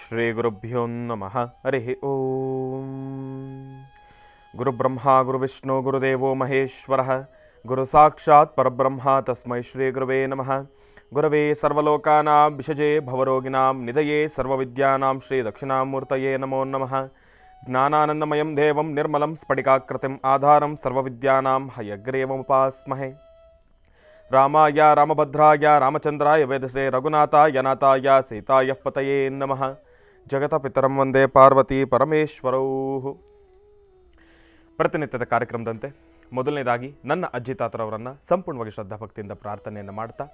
ಶ್ರೀ ಗುರುಭ್ಯೋ ನಮಃ. ಹರಿ ಓಂ. ಗುರುಬ್ರಹ್ಮ ಗುರುವಿಷ್ಣು ಗುರುದೇವೋ ಮಹೇಶ್ವರ ಗುರು ಸಾಕ್ಷಾತ್ ಪರಬ್ರಹ್ಮ ತಸ್ಮೈ ಶ್ರೀ ಗುರುವೇ ನಮಃ. ಗುರವೇ ಸರ್ವಲೋಕಾನಾಂ ವಿಷಜೇ ಭವರೋಗಿಣಾಂ ನಿಧಯೇ ಸರ್ವವಿದ್ಯಾನಾಂ ಶ್ರೀ ದಕ್ಷಿಣಾಮೂರ್ತಯೇ ನಮೋ ನಮಃ. ಜ್ಞಾನಾನಂದಮಯಂ ದೇವಂ ನಿರ್ಮಲಂ ಸ್ಫಟಿಕಾಕೃತಿಂ ಆಧಾರಂ ಸರ್ವವಿದ್ಯಾನಾಂ ಹಯಗ್ರೀವముపాಸ್ಮಹೇ. ರಾಮಾಯ ರಾಮಭದ್ರಾಯ ರಾಮಚಂದ್ರಾಯ ವೇದಸೆ ರಘುನಾಥಾಯ ನಾಥಾಯ ಸೀತಾಯ ಪತಯೇ ನಮಃ. ಜಗತಪಿತರಂ ವಂದೇ ಪಾರ್ವತಿ ಪರಮೇಶ್ವರೌ. ಪ್ರತಿನಿತ್ಯದ ಕಾರ್ಯಕ್ರಮದಂತೆ ಮೊದಲನೇದಾಗಿ ನನ್ನ ಅಜ್ಜಿ ತಾತರವರನ್ನು ಸಂಪೂರ್ಣವಾಗಿ ಶ್ರದ್ಧಾಭಕ್ತಿಯಿಂದ ಪ್ರಾರ್ಥನೆಯನ್ನು ಮಾಡ್ತಾ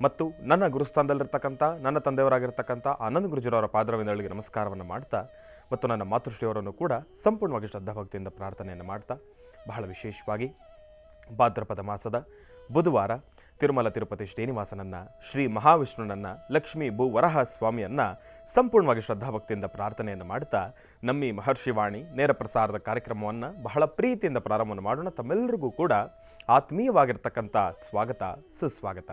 ಮತ್ತು ನನ್ನ ಗುರುಸ್ಥಾನದಲ್ಲಿರ್ತಕ್ಕಂಥ ನನ್ನ ತಂದೆಯವರಾಗಿರ್ತಕ್ಕಂಥ ಆನಂದ ಗುರುಜಿರವರ ಪಾದರವಿಂದಗಳಿಗೆ ನಮಸ್ಕಾರವನ್ನು ಮಾಡ್ತಾ ಮತ್ತು ನನ್ನ ಮಾತೃಶ್ರೀಯವರನ್ನು ಕೂಡ ಸಂಪೂರ್ಣವಾಗಿ ಶ್ರದ್ಧಾಭಕ್ತಿಯಿಂದ ಪ್ರಾರ್ಥನೆಯನ್ನು ಮಾಡ್ತಾ ಬಹಳ ವಿಶೇಷವಾಗಿ ಭಾದ್ರಪದ ಮಾಸದ ಬುಧವಾರ ತಿರುಮಲ ತಿರುಪತಿ ಶ್ರೀನಿವಾಸನನ್ನು, ಶ್ರೀ ಮಹಾವಿಷ್ಣುನನ್ನು, ಲಕ್ಷ್ಮೀ ಭೂ ವರಹ ಸ್ವಾಮಿಯನ್ನು ಸಂಪೂರ್ಣವಾಗಿ ಶ್ರದ್ಧಾಭಕ್ತಿಯಿಂದ ಪ್ರಾರ್ಥನೆಯನ್ನು ಮಾಡ್ತಾ ನಮ್ಮಿ ಮಹರ್ಷಿವಾಣಿ ನೇರ ಪ್ರಸಾರದ ಕಾರ್ಯಕ್ರಮವನ್ನು ಬಹಳ ಪ್ರೀತಿಯಿಂದ ಪ್ರಾರಂಭವನ್ನು ಮಾಡೋಣ. ತಮ್ಮೆಲ್ಲರಿಗೂ ಕೂಡ ಆತ್ಮೀಯವಾಗಿರ್ತಕ್ಕಂಥ ಸ್ವಾಗತ, ಸುಸ್ವಾಗತ.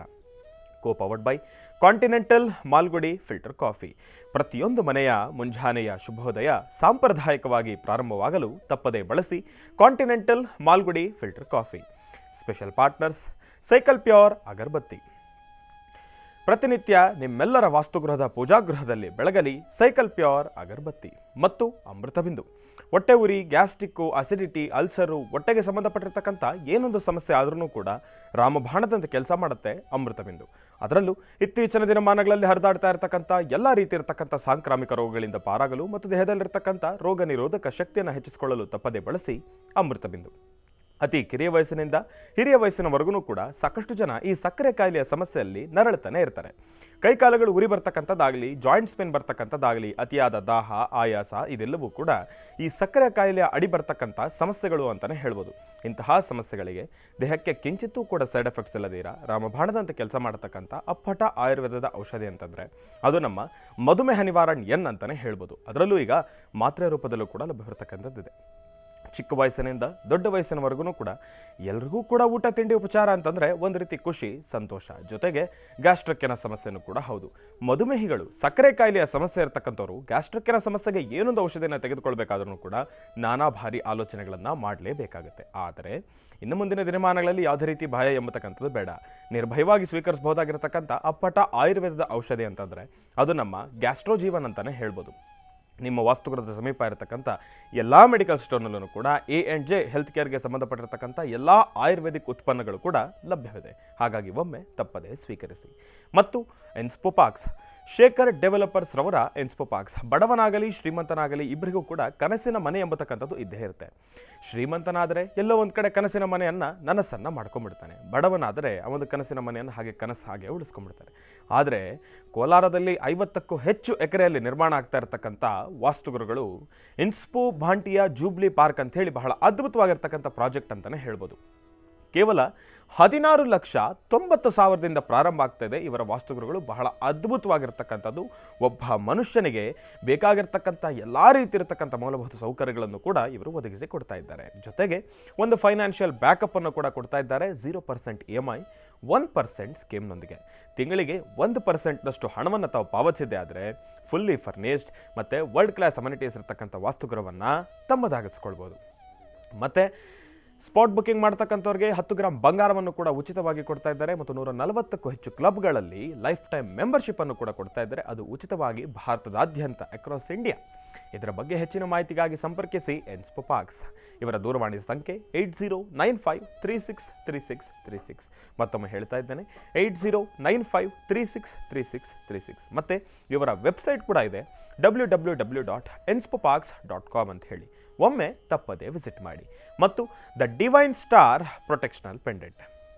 Powered by continental Malgudi filter coffee. ಪ್ರತಿಯೊಂದು ಮನೆಯ ಮುಂಜಾನೆಯ ಶುಭೋದಯ ಸಾಂಪ್ರದಾಯಿಕವಾಗಿ ಪ್ರಾರಂಭವಾಗಲು ತಪ್ಪದೇ ಬಳಸಿ continental Malgudi filter coffee. Special partners cycle pure agarbatti. ಪ್ರತಿನಿತ್ಯ ನಿಮ್ಮೆಲ್ಲರ ವಾಸ್ತುಗೃಹದ ಪೂಜಾಗೃಹದಲ್ಲಿ ಬೆಳಗಲಿ ಸೈಕಲ್ ಪ್ಯೂರ್ ಅಗರಬತ್ತಿ ಮತ್ತು ಅಮೃತಬಿಂದು. ಹೊಟ್ಟೆ ಉರಿ, ಗ್ಯಾಸ್ಟ್ರಿಕ್ಕು, ಅಸಿಡಿಟಿ, ಅಲ್ಸರು, ಹೊಟ್ಟೆಗೆ ಸಂಬಂಧಪಟ್ಟಿರ್ತಕ್ಕಂಥ ಏನೊಂದು ಸಮಸ್ಯೆ ಆದ್ರೂ ಕೂಡ ರಾಮಬಾಣದಂತೆ ಕೆಲಸ ಮಾಡುತ್ತೆ ಅಮೃತಬಿಂದು. ಅದರಲ್ಲೂ ಇತ್ತೀಚಿನ ದಿನಮಾನಗಳಲ್ಲಿ ಹರಿದಾಡ್ತಾ ಇರತಕ್ಕಂಥ ಎಲ್ಲ ರೀತಿ ಇರತಕ್ಕಂಥ ಸಾಂಕ್ರಾಮಿಕ ರೋಗಗಳಿಂದ ಪಾರಾಗಲು ಮತ್ತು ದೇಹದಲ್ಲಿರ್ತಕ್ಕಂಥ ರೋಗ ನಿರೋಧಕ ಶಕ್ತಿಯನ್ನು ಹೆಚ್ಚಿಸಿಕೊಳ್ಳಲು ತಪ್ಪದೇ ಬಳಸಿ ಅಮೃತಬಿಂದು. ಅತಿ ಕಿರಿಯ ವಯಸ್ಸಿನಿಂದ ಹಿರಿಯ ವಯಸ್ಸಿನವರೆಗೂ ಕೂಡ ಸಾಕಷ್ಟು ಜನ ಈ ಸಕ್ಕರೆ ಕಾಯಿಲೆಯ ಸಮಸ್ಯೆಯಲ್ಲಿ ನರಳುತ್ತಾನೆ ಇರ್ತಾರೆ. ಕೈಕಾಲುಗಳು ಉರಿ ಬರ್ತಕ್ಕಂಥದ್ದಾಗಲಿ, ಜಾಯಿಂಟ್ಸ್ ಪೇನ್ ಬರ್ತಕ್ಕಂಥದ್ದಾಗಲಿ, ಅತಿಯಾದ ದಾಹ, ಆಯಾಸ ಇದೆಲ್ಲವೂ ಕೂಡ ಈ ಸಕ್ಕರೆ ಕಾಯಿಲೆಯ ಅಡಿ ಬರ್ತಕ್ಕಂಥ ಸಮಸ್ಯೆಗಳು ಅಂತಲೇ ಹೇಳ್ಬೋದು. ಇಂತಹ ಸಮಸ್ಯೆಗಳಿಗೆ ದೇಹಕ್ಕೆ ಕಿಂಚಿತ್ತೂ ಕೂಡ ಸೈಡ್ ಎಫೆಕ್ಟ್ಸ್ ಇಲ್ಲದಿರ ರಾಮಬಾಣದಂತೆ ಕೆಲಸ ಮಾಡತಕ್ಕಂಥ ಅಪ್ಪಟ ಆಯುರ್ವೇದದ ಔಷಧಿ ಅಂತಂದರೆ ಅದು ನಮ್ಮ ಮಧುಮೇಹ ನಿವಾರಣ್ ಎನ್ ಅಂತಲೇ ಹೇಳ್ಬೋದು. ಅದರಲ್ಲೂ ಈಗ ಮಾತ್ರೆ ರೂಪದಲ್ಲೂ ಕೂಡ ಲಭ್ಯವಿರತಕ್ಕಂಥದ್ದಿದೆ. ಚಿಕ್ಕ ವಯಸ್ಸಿನಿಂದ ದೊಡ್ಡ ವಯಸ್ಸಿನವರೆಗೂ ಕೂಡ ಎಲ್ರಿಗೂ ಕೂಡ ಊಟ ತಿಂಡಿ ಉಪಚಾರ ಅಂತಂದರೆ ಒಂದು ರೀತಿ ಖುಷಿ, ಸಂತೋಷ. ಜೊತೆಗೆ ಗ್ಯಾಸ್ಟ್ರಿಕ್ಕಿನ ಸಮಸ್ಯೆನೂ ಕೂಡ ಹೌದು. ಮಧುಮೇಹಿಗಳು, ಸಕ್ಕರೆ ಕಾಯಿಲೆಯ ಸಮಸ್ಯೆ ಇರತಕ್ಕಂಥವ್ರು ಗ್ಯಾಸ್ಟ್ರಿಕ್ಕಿನ ಸಮಸ್ಯೆಗೆ ಏನೊಂದು ಔಷಧಿಯನ್ನು ತೆಗೆದುಕೊಳ್ಬೇಕಾದ್ರೂ ಕೂಡ ನಾನಾ ಭಾರಿ ಆಲೋಚನೆಗಳನ್ನು ಮಾಡಲೇಬೇಕಾಗುತ್ತೆ. ಆದರೆ ಇನ್ನು ಮುಂದಿನ ದಿನಮಾನಗಳಲ್ಲಿ ಯಾವುದೇ ರೀತಿ ಭಯ ಎಂಬತಕ್ಕಂಥದ್ದು ಬೇಡ. ನಿರ್ಭಯವಾಗಿ ಸ್ವೀಕರಿಸಬಹುದಾಗಿರ್ತಕ್ಕಂಥ ಅಪ್ಪಟ ಆಯುರ್ವೇದದ ಔಷಧಿ ಅಂತಂದರೆ ಅದು ನಮ್ಮ ಗ್ಯಾಸ್ಟ್ರೋಜೀವನ್ ಅಂತಲೇ ಹೇಳ್ಬೋದು. ನಿಮ್ಮ ವಾಸ್ತುಗೃಹದ ಸಮೀಪ ಇರತಕ್ಕಂಥ ಎಲ್ಲ ಮೆಡಿಕಲ್ ಸ್ಟೋರ್ನಲ್ಲೂ ಕೂಡ A&J ಹೆಲ್ತ್ ಕೇರ್ಗೆ ಸಂಬಂಧಪಟ್ಟಿರ್ತಕ್ಕಂಥ ಎಲ್ಲ ಆಯುರ್ವೇದಿಕ್ ಉತ್ಪನ್ನಗಳು ಕೂಡ ಲಭ್ಯವಿದೆ. ಹಾಗಾಗಿ ಒಮ್ಮೆ ತಪ್ಪದೇ ಸ್ವೀಕರಿಸಿ. ಮತ್ತು ಎನ್ಸ್ಪೋಪಾಕ್ಸ್, ಶೇಖರ್ ಡೆವಲಪರ್ಸ್ ರವರ ಎನ್ಸ್ಪೋಪಾಕ್ಸ್. ಬಡವನಾಗಲಿ ಶ್ರೀಮಂತನಾಗಲಿ ಇಬ್ಬರಿಗೂ ಕೂಡ ಕನಸಿನ ಮನೆ ಎಂಬತಕ್ಕಂಥದ್ದು ಇದ್ದೇ ಇರುತ್ತೆ. ಶ್ರೀಮಂತನಾದರೆ ಎಲ್ಲೋ ಒಂದು ಕಡೆ ಕನಸಿನ ಮನೆಯನ್ನು ನನಸನ್ನು ಮಾಡ್ಕೊಂಡ್ಬಿಡ್ತಾನೆ. ಬಡವನಾದರೆ ಅವನ ಕನಸಿನ ಮನೆಯನ್ನು ಹಾಗೆ ಉಳಿಸ್ಕೊಂಡ್ಬಿಡ್ತಾರೆ. ಆದರೆ ಕೋಲಾರದಲ್ಲಿ 50ಕ್ಕೂ ಹೆಚ್ಚು ಎಕರೆಯಲ್ಲಿ ನಿರ್ಮಾಣ ಆಗ್ತಾ ಇರತಕ್ಕಂಥ ವಾಸ್ತುಗೃಹಗಳು ಇನ್ಸ್ಪೋ ಭಾಂಟಿಯಾ ಜೂಬ್ಲಿ ಪಾರ್ಕ್ ಅಂತ ಹೇಳಿ ಬಹಳ ಅದ್ಭುತವಾಗಿರ್ತಕ್ಕಂಥ ಪ್ರಾಜೆಕ್ಟ್ ಅಂತಲೇ ಹೇಳ್ಬೋದು. ಕೇವಲ 16,90,000ದಿಂದ ಪ್ರಾರಂಭ ಆಗ್ತಾಯಿದೆ ಇವರ ವಾಸ್ತುಗೃಹಗಳು. ಬಹಳ ಅದ್ಭುತವಾಗಿರ್ತಕ್ಕಂಥದ್ದು. ಒಬ್ಬ ಮನುಷ್ಯನಿಗೆ ಬೇಕಾಗಿರ್ತಕ್ಕಂಥ ಎಲ್ಲ ರೀತಿ ಇರತಕ್ಕಂಥ ಮೂಲಭೂತ ಸೌಕರ್ಯಗಳನ್ನು ಕೂಡ ಇವರು ಒದಗಿಸಿ ಕೊಡ್ತಾ ಇದ್ದಾರೆ. ಜೊತೆಗೆ ಒಂದು ಫೈನಾನ್ಷಿಯಲ್ ಬ್ಯಾಕಪ್ ಅನ್ನು ಕೂಡ ಕೊಡ್ತಾ ಇದ್ದಾರೆ. 0% EMI, 1% ಸ್ಕೀಮ್ನೊಂದಿಗೆ. ತಿಂಗಳಿಗೆ 1%ನಷ್ಟು ಹಣವನ್ನು ತಾವು ಪಾವತಿಸಿದೆ ಆದರೆ ಫುಲ್ಲಿ ಫರ್ನಿಶ್ಡ್ ಮತ್ತು ವರ್ಲ್ಡ್ ಕ್ಲಾಸ್ ಅಮ್ಯುನಿಟೀಸ್ ಇರತಕ್ಕಂಥ ವಾಸ್ತುಗೃಹವನ್ನು ತಮ್ಮದಾಗಿಸ್ಕೊಳ್ಬೋದು. ಮತ್ತು ಸ್ಪಾಟ್ ಬುಕಿಂಗ್ ಮಾಡ್ತಕ್ಕಂಥವ್ರಿಗೆ 10 ಗ್ರಾಂ ಬಂಗಾರವನ್ನು ಕೂಡ ಉಚಿತವಾಗಿ ಕೊಡ್ತಾ ಇದ್ದಾರೆ. ಮತ್ತು 140ಕ್ಕೂ ಹೆಚ್ಚು ಕ್ಲಬ್ಗಳಲ್ಲಿ ಲೈಫ್ ಟೈಮ್ ಮೆಂಬರ್ಶಿಪ್ ಅನ್ನು ಕೂಡ ಕೊಡ್ತಾ ಇದ್ದಾರೆ. ಅದು ಉಚಿತವಾಗಿ ಭಾರತದಾದ್ಯಂತ ಅಕ್ರಾಸ್ ಇಂಡಿಯಾ. ಇದರ ಬಗ್ಗೆ ಹೆಚ್ಚಿನ ಮಾಹಿತಿಗಾಗಿ ಸಂಪರ್ಕಿಸಿ ಎನ್ಸ್ಪೋಪಾಕ್ಸ್. ಇವರ ದೂರವಾಣಿ ಸಂಖ್ಯೆ 8095363636. ಮತ್ತೊಮ್ಮೆ ಹೇಳ್ತಾ ಇದ್ದೇನೆ, 8095363636. ಮತ್ತು ಇವರ ವೆಬ್ಸೈಟ್ ಕೂಡ ಇದೆ, www.enspoparks.com ಅಂತ ಹೇಳಿ. ಒಮ್ಮೆ ತಪ್ಪದೇ ವಿಸಿಟ್ ಮಾಡಿ. ಮತ್ತು ದ ಡಿವೈನ್ ಸ್ಟಾರ್ ಪ್ರೊಟೆಕ್ಷನಲ್ ಪೆಂಡೆಂಟ್.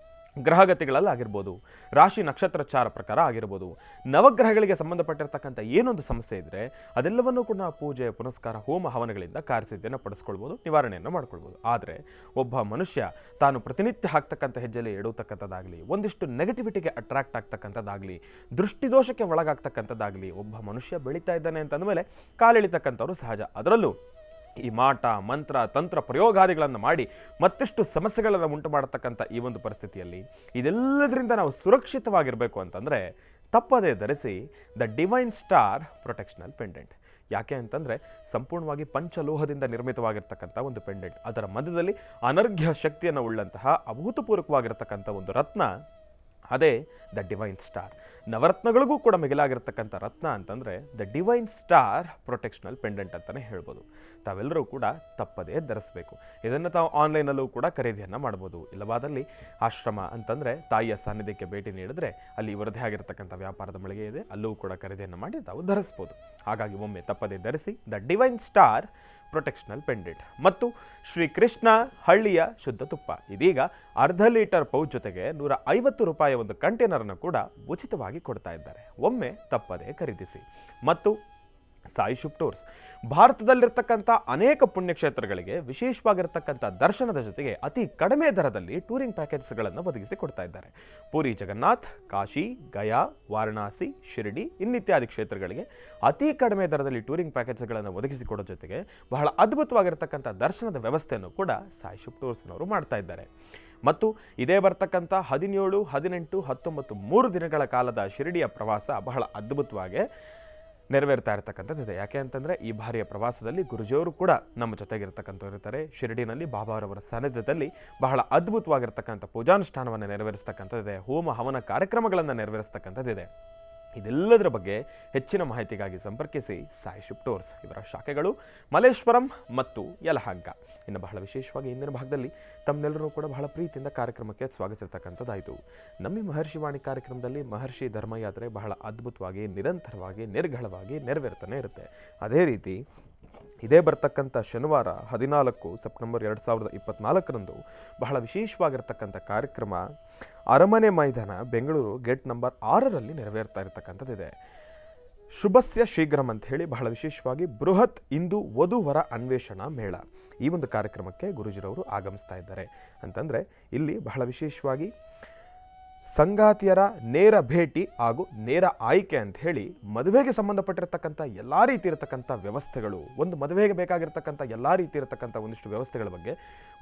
ಗ್ರಹಗತಿಗಳಲ್ಲಾಗಿರ್ಬೋದು, ರಾಶಿ ನಕ್ಷತ್ರಚಾರ ಪ್ರಕಾರ ಆಗಿರ್ಬೋದು, ನವಗ್ರಹಗಳಿಗೆ ಸಂಬಂಧಪಟ್ಟಿರ್ತಕ್ಕಂಥ ಏನೊಂದು ಸಮಸ್ಯೆ ಇದ್ದರೆ ಅದೆಲ್ಲವನ್ನೂ ಕೂಡ ನಾವು ಪೂಜೆ, ಪುನಸ್ಕಾರ, ಹೋಮ ಹವನಗಳಿಂದ ಕಾರ್ಯಸಿದ್ಧಿಯನ್ನು ಪಡಿಸ್ಕೊಳ್ಬೋದು, ನಿವಾರಣೆಯನ್ನು ಮಾಡ್ಕೊಳ್ಬೋದು. ಆದರೆ ಒಬ್ಬ ಮನುಷ್ಯ ತಾನು ಪ್ರತಿನಿತ್ಯ ಹಾಕ್ತಕ್ಕಂಥ ಹೆಜ್ಜೆಯಲ್ಲಿ ಎಡುತ್ತಕ್ಕಂಥದ್ದಾಗಲಿ, ಒಂದಿಷ್ಟು ನೆಗೆಟಿವಿಟಿಗೆ ಅಟ್ರಾಕ್ಟ್ ಆಗ್ತಕ್ಕಂಥದ್ದಾಗಲಿ, ದೃಷ್ಟಿದೋಷಕ್ಕೆ ಒಳಗಾಗ್ತಕ್ಕಂಥದ್ದಾಗಲಿ, ಒಬ್ಬ ಮನುಷ್ಯ ಬೆಳೀತಾ ಇದ್ದಾನೆ ಅಂತಂದಮೇಲೆ ಕಾಲಿಳಿತಕ್ಕಂಥವ್ರು ಸಹಜ. ಅದರಲ್ಲೂ ಈ ಮಾಟ, ಮಂತ್ರ, ತಂತ್ರ ಪ್ರಯೋಗಾದಿಗಳನ್ನು ಮಾಡಿ ಮತ್ತಿಷ್ಟು ಸಮಸ್ಯೆಗಳನ್ನು ಉಂಟು ಮಾಡತಕ್ಕಂಥ ಈ ಒಂದು ಪರಿಸ್ಥಿತಿಯಲ್ಲಿ ಇದೆಲ್ಲದರಿಂದ ನಾವು ಸುರಕ್ಷಿತವಾಗಿರಬೇಕು ಅಂತಂದರೆ ತಪ್ಪದೇ ಧರಿಸಿ ದ ಡಿವೈನ್ ಸ್ಟಾರ್ ಪ್ರೊಟೆಕ್ಷನಲ್ ಪೆಂಡೆಂಟ್. ಯಾಕೆ ಅಂತಂದರೆ ಸಂಪೂರ್ಣವಾಗಿ ಪಂಚಲೋಹದಿಂದ ನಿರ್ಮಿತವಾಗಿರ್ತಕ್ಕಂಥ ಒಂದು ಪೆಂಡೆಂಟ್. ಅದರ ಮಧ್ಯದಲ್ಲಿ ಅನರ್ಘ್ಯ ಶಕ್ತಿಯನ್ನು ಉಳ್ಳಂತಹ ಅಭೂತಪೂರ್ವಕವಾಗಿರ್ತಕ್ಕಂಥ ಒಂದು ರತ್ನ, ಅದೇ ದ ಡಿವೈನ್ ಸ್ಟಾರ್. ನವರತ್ನಗಳಿಗೂ ಕೂಡ ಮಿಗಿಲಾಗಿರ್ತಕ್ಕಂಥ ರತ್ನ ಅಂತಂದರೆ ದ ಡಿವೈನ್ ಸ್ಟಾರ್ ಪ್ರೊಟೆಕ್ಷನಲ್ ಪೆಂಡೆಂಟ್ ಅಂತಲೇ ಹೇಳ್ಬೋದು. ತಾವೆಲ್ಲರೂ ಕೂಡ ತಪ್ಪದೇ ಧರಿಸಬೇಕು. ಇದನ್ನು ತಾವು ಆನ್ಲೈನಲ್ಲೂ ಕೂಡ ಖರೀದಿಯನ್ನು ಮಾಡ್ಬೋದು. ಇಲ್ಲವಾದಲ್ಲಿ ಆಶ್ರಮ ಅಂತಂದರೆ ತಾಯಿಯ ಸಾನ್ನಿಧ್ಯಕ್ಕೆ ಭೇಟಿ ನೀಡಿದ್ರೆ ಅಲ್ಲಿ ಇವರದೇ ಆಗಿರ್ತಕ್ಕಂಥ ವ್ಯಾಪಾರದ ಮಳಿಗೆ ಇದೆ, ಅಲ್ಲೂ ಕೂಡ ಖರೀದಿಯನ್ನು ಮಾಡಿ ತಾವು ಧರಿಸ್ಬೋದು. ಹಾಗಾಗಿ ಒಮ್ಮೆ ತಪ್ಪದೇ ಧರಿಸಿ ದ ಡಿವೈನ್ ಸ್ಟಾರ್ ಪ್ರೊಟೆಕ್ಷನಲ್ ಪೆಂಡೆಂಟ್. ಮತ್ತು ಶ್ರೀಕೃಷ್ಣ ಹಳ್ಳಿಯ ಶುದ್ಧ ತುಪ್ಪ ಇದೀಗ ಅರ್ಧ ಲೀಟರ್ ಪೌಚ್ ಜೊತೆಗೆ ₹150 ಒಂದು ಕಂಟೈನರನ್ನು ಕೂಡ ಉಚಿತವಾಗಿ ಕೊಡ್ತಾ ಇದ್ದಾರೆ. ಒಮ್ಮೆ ತಪ್ಪದೇ ಖರೀದಿಸಿ. ಮತ್ತು ಸಾಯಿ ಶುಭ್ ಟೂರ್ಸ್ ಭಾರತದಲ್ಲಿರ್ತಕ್ಕಂಥ ಅನೇಕ ಪುಣ್ಯಕ್ಷೇತ್ರಗಳಿಗೆ ವಿಶೇಷವಾಗಿರ್ತಕ್ಕಂಥ ದರ್ಶನದ ಜೊತೆಗೆ ಅತಿ ಕಡಿಮೆ ದರದಲ್ಲಿ ಟೂರಿಂಗ್ ಪ್ಯಾಕೇಜ್ಗಳನ್ನು ಒದಗಿಸಿ ಕೊಡ್ತಾ ಇದ್ದಾರೆ. ಪುರಿ ಜಗನ್ನಾಥ್, ಕಾಶಿ, ಗಯಾ, ವಾರಣಾಸಿ, ಶಿರಡಿ ಇನ್ನಿತ್ಯಾದಿ ಕ್ಷೇತ್ರಗಳಿಗೆ ಅತಿ ಕಡಿಮೆ ದರದಲ್ಲಿ ಟೂರಿಂಗ್ ಪ್ಯಾಕೇಜ್ಗಳನ್ನು ಒದಗಿಸಿಕೊಡೋ ಜೊತೆಗೆ ಬಹಳ ಅದ್ಭುತವಾಗಿರ್ತಕ್ಕಂಥ ದರ್ಶನದ ವ್ಯವಸ್ಥೆಯನ್ನು ಕೂಡ ಸಾಯಿ ಶುಭ್ ಟೂರ್ಸ್ನವರು ಮಾಡ್ತಾ ಇದ್ದಾರೆ. ಮತ್ತು ಇದೇ ಬರ್ತಕ್ಕಂಥ 17, 18, 19 3 ದಿನಗಳ ಕಾಲದ ಶಿರಡಿಯ ಪ್ರವಾಸ ಬಹಳ ಅದ್ಭುತವಾಗಿ ನೆರವೇರ್ತಾ ಇರತಕ್ಕಂಥದ್ದಿದೆ. ಯಾಕೆ ಅಂತಂದರೆ ಈ ಬಾರಿಯ ಪ್ರವಾಸದಲ್ಲಿ ಗುರುಜಿಯವರು ಕೂಡ ನಮ್ಮ ಜೊತೆಗಿರ್ತಕ್ಕಂಥವ್ರು ಇರ್ತಾರೆ. ಶಿರಡಿನಲ್ಲಿ ಬಾಬಾರವರ ಸಾನ್ನಿಧ್ಯದಲ್ಲಿ ಬಹಳ ಅದ್ಭುತವಾಗಿರ್ತಕ್ಕಂಥ ಪೂಜಾನುಷ್ಠಾನವನ್ನು ನೆರವೇರಿಸ್ತಕ್ಕಂಥದ್ದಿದೆ. ಹೋಮ ಹವನ ಕಾರ್ಯಕ್ರಮಗಳನ್ನು ನೆರವೇರಿಸ್ತಕ್ಕಂಥದ್ದಿದೆ. ಇದೆಲ್ಲದರ ಬಗ್ಗೆ ಹೆಚ್ಚಿನ ಮಾಹಿತಿಗಾಗಿ ಸಂಪರ್ಕಿಸಿ ಸಾಯಿ ಶುಭ್ ಟೂರ್ಸ್. ಇವರ ಶಾಖೆಗಳು ಮಲ್ಲೇಶ್ವರಂ ಮತ್ತು ಯಲಹಂಕ. ಇನ್ನು ಬಹಳ ವಿಶೇಷವಾಗಿ ಇಂದಿನ ಭಾಗದಲ್ಲಿ ತಮ್ಮೆಲ್ಲರೂ ಕೂಡ ಬಹಳ ಪ್ರೀತಿಯಿಂದ ಕಾರ್ಯಕ್ರಮಕ್ಕೆ ಸ್ವಾಗತಿಸಿರ್ತಕ್ಕಂಥದ್ದಾಯಿತು. ನಮ್ಮ ಮಹರ್ಷಿವಾಣಿ ಕಾರ್ಯಕ್ರಮದಲ್ಲಿ ಮಹರ್ಷಿ ಧರ್ಮಯಾತ್ರೆ ಬಹಳ ಅದ್ಭುತವಾಗಿ, ನಿರಂತರವಾಗಿ, ನಿರ್ಘಳವಾಗಿ ನೆರವೇರ್ತಾನೆ ಇರುತ್ತೆ. ಅದೇ ರೀತಿ ಇದೇ ಬರ್ತಕ್ಕಂಥ ಶನಿವಾರ 14 ಸೆಪ್ಟೆಂಬರ್ 2024 ಬಹಳ ವಿಶೇಷವಾಗಿರ್ತಕ್ಕಂಥ ಕಾರ್ಯಕ್ರಮ ಅರಮನೆ ಮೈದಾನ ಬೆಂಗಳೂರು ಗೇಟ್ ನಂಬರ್ 6ರಲ್ಲಿ ನೆರವೇರ್ತಾ ಇರತಕ್ಕಂಥದ್ದಿದೆ. ಶುಭಸ್ಯ ಶೀಘ್ರಂ ಅಂತ ಹೇಳಿ ಬಹಳ ವಿಶೇಷವಾಗಿ ಬೃಹತ್ ಇಂದು ವಧುವರ ಅನ್ವೇಷಣಾ ಮೇಳ, ಈ ಒಂದು ಕಾರ್ಯಕ್ರಮಕ್ಕೆ ಗುರುಜಿರವರು ಆಗಮಿಸ್ತಾ ಇದ್ದಾರೆ. ಅಂತಂದರೆ ಇಲ್ಲಿ ಬಹಳ ವಿಶೇಷವಾಗಿ ಸಂಗಾತಿಯರ ನೇರ ಭೇಟಿ ಹಾಗೂ ನೇರ ಆಯ್ಕೆ ಅಂತ ಹೇಳಿ ಮದುವೆಗೆ ಸಂಬಂಧಪಟ್ಟಿರತಕ್ಕಂಥ ಎಲ್ಲ ರೀತಿ ಇರತಕ್ಕಂಥ ವ್ಯವಸ್ಥೆಗಳು, ಒಂದು ಮದುವೆಗೆ ಬೇಕಾಗಿರ್ತಕ್ಕಂಥ ಎಲ್ಲ ರೀತಿ ಇರತಕ್ಕಂಥ ಒಂದಿಷ್ಟು ವ್ಯವಸ್ಥೆಗಳ ಬಗ್ಗೆ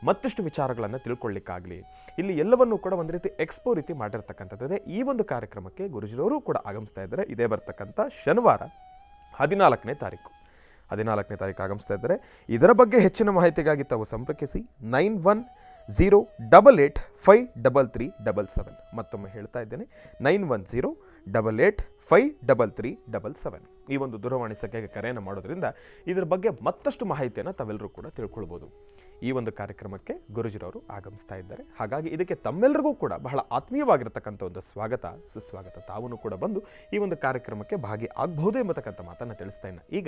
ಮತ್ತಷ್ಟು ವಿಚಾರಗಳನ್ನು ತಿಳ್ಕೊಳ್ಳಿಕ್ಕಾಗಲಿ ಇಲ್ಲಿ ಎಲ್ಲವನ್ನೂ ಕೂಡ ಒಂದು ರೀತಿ ಎಕ್ಸ್ಪೋ ರೀತಿ ಮಾಡಿರ್ತಕ್ಕಂಥದ್ದಿದೆ. ಈ ಒಂದು ಕಾರ್ಯಕ್ರಮಕ್ಕೆ ಗುರುಜಿರವರು ಕೂಡ ಆಗಮಿಸ್ತಾ ಇದ್ದಾರೆ. ಇದೇ ಬರ್ತಕ್ಕಂಥ ಶನಿವಾರ 14ನೇ ತಾರೀಕು ಆಗಮಿಸ್ತಾ ಇದ್ದಾರೆ. ಇದರ ಬಗ್ಗೆ ಹೆಚ್ಚಿನ ಮಾಹಿತಿಗಾಗಿ ತಾವು ಸಂಪರ್ಕಿಸಿ 9108853377. ಮತ್ತೊಮ್ಮೆ ಹೇಳ್ತಾ ಇದ್ದೇನೆ, 9108853377 ಈ ಒಂದು ದೂರವಾಣಿ ಸಂಖ್ಯೆಗೆ ಕರೆಯನ್ನು ಮಾಡೋದ್ರಿಂದ ಇದರ ಬಗ್ಗೆ ಮತ್ತಷ್ಟು ಮಾಹಿತಿಯನ್ನು ತಾವೆಲ್ಲರೂ ಕೂಡ ತಿಳ್ಕೊಳ್ಬೋದು. ಈ ಒಂದು ಕಾರ್ಯಕ್ರಮಕ್ಕೆ ಗುರುಜಿರವರು ಆಗಮಿಸ್ತಾ ಇದ್ದಾರೆ. ಹಾಗಾಗಿ ಇದಕ್ಕೆ ತಮ್ಮೆಲ್ಲರಿಗೂ ಕೂಡ ಬಹಳ ಆತ್ಮೀಯವಾಗಿರ್ತಕ್ಕಂಥ ಒಂದು ಸ್ವಾಗತ, ಸುಸ್ವಾಗತ. ತಾವು ಕೂಡ ಬಂದು ಈ ಒಂದು ಕಾರ್ಯಕ್ರಮಕ್ಕೆ ಭಾಗಿ ಆಗಬಹುದು ಎಂಬತಕ್ಕಂಥ ಮಾತನ್ನು ತಿಳಿಸ್ತಾ ಇನ್ನ ಈಗ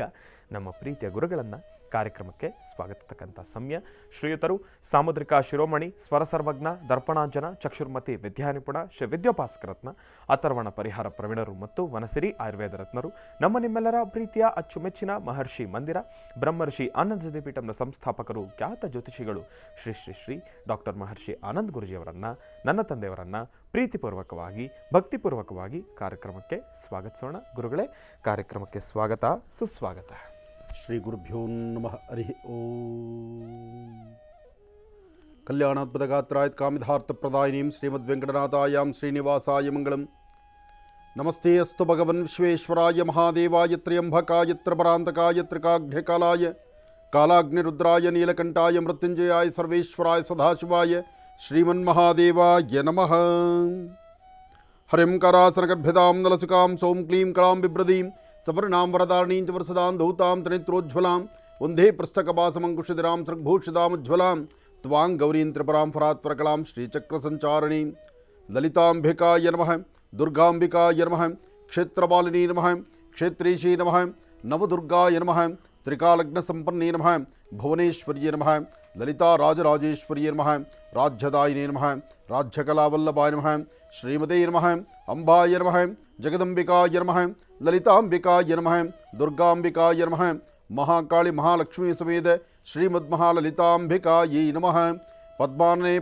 ನಮ್ಮ ಪ್ರೀತಿಯ ಗುರುಗಳನ್ನು ಕಾರ್ಯಕ್ರಮಕ್ಕೆ ಸ್ವಾಗತಿಸ್ತಕ್ಕಂಥ ಸಮಯ. ಶ್ರೀಯುತರು ಸಾಮುದ್ರಿಕ ಶಿರೋಮಣಿ, ಸ್ವರ ಸರ್ವಜ್ಞ, ದರ್ಪಣಾಂಜನ, ಚಕ್ಷುರ್ಮತಿ ವಿದ್ಯಾನಿಪುಣ, ಶ್ರೀ ವಿದ್ಯೋಪಾಸಕ ರತ್ನ, ಅಥರ್ವಣ ಪರಿಹಾರ ಪ್ರವೀಣರು ಮತ್ತು ವನಸಿರಿ ಆಯುರ್ವೇದ ರತ್ನರು, ನಮ್ಮ ನಿಮ್ಮೆಲ್ಲರ ಪ್ರೀತಿಯ ಅಚ್ಚುಮೆಚ್ಚಿನ ಮಹರ್ಷಿ ಮಂದಿರ ಬ್ರಹ್ಮರ್ಷಿ ಆನಂದ ಸಿದ್ಧಿಪೀಠಂನ ಸಂಸ್ಥಾಪಕರು, ಖ್ಯಾತ ಜ್ಯೋತಿಷಿಗಳು ಶ್ರೀ ಶ್ರೀ ಶ್ರೀ ಡಾಕ್ಟರ್ ಮಹರ್ಷಿ ಆನಂದ್ ಗುರುಜಿಯವರನ್ನು, ನನ್ನ ತಂದೆಯವರನ್ನು ಪ್ರೀತಿಪೂರ್ವಕವಾಗಿ, ಭಕ್ತಿಪೂರ್ವಕವಾಗಿ ಕಾರ್ಯಕ್ರಮಕ್ಕೆ ಸ್ವಾಗತಿಸೋಣ. ಗುರುಗಳೇ, ಕಾರ್ಯಕ್ರಮಕ್ಕೆ ಸ್ವಾಗತ, ಸುಸ್ವಾಗತ. ಶ್ರೀ ಗುರುಭ್ಯೋ ನಮಃ. ಹರಿ ಓಂ. ಕಲ್ಯಾಣಾತ್ಮದಗಾತ್ರಾಯ ಕಾಮಿಧಾರ್ಥಪ್ರದಾಯಿನೀಂ ಶ್ರೀಮದ್ವೆಂಕಟನಾಥಾಯಾಂ ಶ್ರೀನಿವಾಸಾಯ ಮಂಗಳಂ. ನಮಸ್ತೆ ಅಸ್ತು ಭಗವನ್ ವಿಶ್ವೇಶ್ವರಾಯ ಮಹಾದೇವಾಯ ತ್ರ್ಯಂಬಕಾಯ ತ್ರಿಪರಾಂತಕಾಯ ತ್ರಿಕಾಘ್ನಕಾಲಾಯ ಕಾಲಾಗ್ನಿರುದ್ರಾಯ ನೀಲಕಂಠಾಯ ಮೃತ್ಯುಂಜಯಾಯ ಸರ್ವೇಶ್ವರಾಯ ಸದಾಶಿವಾಯ ಶ್ರೀಮನ್ಮಹಾದೇವಾಯ ನಮಃ. ಹರಿಂ ಕರಾಸನಗರ್ಭ್ಯತಾಂ ನಲಸುಕಾಂ ಸೌಂ ಕ್ಲೀಂ ಕಳಾಂ ಬಿಭ್ರದೀಂ ಸವರ್ಣಾಂ ವರದಾರಣೀಂ ಚ ವರಸದಾಂ ಧೌತಾಂ ತ್ರಿನೇತ್ರೋಜ್ವಲಾಂ ವಂದೇ ಪೃಷ್ಠಕಪಾಸಮಂಕುಶಿಧಿರಾಂ ಸೃಗ್ಭೂಷಿತಾಮುಜ್ವಲಾಂ ತ್ವಾಂ ಗೌರೀಂ ತ್ರಿಪುರಾಂ ಫರಾತ್ಪರಕಲಾಂ ಶ್ರೀಚಕ್ರಸಂಚಾರಣೀಂ ಲಲಿತಾಂಬಿಕಾಯ ನಮಃ. ದುರ್ಗಾಂಬಿಕಾಯ ನಮಃ. ಕ್ಷೇತ್ರಪಾಲಿನೀ ನಮಃ. ಕ್ಷೇತ್ರೀಶೀ ನಮಃ. ನವದುರ್ಗಾಯ ನಮಃ. ತ್ರಿಕಾಲಗ್ನಸಂಪನ್ನೇ ನಮಃ. ಭುವನೇಶ್ವರ್ಯೇ ನಮಃ. ಲಲಿತಾ ರಾಜರಾಜೇಶ್ವರ್ಯೇ ನಮಃ. ರಾಜ್ಯದಾಯಿನೇ ನಮಃ. ರಾಜ್ಯಕಲಾವಲ್ಲಭಾಯ ನಮಃ. ಶ್ರೀಮತೇ ನಮಃ. ಅಂಬಾಯ ನಮಃ. ಜಗದಂಬಿಕಾಯ ನಮಃ. ಲಲಿತಾಂಬಿಕಾಯ ನಮಃ. ದುರ್ಗಾಂಬಿಕಾಯ ನಮಃ. ಮಹಾಕಾಳಿ ಮಹಾಲಕ್ಷ್ಮೀ ಸಮೇತ ಶ್ರೀಮದ್ಮಹಾಲಲಿತಾಂಬಿಕಾಯೈ ನಮಃ. ಪದ್ಮಾನನೆ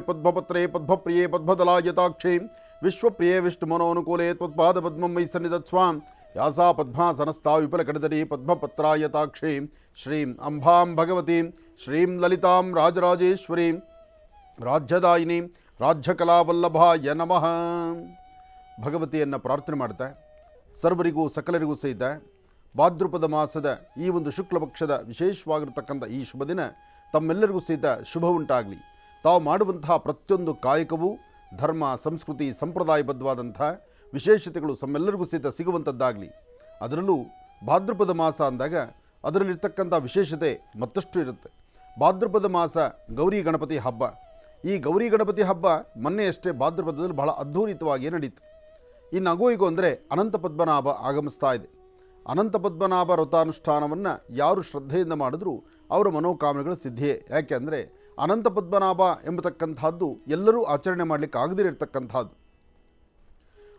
ಪದ್ಮಪತ್ರೇ ಪದ್ಮಪ್ರಿಯೇ ಪದ್ಮದಲಾಯತಾಕ್ಷೇ ವಿಶ್ವಪ್ರಿಯೇ ವಿಷ್ಣುಮನೋನುಕೂಲೇ ತ್ವತ್ಪಾದಪದ್ಮಂ ಮಯಿ ಸನ್ನಿಧತ್ಸ್ವಾಂ. ಯಾಸಾ ಪದ್ಮಾಸನಸ್ಥಾ ವಿಪುಲಕಟತಟೀ ಪದ್ಮಪತ್ರಾಯತಾಕ್ಷೇ ಶ್ರೀಂ ಅಂಬಾಂ ಭಗವತೀಂ ಶ್ರೀಂ ಲಲಿತಾಂ ರಾಜರಾಜೇಶ್ವರೀಂ ರಾಜ್ಯದಾಯಿನೀಂ ರಾಜ್ಯಕಲಾವಲ್ಲಭಾಯ ನಮಃ. ಭಗವತಿಯನ್ನು ಪ್ರಾರ್ಥನೆ ಮಾಡ್ತಾ ಸರ್ವರಿಗೂ ಸಕಲರಿಗೂ ಸಹಿತ ಭಾದ್ರಪದ ಮಾಸದ ಈ ಒಂದು ಶುಕ್ಲ ಪಕ್ಷದ ವಿಶೇಷವಾಗಿರ್ತಕ್ಕಂಥ ಈ ಶುಭ ದಿನ ತಮ್ಮೆಲ್ಲರಿಗೂ ಸಹಿತ ಶುಭ ಉಂಟಾಗಲಿ. ತಾವು ಮಾಡುವಂತಹ ಪ್ರತಿಯೊಂದು ಕಾಯಕವೂ ಧರ್ಮ, ಸಂಸ್ಕೃತಿ, ಸಂಪ್ರದಾಯಬದ್ಧವಾದಂಥ ವಿಶೇಷತೆಗಳು ತಮ್ಮೆಲ್ಲರಿಗೂ ಸಹಿತ ಸಿಗುವಂಥದ್ದಾಗಲಿ. ಅದರಲ್ಲೂ ಭಾದ್ರಪದ ಮಾಸ ಅಂದಾಗ ಅದರಲ್ಲಿರ್ತಕ್ಕಂಥ ವಿಶೇಷತೆ ಮತ್ತಷ್ಟು ಇರುತ್ತೆ. ಭಾದ್ರಪದ ಮಾಸ ಗೌರಿ ಗಣಪತಿ ಹಬ್ಬ. ಈ ಗೌರಿ ಗಣಪತಿ ಹಬ್ಬ ಮೊನ್ನೆಯಷ್ಟೇ ಭಾದ್ರಪದದಲ್ಲಿ ಬಹಳ ಅದ್ಧೂರಿತವಾಗಿ ನಡೀತು. ಇನ್ನು ಅಗೋಯಿಗೋ ಅಂದರೆ ಅನಂತ ಪದ್ಮನಾಭ ಆಗಮಿಸ್ತಾ ಇದೆ. ಅನಂತ ಪದ್ಮನಾಭ ವ್ರತಾನುಷ್ಠಾನವನ್ನು ಯಾರು ಶ್ರದ್ಧೆಯಿಂದ ಮಾಡಿದ್ರೂ ಅವರ ಮನೋಕಾಮನೆಗಳು ಸಿದ್ಧಿಯೇ. ಯಾಕೆ ಅಂದರೆ ಅನಂತ ಪದ್ಮನಾಭ ಎಂಬತಕ್ಕಂಥದ್ದು ಎಲ್ಲರೂ ಆಚರಣೆ ಮಾಡಲಿಕ್ಕೆ ಆಗದಿರತಕ್ಕಂಥದ್ದು.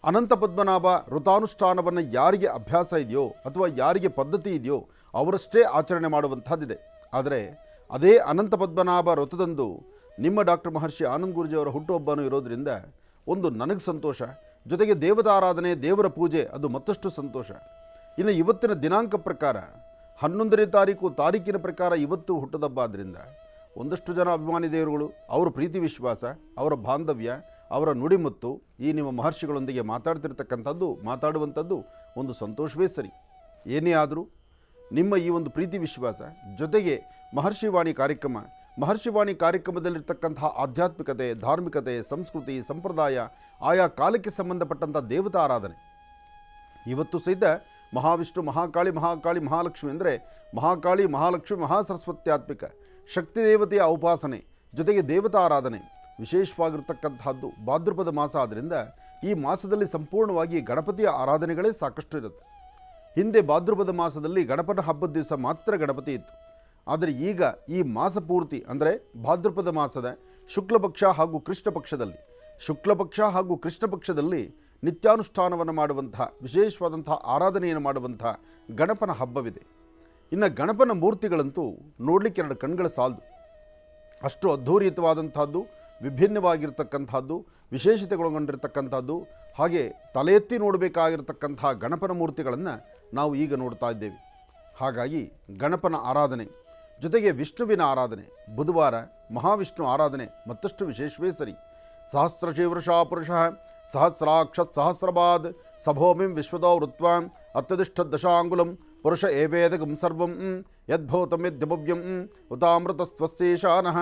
ಅನಂತ ಪದ್ಮನಾಭ ವ್ರತಾನುಷ್ಠಾನವನ್ನು ಯಾರಿಗೆ ಅಭ್ಯಾಸ ಇದೆಯೋ ಅಥವಾ ಯಾರಿಗೆ ಪದ್ಧತಿ ಇದೆಯೋ ಅವರಷ್ಟೇ ಆಚರಣೆ ಮಾಡುವಂಥದ್ದಿದೆ. ಆದರೆ ಅದೇ ಅನಂತ ಪದ್ಮನಾಭ ವ್ರತದಂದು ನಿಮ್ಮ ಡಾಕ್ಟರ್ ಮಹರ್ಷಿ ಆನಂದ್ ಗುರೂಜಿಯವರ ಹುಟ್ಟುಹಬ್ಬನೂ ಇರೋದರಿಂದ ಒಂದು ನನಗೆ ಸಂತೋಷ, ಜೊತೆಗೆ ದೇವತಾರಾಧನೆ, ದೇವರ ಪೂಜೆ ಅದು ಮತ್ತಷ್ಟು ಸಂತೋಷ. ಇನ್ನು ಇವತ್ತಿನ ದಿನಾಂಕ ಪ್ರಕಾರ 11ನೇ ತಾರೀಕಿನ ಪ್ರಕಾರ ಇವತ್ತು ಹುಟ್ಟದಬ್ಬ ಆದ್ದರಿಂದ ಒಂದಷ್ಟು ಜನ ಅಭಿಮಾನಿ ದೇವರುಗಳು, ಅವರ ಪ್ರೀತಿ ವಿಶ್ವಾಸ, ಅವರ ಬಾಂಧವ್ಯ, ಅವರ ನುಡಿಮುತ್ತು ಈ ನಿಮ್ಮ ಮಹರ್ಷಿಗಳೊಂದಿಗೆ ಮಾತಾಡುವಂಥದ್ದು ಒಂದು ಸಂತೋಷವೇ ಸರಿ. ಏನೇ ಆದರೂ ನಿಮ್ಮ ಈ ಒಂದು ಪ್ರೀತಿ ವಿಶ್ವಾಸ ಜೊತೆಗೆ ಮಹರ್ಷಿವಾಣಿ ಕಾರ್ಯಕ್ರಮದಲ್ಲಿರ್ತಕ್ಕಂತಹ ಆಧ್ಯಾತ್ಮಿಕತೆ, ಧಾರ್ಮಿಕತೆ, ಸಂಸ್ಕೃತಿ, ಸಂಪ್ರದಾಯ, ಆಯಾ ಕಾಲಕ್ಕೆ ಸಂಬಂಧಪಟ್ಟಂಥ ದೇವತಾ ಆರಾಧನೆ ಇವತ್ತು ಸಹಿತ ಮಹಾವಿಷ್ಣು, ಮಹಾಕಾಳಿ, ಮಹಾಲಕ್ಷ್ಮಿ ಅಂದರೆ ಮಹಾಕಾಳಿ, ಮಹಾಲಕ್ಷ್ಮಿ, ಮಹಾಸರಸ್ವತ್ಯಾತ್ಮಿಕ ಶಕ್ತಿ ದೇವತೆಯ ಉಪಾಸನೆ ಜೊತೆಗೆ ದೇವತಾ ಆರಾಧನೆ ವಿಶೇಷವಾಗಿರ್ತಕ್ಕಂಥದ್ದು ಭಾದ್ರಪದ ಮಾಸ. ಆದ್ದರಿಂದ ಈ ಮಾಸದಲ್ಲಿ ಸಂಪೂರ್ಣವಾಗಿ ಗಣಪತಿಯ ಆರಾಧನೆಗಳೇ ಸಾಕಷ್ಟು ಇರುತ್ತೆ. ಹಿಂದೆ ಭಾದ್ರಪದ ಮಾಸದಲ್ಲಿ ಗಣಪನ ಹಬ್ಬದ ದಿವಸ ಮಾತ್ರ ಗಣಪತಿ ಇತ್ತು. ಆದರೆ ಈಗ ಈ ಮಾಸ ಪೂರ್ತಿ ಅಂದರೆ ಭಾದ್ರಪದ ಮಾಸದ ಶುಕ್ಲಪಕ್ಷ ಹಾಗೂ ಕೃಷ್ಣ ಪಕ್ಷದಲ್ಲಿ ನಿತ್ಯಾನುಷ್ಠಾನವನ್ನು ಮಾಡುವಂಥ ವಿಶೇಷವಾದಂಥ ಆರಾಧನೆಯನ್ನು ಮಾಡುವಂಥ ಗಣಪನ ಹಬ್ಬವಿದೆ. ಇನ್ನು ಗಣಪನ ಮೂರ್ತಿಗಳಂತೂ ನೋಡಲಿಕ್ಕೆ 2 ಕಣ್ಗಳ ಸಾಲದು, ಅಷ್ಟು ಅದ್ಧೂರಿತವಾದಂಥದ್ದು, ವಿಭಿನ್ನವಾಗಿರ್ತಕ್ಕಂಥದ್ದು, ವಿಶೇಷತೆಗೊಳಗೊಂಡಿರ್ತಕ್ಕಂಥದ್ದು. ಹಾಗೆ ತಲೆ ಎತ್ತಿ ನೋಡಬೇಕಾಗಿರ್ತಕ್ಕಂಥ ಗಣಪನ ಮೂರ್ತಿಗಳನ್ನು ನಾವು ಈಗ ನೋಡ್ತಾ ಇದ್ದೇವೆ. ಹಾಗಾಗಿ ಗಣಪನ ಆರಾಧನೆ ಜೊತೆಗೆ ವಿಷ್ಣುವಿನ ಆರಾಧನೆ, ಬುಧವಾರ ಮಹಾವಿಷ್ಣು ಆರಾಧನೆ ಮತ್ತಷ್ಟು ವಿಶೇಷವೇ ಸರಿ. ಸಹಸ್ರಶೀವೃಷಾ ಪುರುಷಃ ಸಹಸ್ರಾಕ್ಷತ್ ಸಹಸ್ರಪಾದ್ ಸಭೋಮಿಂ ವಿಶ್ವದೋ ವೃತ್ವ ಅತ್ಯಧಿಷ್ಠದಶಾಂಗುಲಂ ಪುರುಷ ಏವೇದಗಂ ಸರ್ವಂ ಯದ್ಭೂತಂ ಯದ್ಭವ್ಯಂ ಉತಾಮೃತಸ್ತ್ವಸ್ಯೇಷಾನಃ.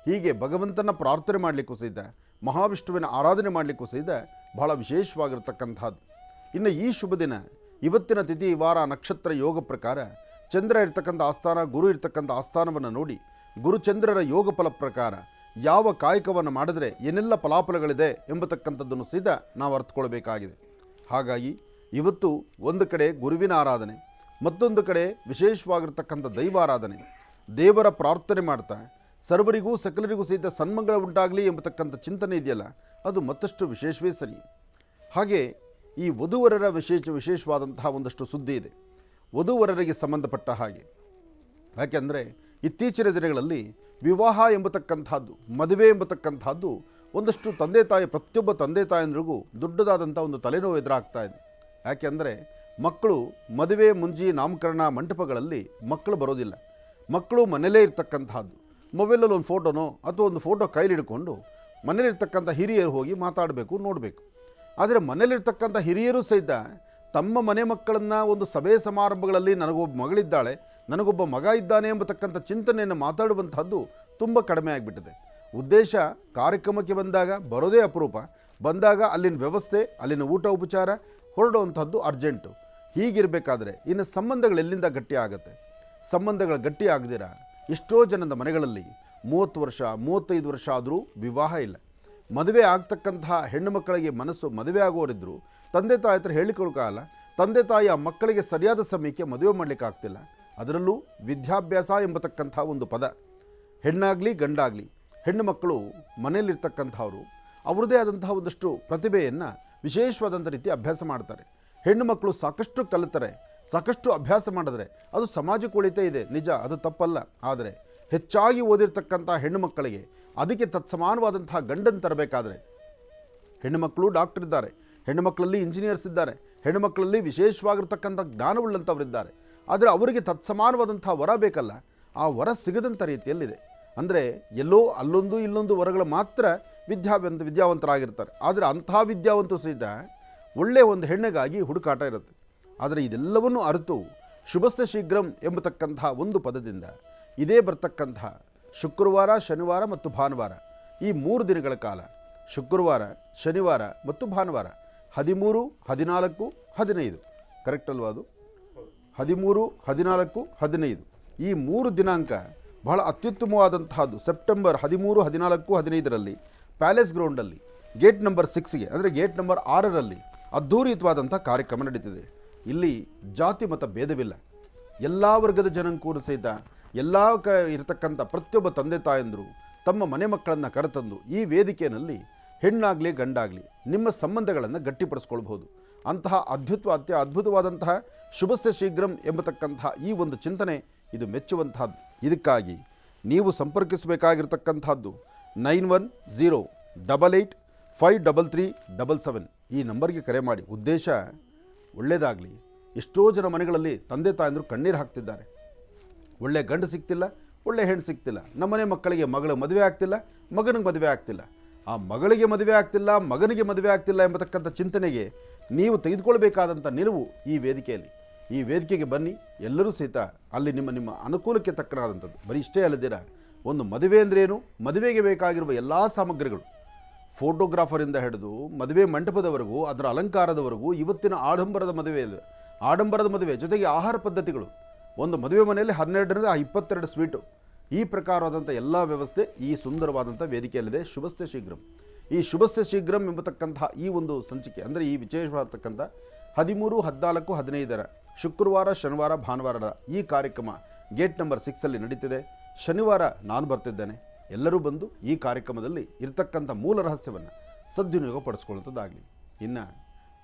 ಹೀಗೆ ಭಗವಂತನ ಪ್ರಾರ್ಥನೆ ಮಾಡಲಿಕ್ಕೂ ಸಹಿತ, ಮಹಾವಿಷ್ಣುವಿನ ಆರಾಧನೆ ಮಾಡಲಿಕ್ಕೂ ಸಹಿತ ಬಹಳ ವಿಶೇಷವಾಗಿರ್ತಕ್ಕಂಥದ್ದು. ಇನ್ನು ಈ ಶುಭ ದಿನ ಇವತ್ತಿನ ತಿಥಿ, ವಾರ, ನಕ್ಷತ್ರ, ಯೋಗ ಪ್ರಕಾರ ಚಂದ್ರ ಇರ್ತಕ್ಕಂಥ ಆಸ್ಥಾನ, ಗುರು ಇರ್ತಕ್ಕಂಥ ಆಸ್ಥಾನವನ್ನು ನೋಡಿ ಗುರುಚಂದ್ರರ ಯೋಗ ಫಲ ಪ್ರಕಾರ ಯಾವ ಕಾಯಕವನ್ನು ಮಾಡಿದ್ರೆ ಏನೆಲ್ಲ ಫಲಾಫಲಗಳಿದೆ ಎಂಬತಕ್ಕಂಥದ್ದನ್ನು ಸಹಿತ ನಾವು ಅರ್ಥಕೊಳ್ಬೇಕಾಗಿದೆ. ಹಾಗಾಗಿ ಇವತ್ತು ಒಂದು ಕಡೆ ಗುರುವಿನ ಆರಾಧನೆ, ಮತ್ತೊಂದು ಕಡೆ ವಿಶೇಷವಾಗಿರ್ತಕ್ಕಂಥ ದೈವಾರಾಧನೆ, ದೇವರ ಪ್ರಾರ್ಥನೆ ಮಾಡ್ತಾ ಸರ್ವರಿಗೂ ಸಕಲರಿಗೂ ಸಹಿತ ಸನ್ಮಂಗಳ ಉಂಟಾಗಲಿ ಎಂಬತಕ್ಕಂಥ ಚಿಂತನೆ ಇದೆಯಲ್ಲ, ಅದು ಮತ್ತಷ್ಟು ವಿಶೇಷವೇ ಸರಿ. ಹಾಗೆ ಈ ವಧುವರರ ವಿಶೇಷವಾದಂತಹ ಒಂದಷ್ಟು ಸುದ್ದಿ ಇದೆ ವಧುವರರಿಗೆ ಸಂಬಂಧಪಟ್ಟ ಹಾಗೆ. ಯಾಕೆಂದರೆ ಇತ್ತೀಚಿನ ದಿನಗಳಲ್ಲಿ ವಿವಾಹ ಎಂಬತಕ್ಕಂಥದ್ದು, ಮದುವೆ ಎಂಬತಕ್ಕಂಥದ್ದು ಒಂದಷ್ಟು ಪ್ರತಿಯೊಬ್ಬ ತಂದೆ ತಾಯಂದ್ರಿಗೂ ದೊಡ್ಡದಾದಂಥ ಒಂದು ತಲೆನೋವು ಎದುರಾಗ್ತಾ ಇದೆ. ಯಾಕೆಂದರೆ ಮಕ್ಕಳು ಮದುವೆ, ಮುಂಜಿ, ನಾಮಕರಣ ಮಂಟಪಗಳಲ್ಲಿ ಮಕ್ಕಳು ಬರೋದಿಲ್ಲ. ಮಕ್ಕಳು ಮನೇಲೇ ಇರ್ತಕ್ಕಂಥದ್ದು, ಮೊಬೈಲಲ್ಲಿ ಒಂದು ಫೋಟೋನೋ ಅಥವಾ ಒಂದು ಫೋಟೋ ಕೈಲಿ ಹಿಡ್ಕೊಂಡು ಮನೇಲಿರ್ತಕ್ಕಂಥ ಹಿರಿಯರು ಹೋಗಿ ಮಾತಾಡಬೇಕು, ನೋಡಬೇಕು. ಆದರೆ ಮನೇಲಿರ್ತಕ್ಕಂಥ ಹಿರಿಯರು ಸಹಿತ ತಮ್ಮ ಮನೆ ಮಕ್ಕಳನ್ನು ಒಂದು ಸಭೆ ಸಮಾರಂಭಗಳಲ್ಲಿ ನನಗೊಬ್ಬ ಮಗಳಿದ್ದಾಳೆ, ನನಗೊಬ್ಬ ಮಗ ಇದ್ದಾನೆ ಎಂಬತಕ್ಕಂಥ ಚಿಂತನೆಯನ್ನು ಮಾತಾಡುವಂಥದ್ದು ತುಂಬ ಕಡಿಮೆ ಆಗಿಬಿಟ್ಟಿದೆ. ಉದ್ದೇಶ ಕಾರ್ಯಕ್ರಮಕ್ಕೆ ಬಂದಾಗ ಬರೋದೇ ಅಪರೂಪ, ಬಂದಾಗ ಅಲ್ಲಿನ ವ್ಯವಸ್ಥೆ, ಅಲ್ಲಿನ ಊಟ ಉಪಚಾರ, ಹೊರಡುವಂಥದ್ದು ಅರ್ಜೆಂಟು. ಹೀಗಿರಬೇಕಾದ್ರೆ ಇನ್ನು ಸಂಬಂಧಗಳು ಎಲ್ಲಿಂದ ಗಟ್ಟಿ ಆಗುತ್ತೆ? ಸಂಬಂಧಗಳು ಗಟ್ಟಿ ಆಗದಿರ ಎಷ್ಟೋ ಜನದ ಮನೆಗಳಲ್ಲಿ 30 ವರ್ಷ 35 ವರ್ಷ ಆದರೂ ವಿವಾಹ ಇಲ್ಲ. ಮದುವೆ ಆಗ್ತಕ್ಕಂತಹ ಹೆಣ್ಣು ಮಕ್ಕಳಿಗೆ ಮನಸ್ಸು, ಮದುವೆ ಆಗೋರಿದ್ದರು ತಂದೆ ತಾಯಿ ಹತ್ರ ಹೇಳಿಕೊಳ್ಳೋಕ್ಕಾಗಲ್ಲ. ತಂದೆ ತಾಯಿ ಆ ಮಕ್ಕಳಿಗೆ ಸರಿಯಾದ ಸಮಯಕ್ಕೆ ಮದುವೆ ಮಾಡಲಿಕ್ಕೆ ಆಗ್ತಿಲ್ಲ. ಅದರಲ್ಲೂ ವಿದ್ಯಾಭ್ಯಾಸ ಎಂಬತಕ್ಕಂಥ ಒಂದು ಪದ, ಹೆಣ್ಣಾಗಲಿ ಗಂಡಾಗಲಿ ಹೆಣ್ಣು ಮಕ್ಕಳು ಮನೆಯಲ್ಲಿರ್ತಕ್ಕಂಥವರು ಅವ್ರದ್ದೇ ಆದಂತಹ ಒಂದಷ್ಟು ಪ್ರತಿಭೆಯನ್ನು ವಿಶೇಷವಾದಂಥ ರೀತಿ ಅಭ್ಯಾಸ ಮಾಡ್ತಾರೆ. ಹೆಣ್ಣು ಮಕ್ಕಳು ಸಾಕಷ್ಟು ಕಲಿತಾರೆ, ಸಾಕಷ್ಟು ಅಭ್ಯಾಸ ಮಾಡಿದ್ರೆ ಅದು ಸಮಾಜಕ್ಕೆ ಒಳಿತೇ ಇದೆ, ನಿಜ, ಅದು ತಪ್ಪಲ್ಲ. ಆದರೆ ಹೆಚ್ಚಾಗಿ ಓದಿರ್ತಕ್ಕಂಥ ಹೆಣ್ಣು ಮಕ್ಕಳಿಗೆ ಅದಕ್ಕೆ ತತ್ಸಮಾನವಾದಂತಹ ಗಂಡನ್ನು ತರಬೇಕಾದ್ರೆ, ಹೆಣ್ಣು ಮಕ್ಕಳು ಡಾಕ್ಟರ್ ಇದ್ದಾರೆ, ಹೆಣ್ಣು ಮಕ್ಕಳಲ್ಲಿ ಇಂಜಿನಿಯರ್ಸ್ ಇದ್ದಾರೆ, ಹೆಣ್ಣು ಮಕ್ಕಳಲ್ಲಿ ವಿಶೇಷವಾಗಿರ್ತಕ್ಕಂಥ ಜ್ಞಾನವುಳ್ಳಂಥವರಿದ್ದಾರೆ. ಆದರೆ ಅವರಿಗೆ ತತ್ಸಮಾನವಾದಂಥ ವರ ಬೇಕಲ್ಲ, ಆ ವರ ಸಿಗದಂಥ ರೀತಿಯಲ್ಲಿದೆ. ಅಂದರೆ ಎಲ್ಲೋ ಅಲ್ಲೊಂದು ಇಲ್ಲೊಂದು ವರಗಳು ಮಾತ್ರ ವಿದ್ಯಾವಂತರಾಗಿರ್ತಾರೆ. ಆದರೆ ಅಂತಹ ವಿದ್ಯಾವಂತರು ಸಹಿತ ಒಳ್ಳೆಯ ಒಂದು ಹೆಣ್ಣಿಗಾಗಿ ಹುಡುಕಾಟ ಇರುತ್ತೆ. ಆದರೆ ಇದೆಲ್ಲವನ್ನೂ ಅರಿತು ಶುಭಸ್ಯ ಶೀಘ್ರಂ ಎಂಬತಕ್ಕಂತಹ ಒಂದು ಪದದಿಂದ ಇದೇ ಬರ್ತಕ್ಕಂತಹ ಶುಕ್ರವಾರ, ಶನಿವಾರ ಮತ್ತು ಭಾನುವಾರ ಈ 3 ದಿನಗಳ ಕಾಲ, ಶುಕ್ರವಾರ, ಶನಿವಾರ ಮತ್ತು ಭಾನುವಾರ 13, 14, 15 ಕರೆಕ್ಟ್ ಅಲ್ವಾ? ಅದು 13, 14, 15 ಈ 3 ದಿನಾಂಕ ಬಹಳ ಅತ್ಯುತ್ತಮವಾದಂತಹದ್ದು. ಸೆಪ್ಟೆಂಬರ್ 13, 14, 15ರಲ್ಲಿ ಪ್ಯಾಲೇಸ್ ಗ್ರೌಂಡಲ್ಲಿ ಗೇಟ್ ನಂಬರ್ 6ಗೆ ಅಂದರೆ ಗೇಟ್ ನಂಬರ್ 6ರಲ್ಲಿ ಅದ್ಧೂರಿತವಾದಂಥ ಕಾರ್ಯಕ್ರಮ ನಡೀತಿದೆ. ಇಲ್ಲಿ ಜಾತಿ ಮತ ಭೇದವಿಲ್ಲ. ಎಲ್ಲ ವರ್ಗದ ಜನಕ್ಕೂ ಸಹಿತ ಎಲ್ಲ ಇರತಕ್ಕಂಥ ಪ್ರತಿಯೊಬ್ಬ ತಂದೆ ತಾಯಂದರು ತಮ್ಮ ಮನೆ ಮಕ್ಕಳನ್ನು ಕರೆತಂದು ಈ ವೇದಿಕೆಯಲ್ಲಿ ಹೆಣ್ಣಾಗಲಿ ಗಂಡಾಗಲಿ ನಿಮ್ಮ ಸಂಬಂಧಗಳನ್ನು ಗಟ್ಟಿಪಡಿಸ್ಕೊಳ್ಬಹುದು. ಅಂತಹ ಅದ್ಭುತವಾದಂತಹ ಶುಭಸ್ಯ ಶೀಘ್ರಂ ಎಂಬತಕ್ಕಂತಹ ಈ ಒಂದು ಚಿಂತನೆ ಇದು ಮೆಚ್ಚುವಂತಹದ್ದು. ಇದಕ್ಕಾಗಿ ನೀವು ಸಂಪರ್ಕಿಸಬೇಕಾಗಿರ್ತಕ್ಕಂಥದ್ದು 9108853377 ಈ ನಂಬರ್ಗೆ ಕರೆ ಮಾಡಿ. ಉದ್ದೇಶ ಒಳ್ಳೆಯದಾಗಲಿ. ಎಷ್ಟೋ ಜನ ಮನೆಗಳಲ್ಲಿ ತಂದೆ ತಾಯಂದರು ಕಣ್ಣೀರು ಹಾಕ್ತಿದ್ದಾರೆ. ಒಳ್ಳೆ ಗಂಡು ಸಿಗ್ತಿಲ್ಲ, ಒಳ್ಳೆ ಹೆಣ್ಣು ಸಿಗ್ತಿಲ್ಲ. ನಮ್ಮನೆ ಮಕ್ಕಳಿಗೆ ಮಗಳ ಮದುವೆ ಆಗ್ತಿಲ್ಲ, ಮಗನಿಗೆ ಮದುವೆ ಆಗ್ತಿಲ್ಲ. ಆ ಮಗಳಿಗೆ ಮದುವೆ ಆಗ್ತಿಲ್ಲ, ಮಗನಿಗೆ ಮದುವೆ ಆಗ್ತಿಲ್ಲ ಎಂಬತಕ್ಕಂಥ ಚಿಂತನೆಗೆ ನೀವು ತೆಗೆದುಕೊಳ್ಬೇಕಾದಂಥ ನಿಲುವು ಈ ವೇದಿಕೆಯಲ್ಲಿ. ಈ ವೇದಿಕೆಗೆ ಬನ್ನಿ, ಎಲ್ಲರೂ ಸಹಿತ ಅಲ್ಲಿ ನಿಮ್ಮ ಅನುಕೂಲಕ್ಕೆ ತಕ್ಕನಾದಂಥದ್ದು. ಬರೀ ಇಷ್ಟೇ ಅಲ್ಲದಿರ ಒಂದು ಮದುವೆ ಅಂದ್ರೇನು, ಮದುವೆಗೆ ಬೇಕಾಗಿರುವ ಎಲ್ಲ ಸಾಮಗ್ರಿಗಳು, ಫೋಟೋಗ್ರಾಫರಿಂದ ಹಿಡಿದು ಮದುವೆ ಮಂಟಪದವರೆಗೂ, ಅದರ ಅಲಂಕಾರದವರೆಗೂ, ಇವತ್ತಿನ ಆಡಂಬರದ ಮದುವೆ ಜೊತೆಗೆ ಆಹಾರ ಪದ್ಧತಿಗಳು, ಒಂದು ಮದುವೆ ಮನೆಯಲ್ಲಿ 12ರಿಂದ 22 ಸ್ವೀಟು, ಈ ಪ್ರಕಾರವಾದಂಥ ಎಲ್ಲ ವ್ಯವಸ್ಥೆ ಈ ಸುಂದರವಾದಂಥ ವೇದಿಕೆಯಲ್ಲಿದೆ. ಶುಭಸ್ಯ ಶೀಘ್ರಂ. ಈ ಶುಭಸ್ಯ ಶೀಘ್ರಂ ಎಂಬತಕ್ಕಂತಹ ಈ ಒಂದು ಸಂಚಿಕೆ ಅಂದರೆ ಈ ವಿಶೇಷವಾದತಕ್ಕಂಥ 13, 14, 15ರ ಶುಕ್ರವಾರ, ಶನಿವಾರ, ಭಾನುವಾರದ ಈ ಕಾರ್ಯಕ್ರಮ ಗೇಟ್ ನಂಬರ್ 6ಅಲ್ಲಿ ನಡೀತಿದೆ. ಶನಿವಾರ ನಾನು ಬರ್ತಿದ್ದೇನೆ. ಎಲ್ಲರೂ ಬಂದು ಈ ಕಾರ್ಯಕ್ರಮದಲ್ಲಿ ಇರತಕ್ಕಂಥ ಮೂಲ ರಹಸ್ಯವನ್ನು ಸದ್ವಿನಿಯೋಗ ಪಡಿಸ್ಕೊಳ್ಳುವಂಥದ್ದಾಗಲಿ. ಇನ್ನು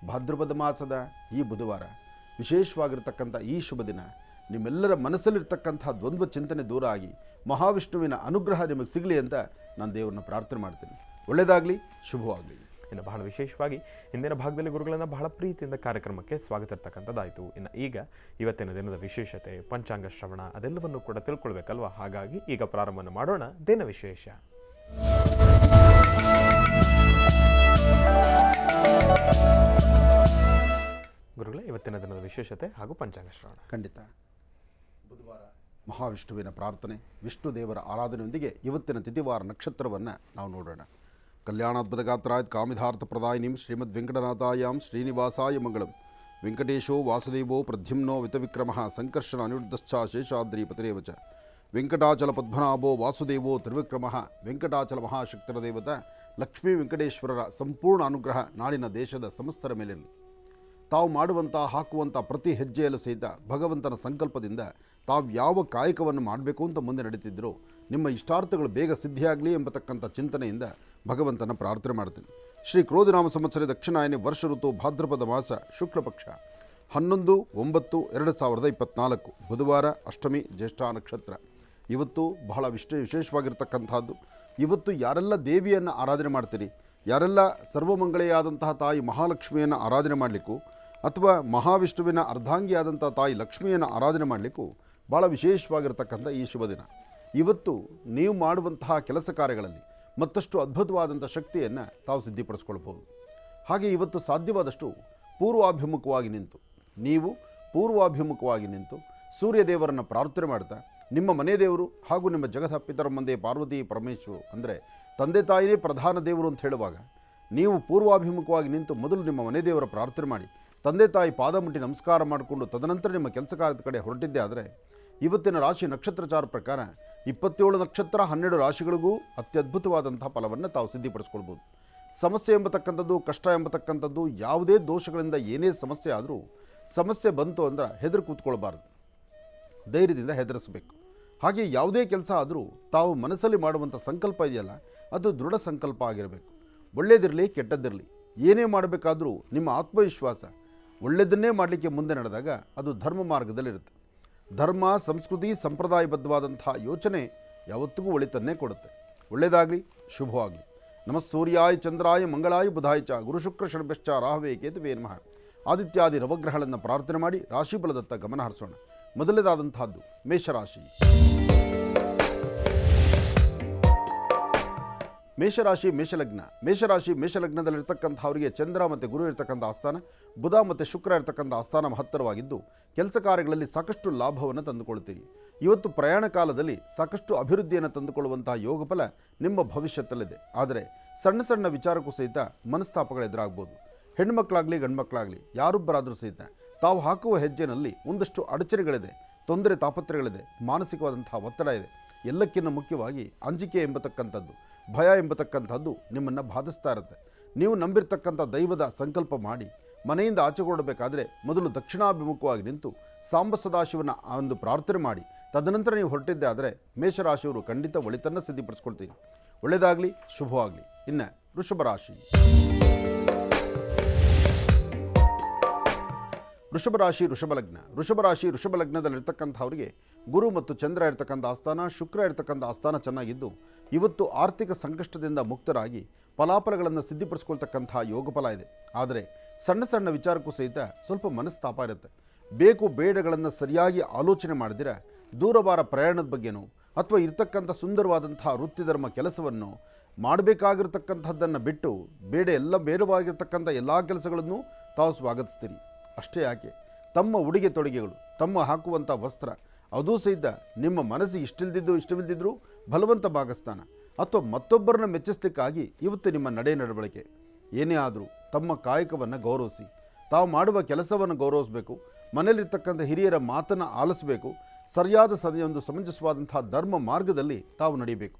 ಭಾದ್ರಪದ ಮಾಸದ ಈ ಬುಧವಾರ ವಿಶೇಷವಾಗಿರ್ತಕ್ಕಂಥ ಈ ಶುಭ ದಿನ ನಿಮ್ಮೆಲ್ಲರ ಮನಸ್ಸಲ್ಲಿರ್ತಕ್ಕಂಥ ದ್ವಂದ್ವ ಚಿಂತನೆ ದೂರ ಆಗಿ ಮಹಾವಿಷ್ಣುವಿನ ಅನುಗ್ರಹ ನಿಮಗೆ ಸಿಗಲಿ ಅಂತ ನಾನು ದೇವರನ್ನ ಪ್ರಾರ್ಥನೆ ಮಾಡ್ತೀನಿ. ಒಳ್ಳೆಯದಾಗಲಿ, ಶುಭವಾಗಲಿ. ಇನ್ನು ಬಹಳ ವಿಶೇಷವಾಗಿ ಹಿಂದಿನ ಭಾಗದಲ್ಲಿ ಗುರುಗಳನ್ನು ಬಹಳ ಪ್ರೀತಿಯಿಂದ ಕಾರ್ಯಕ್ರಮಕ್ಕೆ ಸ್ವಾಗತ ಇರ್ತಕ್ಕಂಥದ್ದಾಯಿತು. ಇನ್ನು ಈಗ ಇವತ್ತಿನ ದಿನದ ವಿಶೇಷತೆ, ಪಂಚಾಂಗ ಶ್ರವಣ ಅದೆಲ್ಲವನ್ನು ಕೂಡ ತಿಳ್ಕೊಳ್ಬೇಕಲ್ವ. ಹಾಗಾಗಿ ಈಗ ಪ್ರಾರಂಭವನ್ನು ಮಾಡೋಣ ದಿನ ವಿಶೇಷ. ಗುರುಗಳೇ, ಇವತ್ತಿನ ದಿನದ ವಿಶೇಷತೆ ಹಾಗೂ ಪಂಚಾಂಗ ಶ್ರವಣ. ಖಂಡಿತ. ಬುಧವಾರ ಮಹಾವಿಷ್ಣುವಿನ ಪ್ರಾರ್ಥನೆ, ವಿಷ್ಣು ದೇವರ ಆರಾಧನೆಯೊಂದಿಗೆ ಇವತ್ತಿನ ತಿಥಿವಾರ ನಕ್ಷತ್ರವನ್ನು ನಾವು ನೋಡೋಣ. ಕಲ್ಯಾಣಾದ್ಭುತಗಾತ್ರಾಯ ಕಾಮಿಧಾರ್ಥ ಪ್ರದಾಯಿನಿಂ ಶ್ರೀಮದ್ ವೆಂಕಟನಾಥಾಯಾಂ ಶ್ರೀನಿವಾಸಾಯ ಮಂಗಳಂ. ವೆಂಕಟೇಶೋ ವಾಸುದೇವೋ ಪ್ರದ್ಯುಮ್ನೋ ವಿತವಿಕ್ರಮಃ ಸಂಕರ್ಷಣ ಅನಿರುದ್ಧಶ್ಚ ಶೇಷಾದ್ರಿಪತಿರೇವ ಚ. ವೆಂಕಟಾಚಲ ಪದ್ಮನಾಭೋ ವಾಸುದೇವೋ ತ್ರಿವಿಕ್ರಮಃ. ವೆಂಕಟಾಚಲ ಮಹಾಶಕ್ತಿರ ದೇವತ ಲಕ್ಷ್ಮೀ ವೆಂಕಟೇಶ್ವರರ ಸಂಪೂರ್ಣ ಅನುಗ್ರಹ ನಾಡಿನ ದೇಶದ ಸಮಸ್ತರ ಮೇಲಿರಲಿ. ತಾವು ಮಾಡುವಂಥ ಹಾಕುವಂಥ ಪ್ರತಿ ಹೆಜ್ಜೆಯಲ್ಲೂ ಸಹಿತ ಭಗವಂತನ ಸಂಕಲ್ಪದಿಂದ ತಾವು ಯಾವ ಕಾಯಕವನ್ನು ಮಾಡಬೇಕು ಅಂತ ಮುಂದೆ ನಡೀತಿದ್ರೋ ನಿಮ್ಮ ಇಷ್ಟಾರ್ಥಗಳು ಬೇಗ ಸಿದ್ಧಿಯಾಗಲಿ ಎಂಬತಕ್ಕಂಥ ಚಿಂತನೆಯಿಂದ ಭಗವಂತನ ಪ್ರಾರ್ಥನೆ ಮಾಡ್ತೀನಿ. ಶ್ರೀ ಕ್ರೋಧಿನಾಮ ಸಂವತ್ಸರ ದಕ್ಷಿಣಾಯನಿ ವರ್ಷ ಋತು ಭಾದ್ರಪದ ಮಾಸ ಶುಕ್ಲ ಪಕ್ಷ 11/9/2024 ಬುಧವಾರ, ಅಷ್ಟಮಿ, ಜ್ಯೇಷ್ಠ ನಕ್ಷತ್ರ. ಇವತ್ತು ಬಹಳ ವಿಶೇಷವಾಗಿರ್ತಕ್ಕಂಥದ್ದು. ಇವತ್ತು ಯಾರೆಲ್ಲ ದೇವಿಯನ್ನು ಆರಾಧನೆ ಮಾಡ್ತೀರಿ, ಯಾರೆಲ್ಲ ಸರ್ವಮಂಗಳೆಯಾದಂತಹ ತಾಯಿ ಮಹಾಲಕ್ಷ್ಮಿಯನ್ನು ಆರಾಧನೆ ಮಾಡಲಿಕ್ಕೂ ಅಥವಾ ಮಹಾವಿಷ್ಣುವಿನ ಅರ್ಧಾಂಗಿಯಾದಂಥ ತಾಯಿ ಲಕ್ಷ್ಮಿಯನ್ನು ಆರಾಧನೆ ಮಾಡಲಿಕ್ಕೂ ಭಾಳ ವಿಶೇಷವಾಗಿರ್ತಕ್ಕಂಥ ಈ ಶುಭ ದಿನ. ಇವತ್ತು ನೀವು ಮಾಡುವಂತಹ ಕೆಲಸ ಕಾರ್ಯಗಳಲ್ಲಿ ಮತ್ತಷ್ಟು ಅದ್ಭುತವಾದಂಥ ಶಕ್ತಿಯನ್ನು ತಾವು ಸಿದ್ಧಿಪಡಿಸ್ಕೊಳ್ಬೋದು. ಹಾಗೆ ಇವತ್ತು ಸಾಧ್ಯವಾದಷ್ಟು ಪೂರ್ವಾಭಿಮುಖವಾಗಿ ನಿಂತು ಸೂರ್ಯದೇವರನ್ನು ಪ್ರಾರ್ಥನೆ ಮಾಡ್ತಾ ನಿಮ್ಮ ಮನೆ ದೇವರು ಹಾಗೂ ನಿಮ್ಮ ಜಗತ್ಪಿತರ ಮುಂದೆ ಪಾರ್ವತಿ ಪರಮೇಶ್ವರು ಅಂದರೆ ತಂದೆ ತಾಯಿನೇ ಪ್ರಧಾನ ದೇವರು ಅಂತ ಹೇಳುವಾಗ ನೀವು ಪೂರ್ವಾಭಿಮುಖವಾಗಿ ನಿಂತು ಮೊದಲು ನಿಮ್ಮ ಮನೆ ದೇವರ ಪ್ರಾರ್ಥನೆ ಮಾಡಿ ತಂದೆ ತಾಯಿ ಪಾದ ಮುಟ್ಟಿ ನಮಸ್ಕಾರ ಮಾಡಿಕೊಂಡು ತದನಂತರ ನಿಮ್ಮ ಕೆಲಸ ಕಾರ್ಯದ ಕಡೆ ಹೊರಟಿದ್ದೇ ಆದರೆ ಇವತ್ತಿನ ರಾಶಿ ನಕ್ಷತ್ರಚಾರ ಪ್ರಕಾರ 27 ನಕ್ಷತ್ರ 12 ರಾಶಿಗಳಿಗೂ ಅತ್ಯದ್ಭುತವಾದಂಥ ಫಲವನ್ನು ತಾವು ಸಿದ್ಧಿಪಡಿಸ್ಕೊಳ್ಬೋದು. ಸಮಸ್ಯೆ ಎಂಬತಕ್ಕಂಥದ್ದು, ಕಷ್ಟ ಎಂಬತಕ್ಕಂಥದ್ದು, ಯಾವುದೇ ದೋಷಗಳಿಂದ ಏನೇ ಸಮಸ್ಯೆ ಆದರೂ ಸಮಸ್ಯೆ ಬಂತು ಅಂದ್ರೆ ಹೆದರು ಕೂತ್ಕೊಳ್ಬಾರ್ದು, ಧೈರ್ಯದಿಂದ ಹೆದರಿಸಬೇಕು. ಹಾಗೆ ಯಾವುದೇ ಕೆಲಸ ಆದರೂ ತಾವು ಮನಸ್ಸಲ್ಲಿ ಮಾಡುವಂಥ ಸಂಕಲ್ಪ ಇದೆಯಲ್ಲ ಅದು ದೃಢ ಸಂಕಲ್ಪ ಆಗಿರಬೇಕು. ಒಳ್ಳೆಯದಿರಲಿ ಕೆಟ್ಟದ್ದಿರಲಿ ಏನೇ ಮಾಡಬೇಕಾದರೂ ನಿಮ್ಮ ಆತ್ಮವಿಶ್ವಾಸ ಒಳ್ಳೆಯದನ್ನೇ ಮಾಡಲಿಕ್ಕೆ ಮುಂದೆ ನಡೆದಾಗ ಅದು ಧರ್ಮ ಮಾರ್ಗದಲ್ಲಿರುತ್ತೆ. ಧರ್ಮ, ಸಂಸ್ಕೃತಿ, ಸಂಪ್ರದಾಯಬದ್ಧವಾದಂಥ ಯೋಚನೆ ಯಾವತ್ತಿಗೂ ಒಳಿತನ್ನೇ ಕೊಡುತ್ತೆ. ಒಳ್ಳೆಯದಾಗಲಿ, ಶುಭವಾಗಲಿ. ನಮಃ ಸೂರ್ಯಾಯ ಚಂದ್ರಾಯ ಮಂಗಳಾಯ ಬುಧಾಯ ಚ ಗುರುಶುಕ್ರ ಶನಿಭ್ಯಶ್ಚ ರಾಹವೇ ಕೇತುವೇ ನಮಃ. ಆದಿತ್ಯಾದಿ ನವಗ್ರಹಗಳನ್ನು ಪ್ರಾರ್ಥನೆ ಮಾಡಿ ರಾಶಿಫಲದತ್ತ ಗಮನ ಹರಿಸೋಣ. ಮೊದಲನೇದಾದಂತಹದ್ದು ಮೇಷರಾಶಿ. ಮೇಷರಾಶಿ ಮೇಷಲಗ್ನ. ಮೇಷರಾಶಿ ಮೇಷಲಗ್ನದಲ್ಲಿರ್ತಕ್ಕಂಥವರಿಗೆ ಚಂದ್ರ ಮತ್ತು ಗುರು ಇರ್ತಕ್ಕಂಥ ಆಸ್ಥಾನ, ಬುಧ ಮತ್ತು ಶುಕ್ರ ಇರ್ತಕ್ಕಂಥ ಆಸ್ಥಾನ ಮಹತ್ತರವಾಗಿದ್ದು ಕೆಲಸ ಕಾರ್ಯಗಳಲ್ಲಿ ಸಾಕಷ್ಟು ಲಾಭವನ್ನು ತಂದುಕೊಳ್ತೀರಿ. ಇವತ್ತು ಪ್ರಯಾಣ ಕಾಲದಲ್ಲಿ ಸಾಕಷ್ಟು ಅಭಿವೃದ್ಧಿಯನ್ನು ತಂದುಕೊಳ್ಳುವಂತಹ ಯೋಗಫಲ ನಿಮ್ಮ ಭವಿಷ್ಯತ್ತಲ್ಲಿದೆ. ಆದರೆ ಸಣ್ಣ ಸಣ್ಣ ವಿಚಾರಕ್ಕೂ ಸಹಿತ ಮನಸ್ತಾಪಗಳು ಎದುರಾಗ್ಬೋದು. ಹೆಣ್ಮಕ್ಳಾಗಲಿ ಗಂಡ್ಮಕ್ಳಾಗಲಿ ಯಾರೊಬ್ಬರಾದರೂ ಸಹಿತ ತಾವು ಹಾಕುವ ಹೆಜ್ಜೆನಲ್ಲಿ ಒಂದಷ್ಟು ಅಡಚಣೆಗಳಿದೆ, ತೊಂದರೆ ತಾಪತ್ರೆಗಳಿದೆ, ಮಾನಸಿಕವಾದಂತಹ ಒತ್ತಡ ಇದೆ. ಎಲ್ಲಕ್ಕಿಂತ ಮುಖ್ಯವಾಗಿ ಅಂಜಿಕೆ ಎಂಬತಕ್ಕಂಥದ್ದು, ಭಯ ಎಂಬತಕ್ಕಂಥದ್ದು ನಿಮ್ಮನ್ನು ಬಾಧಿಸ್ತಾ ಇರುತ್ತೆ. ನೀವು ನಂಬಿರ್ತಕ್ಕಂಥ ದೈವದ ಸಂಕಲ್ಪ ಮಾಡಿ ಮನೆಯಿಂದ ಆಚೆಗೊಡಬೇಕಾದ್ರೆ ಮೊದಲು ದಕ್ಷಿಣಾಭಿಮುಖವಾಗಿ ನಿಂತು ಸಾಂಬ ಸದಾಶಿವನ ಒಂದು ಪ್ರಾರ್ಥನೆ ಮಾಡಿ ತದನಂತರ ನೀವು ಹೊರಟಿದ್ದೆ ಆದರೆ ಮೇಷರಾಶಿಯವರು ಖಂಡಿತ ಒಳಿತನ್ನು ಸಿದ್ಧಿಪಡಿಸ್ಕೊಳ್ತೀರಿ. ಒಳ್ಳೆಯದಾಗಲಿ, ಶುಭವಾಗಲಿ. ಇನ್ನು ವೃಷಭ ರಾಶಿ. ವೃಷಭ ರಾಶಿ ವೃಷಭ ರಾಶಿ ವೃಷಭ ಲಗ್ನದಲ್ಲಿರ್ತಕ್ಕಂಥವ್ರಿಗೆ ಗುರು ಮತ್ತು ಚಂದ್ರ ಇರ್ತಕ್ಕಂಥ ಆಸ್ಥಾನ, ಶುಕ್ರ ಇರ್ತಕ್ಕಂಥ ಆಸ್ಥಾನ ಚೆನ್ನಾಗಿದ್ದು ಇವತ್ತು ಆರ್ಥಿಕ ಸಂಕಷ್ಟದಿಂದ ಮುಕ್ತರಾಗಿ ಫಲಾಫಲಗಳನ್ನು ಸಿದ್ಧಿಪಡಿಸ್ಕೊಳ್ತಕ್ಕಂಥ ಯೋಗಫಲ ಇದೆ. ಆದರೆ ಸಣ್ಣ ಸಣ್ಣ ವಿಚಾರಕ್ಕೂ ಸಹಿತ ಸ್ವಲ್ಪ ಮನಸ್ತಾಪ ಇರುತ್ತೆ. ಬೇಕು ಬೇಡಗಳನ್ನು ಸರಿಯಾಗಿ ಆಲೋಚನೆ ಮಾಡಿದಿರ ದೂರವಾರ ಪ್ರಯಾಣದ ಬಗ್ಗೆನೋ ಅಥವಾ ಇರ್ತಕ್ಕಂಥ ಸುಂದರವಾದಂಥ ವೃತ್ತಿಧರ್ಮ ಕೆಲಸವನ್ನು ಮಾಡಬೇಕಾಗಿರ್ತಕ್ಕಂಥದ್ದನ್ನು ಬಿಟ್ಟು ಬೇಡವಾಗಿರ್ತಕ್ಕಂಥ ಎಲ್ಲ ಕೆಲಸಗಳನ್ನು ತಾವು ಸ್ವಾಗತಿಸ್ತೀರಿ. ಅಷ್ಟೇ ಯಾಕೆ, ತಮ್ಮ ಉಡುಗೆ ತೊಡುಗೆಗಳು, ತಮ್ಮ ಹಾಕುವಂಥ ವಸ್ತ್ರ ಅದೂ ಸಹಿತ ನಿಮ್ಮ ಮನಸ್ಸಿಗೆ ಇಷ್ಟವಿಲ್ಲದಿದ್ದರೂ ಬಲವಂತ ಭಾಗಸ್ಥಾನ ಅಥವಾ ಮತ್ತೊಬ್ಬರನ್ನ ಮೆಚ್ಚಿಸಲಿಕ್ಕಾಗಿ ಇವತ್ತು ನಿಮ್ಮ ನಡವಳಿಕೆ ಏನೇ ಆದರೂ ತಮ್ಮ ಕಾಯಕವನ್ನು ಗೌರವಿಸಿ, ತಾವು ಮಾಡುವ ಕೆಲಸವನ್ನು ಗೌರವಿಸಬೇಕು. ಮನೆಯಲ್ಲಿರ್ತಕ್ಕಂಥ ಹಿರಿಯರ ಮಾತನ್ನು ಆಲಿಸಬೇಕು. ಸರಿಯಾದ ಒಂದು ಸಮಂಜಸವಾದಂಥ ಧರ್ಮ ಮಾರ್ಗದಲ್ಲಿ ತಾವು ನಡೀಬೇಕು.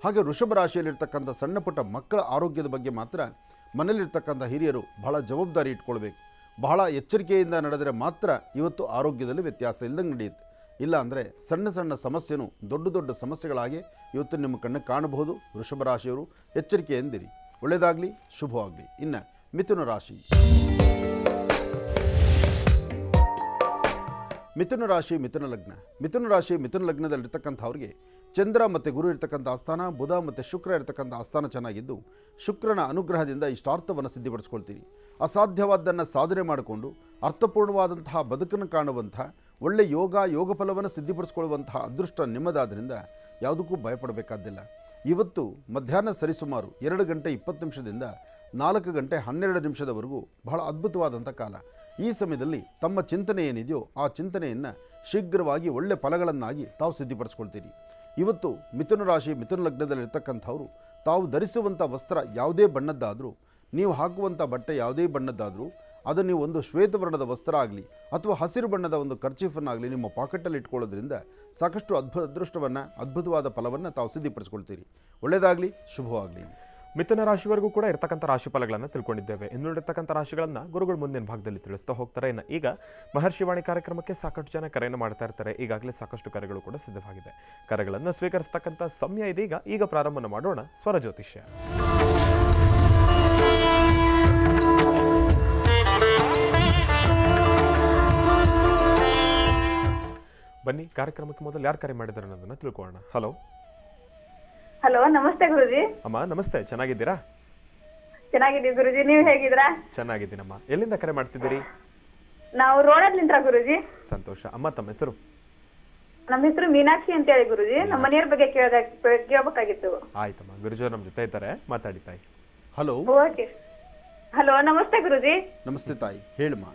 ಹಾಗೆ ವೃಷಭ ರಾಶಿಯಲ್ಲಿರ್ತಕ್ಕಂಥ ಸಣ್ಣ ಪುಟ್ಟ ಮಕ್ಕಳ ಆರೋಗ್ಯದ ಬಗ್ಗೆ ಮಾತ್ರ ಮನೆಯಲ್ಲಿರ್ತಕ್ಕಂಥ ಹಿರಿಯರು ಬಹಳ ಜವಾಬ್ದಾರಿ ಇಟ್ಕೊಳ್ಬೇಕು. ಬಹಳ ಎಚ್ಚರಿಕೆಯಿಂದ ನಡೆದರೆ ಮಾತ್ರ ಇವತ್ತು ಆರೋಗ್ಯದಲ್ಲಿ ವ್ಯತ್ಯಾಸ ಇಲ್ಲದಂಗೆ ನಡೆಯುತ್ತೆ. ಇಲ್ಲ ಅಂದರೆ ಸಣ್ಣ ಸಣ್ಣ ಸಮಸ್ಯೆನೂ ದೊಡ್ಡ ಸಮಸ್ಯೆಗಳಾಗಿ ಇವತ್ತು ನಿಮ್ಮ ಕಣ್ಣಿಗೆ ಕಾಣಬಹುದು. ವೃಷಭ ರಾಶಿಯವರು ಎಚ್ಚರಿಕೆಯಿಂದಿರಿ. ಒಳ್ಳೆಯದಾಗಲಿ, ಶುಭವಾಗಲಿ. ಇನ್ನು ಮಿಥುನ ರಾಶಿ. ಮಿಥುನ ರಾಶಿ ಮಿಥುನ ಲಗ್ನದಲ್ಲಿರ್ತಕ್ಕಂಥವ್ರಿಗೆ ಚಂದ್ರ ಮತ್ತು ಗುರು ಇರ್ತಕ್ಕಂಥ ಆಸ್ಥಾನ, ಬುಧ ಮತ್ತು ಶುಕ್ರ ಇರ್ತಕ್ಕಂಥ ಆಸ್ಥಾನ ಚೆನ್ನಾಗಿದ್ದು ಶುಕ್ರನ ಅನುಗ್ರಹದಿಂದ ಇಷ್ಟಾರ್ಥವನ್ನು ಸಿದ್ಧಿಪಡಿಸ್ಕೊಳ್ತೀರಿ. ಅಸಾಧ್ಯವಾದ್ದನ್ನು ಸಾಧನೆ ಮಾಡಿಕೊಂಡು ಅರ್ಥಪೂರ್ಣವಾದಂತಹ ಬದುಕನ್ನು ಕಾಣುವಂಥ ಒಳ್ಳೆ ಯೋಗ ಫಲವನ್ನು ಸಿದ್ಧಿಪಡಿಸ್ಕೊಳ್ಳುವಂತಹ ಅದೃಷ್ಟ ನಿಮ್ಮದಾದ್ದರಿಂದ ಯಾವುದಕ್ಕೂ ಭಯಪಡಬೇಕಾದ್ದಿಲ್ಲ. ಇವತ್ತು ಮಧ್ಯಾಹ್ನ ಸರಿಸುಮಾರು 2 ಗಂಟೆ 20 ನಿಮಿಷದಿಂದ 4 ಗಂಟೆ 12 ನಿಮಿಷದವರೆಗೂ ಬಹಳ ಅದ್ಭುತವಾದಂಥ ಕಾಲ. ಈ ಸಮಯದಲ್ಲಿ ತಮ್ಮ ಚಿಂತನೆ ಏನಿದೆಯೋ ಆ ಚಿಂತನೆಯನ್ನು ಶೀಘ್ರವಾಗಿ ಒಳ್ಳೆ ಫಲಗಳನ್ನಾಗಿ ತಾವು ಸಿದ್ಧಿಪಡಿಸ್ಕೊಳ್ತೀರಿ. ಇವತ್ತು ಮಿಥುನ ರಾಶಿ ಮಿಥುನ ಲಗ್ನದಲ್ಲಿರ್ತಕ್ಕಂಥವರು ತಾವು ಧರಿಸುವಂಥ ವಸ್ತ್ರ ಯಾವುದೇ ಬಣ್ಣದ್ದಾದರೂ, ನೀವು ಹಾಕುವಂಥ ಬಟ್ಟೆ ಯಾವುದೇ ಬಣ್ಣದ್ದಾದರೂ ಅದು ನೀವು ಒಂದು ಶ್ವೇತವರ್ಣದ ವಸ್ತ್ರ ಆಗಲಿ ಅಥವಾ ಹಸಿರು ಬಣ್ಣದ ಒಂದು ಕರ್ಚೀಫನ್ನಾಗಲಿ ನಿಮ್ಮ ಪಾಕೆಟಲ್ಲಿ ಇಟ್ಕೊಳ್ಳೋದ್ರಿಂದ ಸಾಕಷ್ಟು ಅದ್ಭುತವಾದ ಫಲವನ್ನು ತಾವು ಸಿದ್ಧಿಪಡಿಸ್ಕೊಳ್ತೀರಿ. ಒಳ್ಳೆಯದಾಗಲಿ, ಶುಭವಾಗಲಿ. ಮಿಥುನ ರಾಶಿವರೆಗೂ ಕೂಡ ಇರತಕ್ಕಂಥ ರಾಶಿ ಫಲಗಳನ್ನು ತಿಳ್ಕೊಂಡಿದ್ದೇವೆ. ಇನ್ನುಳಿರ್ತಕ್ಕಂಥ ರಾಶಿಗಳನ್ನು ಗುರುಗಳು ಮುಂದಿನ ಭಾಗದಲ್ಲಿ ತಿಳಿಸ್ತಾ ಹೋಗ್ತಾರೆ. ಇನ್ನು ಈಗ ಮಹರ್ಷಿವಾಣಿ ಕಾರ್ಯಕ್ರಮಕ್ಕೆ ಸಾಕಷ್ಟು ಜನ ಕರೆಯನ್ನು ಮಾಡ್ತಾ ಇರ್ತಾರೆ. ಈಗಾಗಲೇ ಸಾಕಷ್ಟು ಕರೆಗಳು ಕೂಡ ಸಿದ್ಧವಾಗಿದೆ. ಕರೆಗಳನ್ನು ಸ್ವೀಕರಿಸ್ತಕ್ಕಂಥ ಸಮಯ ಇದೀಗ. ಈಗ ಪ್ರಾರಂಭ ಮಾಡೋಣ ಸ್ವರ ಜ್ಯೋತಿಷ್ಯ. ಬನ್ನಿ, ಕಾರ್ಯಕ್ರಮಕ್ಕೆ ಮೊದಲು ಯಾರು ಕರೆ ಮಾಡಿದ್ದಾರೆ ಅನ್ನೋದನ್ನ ತಿಳ್ಕೊಳ್ಳೋಣ. ಹಲೋ. ಹಲೋ, ನಮಸ್ತೆ ಗುರುಜಿ. ಅಮ್ಮ ನಮಸ್ತೆ, ಚೆನ್ನಾಗಿದ್ದೀರಾ? ಚೆನ್ನಾಗಿದ್ದೀವಿ ಗುರುಜಿ, ನೀವು ಹೇಗಿದ್ದೀರಾ? ಚೆನ್ನಾಗಿದ್ದೀನಮ್ಮ. ಎಲ್ಲಿಂದ ಕರೆ ಮಾಡ್ತಿದ್ದೀರಿ? ನಾವು ರೋಡಲ್ಲಿಂದ ಗುರುಜಿ. ಸಂತೋಷ. ಅಮ್ಮ ತಮ್ಮ ಹೆಸರು? ನಮ್ಮ ಹೆಸರು ಮೀನಾಕ್ಷಿ ಅಂತ ಹೇಳಿ ಗುರುಜಿ. ನಮ್ಮ ಮನೆಯವ್ರ ಬಗ್ಗೆ ಕೇಳಬೇಕಾಗಿತ್ತು. ಆಯ್ತಮ್ಮ, ಗುರುಜಿ ನಮ್ಮ ಜೊತೆ ಇದ್ದಾರೆ, ಮಾತಾಡಿ ತಾಯಿ. ಹಲೋ. ಓಕೆ. ಹಲೋ, ನಮಸ್ತೆ ಗುರುಜಿ. ನಮಸ್ತೆ ತಾಯಿ, ಹೇಳಮ್ಮ.